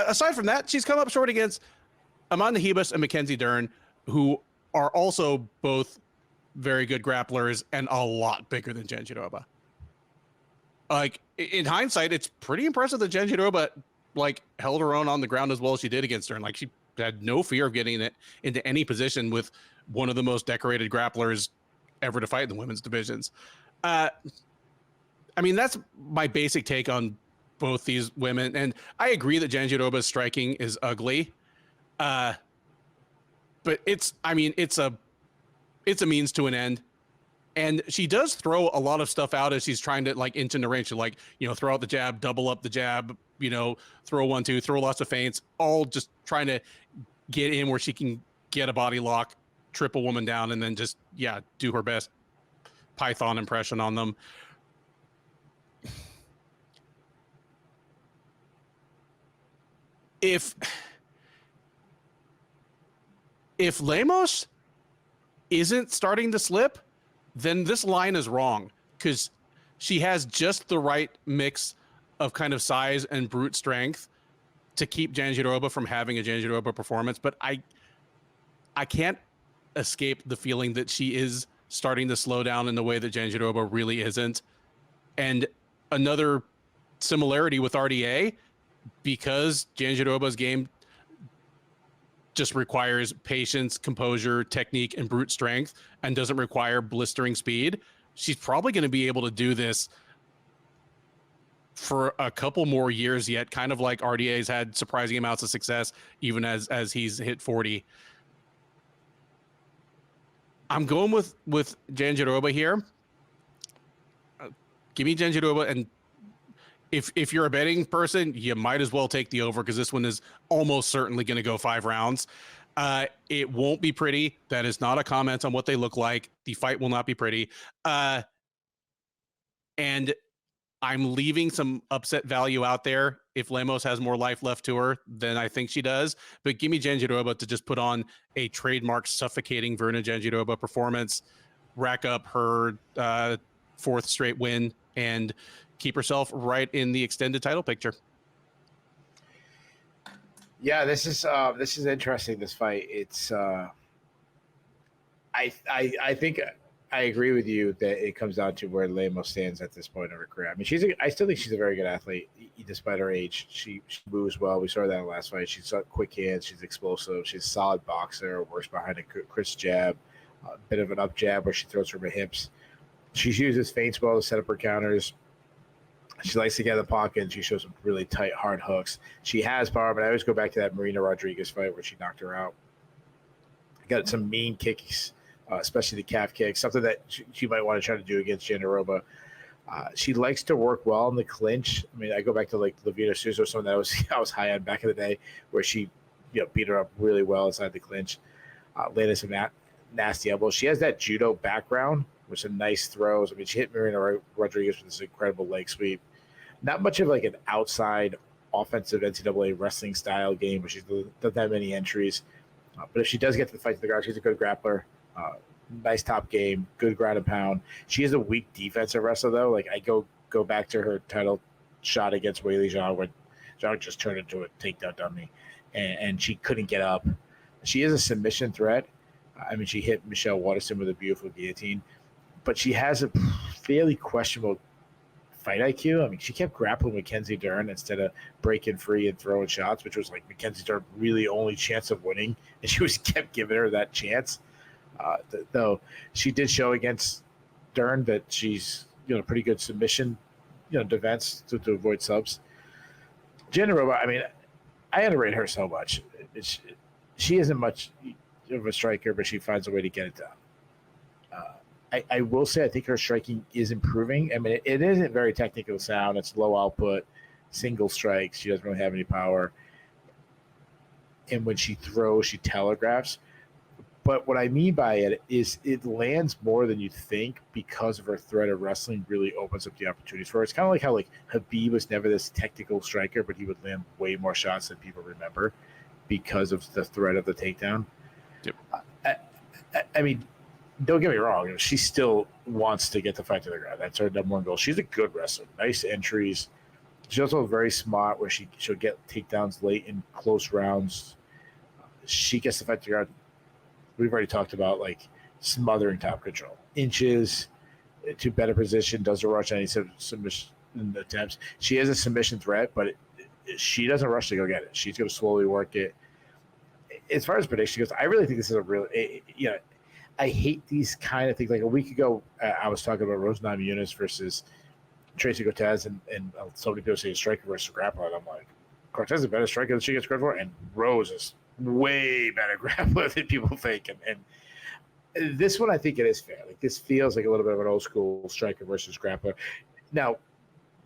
aside from that, she's come up short against Amanda Hebus and Mackenzie Dern, who are also both very good grapplers and a lot bigger than Jandiroba. Like, in hindsight, it's pretty impressive that Jandiroba held her own on the ground as well as she did against Dern. Like, she had no fear of getting it into any position with one of the most decorated grapplers ever to fight in the women's divisions. I mean, that's my basic take on both these women. And I agree that Jandiroba's striking is ugly. But it's a means to an end. And she does throw a lot of stuff out as she's trying to inch into range. So throw out the jab, double up the jab, throw 1-2, throw lots of feints, all just trying to get in where she can get a body lock, trip a woman down, and then just, do her best Python impression on them. If Lemos isn't starting to slip, then this line is wrong, because she has just the right mix of kind of size and brute strength to keep Jandiroba from having a Jandiroba performance. But I can't escape the feeling that she is starting to slow down in the way that Jandiroba really isn't. And another similarity with RDA, because Jandiroba's game just requires patience, composure, technique, and brute strength, and doesn't require blistering speed, she's probably going to be able to do this for a couple more years yet, kind of like RDA's had surprising amounts of success even as he's hit 40. I'm going with Jandiroba here. Give me Jandiroba, and if you're a betting person, you might as well take the over, because this one is almost certainly going to go 5 rounds. It won't be pretty. That is not a comment on what they look like. The fight will not be pretty. And I'm leaving some upset value out there if Lemos has more life left to her than I think she does. But give me Jandiroba to just put on a trademark suffocating Verna Jandiroba performance, rack up her 4th straight win, and keep herself right in the extended title picture. Yeah, this is interesting, this fight. It's I think I agree with you that it comes down to where Lemos stands at this point in her career. I mean, I still think she's a very good athlete despite her age. She moves well. We saw that in the last fight. She's got quick hands. She's explosive. She's a solid boxer. Works behind a crisp jab, a bit of an up jab where she throws from her hips. She uses feints well to set up her counters. She likes to get in the pocket, and she shows some really tight, hard hooks. She has power, but I always go back to that Marina Rodriguez fight where she knocked her out. Got some mean kicks, especially the calf kick, something that she might want to try to do against Jandiroba. She likes to work well in the clinch. I mean, I go back to like Levita Souza or something that I was high on back in the day, where she beat her up really well inside the clinch. Landed some nasty elbows. She has that judo background with some nice throws. I mean, she hit Marina Rodriguez with this incredible leg sweep. Not much of like an outside offensive NCAA wrestling style game where she doesn't have many entries. But if she does get to the fight to the ground, she's a good grappler. Nice top game, good ground and pound. She is a weak defensive wrestler, though. Like, I go back to her title shot against Weili Zhang, where Zhang just turned into a takedown dummy, and she couldn't get up. She is a submission threat. I mean, she hit Michelle Waterson with a beautiful guillotine, but she has a fairly questionable fight IQ. I mean, she kept grappling Mackenzie Dern instead of breaking free and throwing shots, which was like Mackenzie Dern's really only chance of winning, and she kept giving her that chance. Though she did show against Dern that she's pretty good submission defense to avoid subs. Jandiroba, I mean, I underrate her so much. She isn't much of a striker, but she finds a way to get it done. I will say I think her striking is improving. I mean, it isn't very technical sound. It's low output, single strikes. She doesn't really have any power. And when she throws, she telegraphs. But what I mean by it is it lands more than you think because of her threat of wrestling really opens up the opportunities for her. It's kind of like how Khabib was never this technical striker, but he would land way more shots than people remember because of the threat of the takedown. Yep. I mean, don't get me wrong. She still wants to get the fight to the ground. That's her number one goal. She's a good wrestler. Nice entries. She's also very smart where she'll get takedowns late in close rounds. She gets the fight to the ground. We've already talked about like smothering top control, inches to better position, doesn't rush any submission attempts. She is a submission threat, but she doesn't rush to go get it. She's going to slowly work it. As far as prediction goes, I really think this is a real, I hate these kind of things. Like a week ago, I was talking about Rose Namajunas versus Tracy Cortez, and so many people say striker versus grappler. And I'm like, Cortez is a better striker than she gets credit for, and Rose is way better grappler than people think. And this one, I think it is fair. Like, this feels like a little bit of an old school striker versus grappler. Now,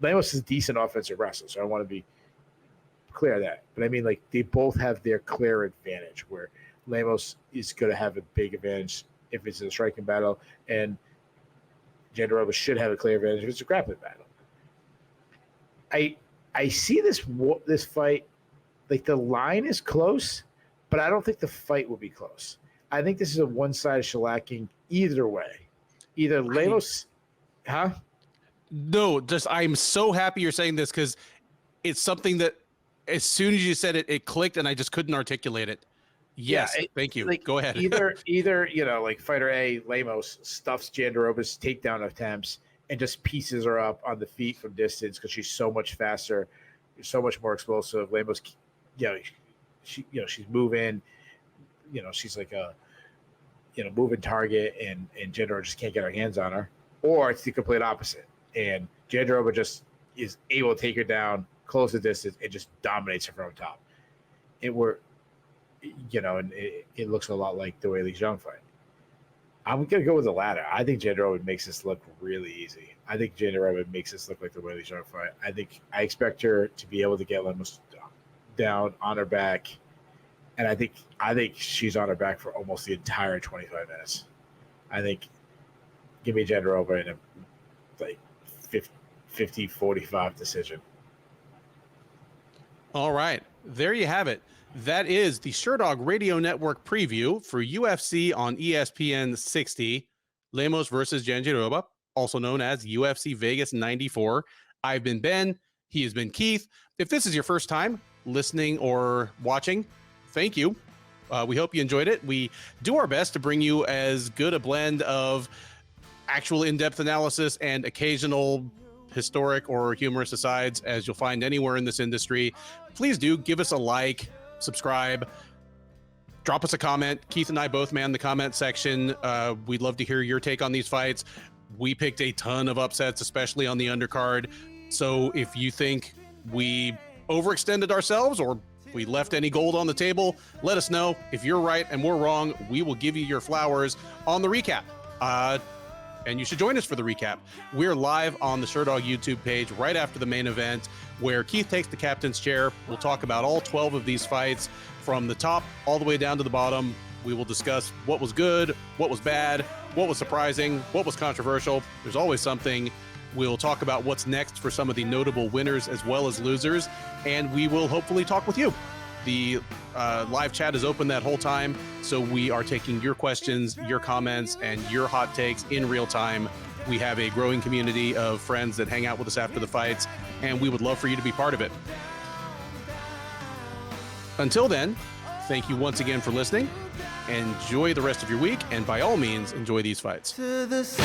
Lemos is a decent offensive wrestler, so I want to be clear of that. But I mean, like, they both have their clear advantage where Lemos is going to have a big advantage if it's a striking battle, and Jandiroba should have a clear advantage if it's a grappling battle. I see this fight, like, the line is close, but I don't think the fight will be close. I think this is a one-sided shellacking either way. Either Lemos, No, I'm so happy you're saying this because it's something that as soon as you said it, it clicked and I just couldn't articulate it. Yes, thank you. Like, go ahead. either like fighter A, Lemos stuffs Jandiroba's takedown attempts and just pieces her up on the feet from distance because she's so much faster, so much more explosive. Lemos, she's moving. She's like a moving target, and Jandiroba just can't get her hands on her. Or it's the complete opposite, and Jandiroba just is able to take her down, close the distance, and just dominates her from top. And it looks a lot like the Weili Zhang fight. I'm gonna go with the latter. I think Jandiroba makes this look really easy. I think Jandiroba makes this look like the Weili Zhang fight. I expect her to be able to get Lemos down on her back, and I think she's on her back for almost the entire 25 minutes. I think give me Jandiroba in a 50-45 decision. All right, there you have it. That is the Sherdog Radio Network preview for UFC on ESPN 60, Lemos versus Jandiroba, also known as UFC Vegas 94. I've been Ben. He has been Keith. If this is your first time listening or watching, thank you. We hope you enjoyed it. We do our best to bring you as good a blend of actual in-depth analysis and occasional historic or humorous asides as you'll find anywhere in this industry. Please do give us a like, subscribe, drop us a comment. Keith and I both man the comment section. We'd love to hear your take on these fights. We picked a ton of upsets, especially on the undercard. So if you think we overextended ourselves or we left any gold on the table, let us know. If you're right and we're wrong, we will give you your flowers on the recap. And you should join us for the recap. We're live on the Sherdog YouTube page right after the main event, where Keith takes the captain's chair. We'll talk about all 12 of these fights from the top all the way down to the bottom. We will discuss what was good, what was bad, what was surprising, what was controversial. There's always something. We'll talk about what's next for some of the notable winners as well as losers, and we will hopefully talk with you. The live chat is open that whole time, so we are taking your questions, your comments, and your hot takes in real time. We have a growing community of friends that hang out with us after the fights, and we would love for you to be part of it. Until then, thank you once again for listening. Enjoy the rest of your week, and by all means, enjoy these fights. To the sea.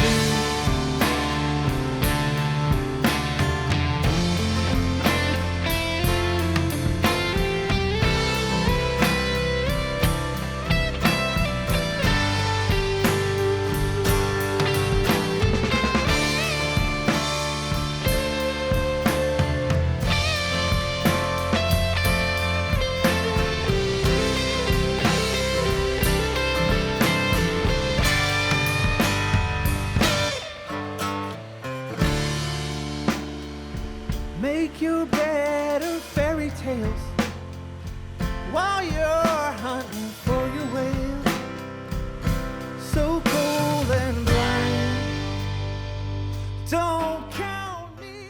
Make your better fairy tales while you're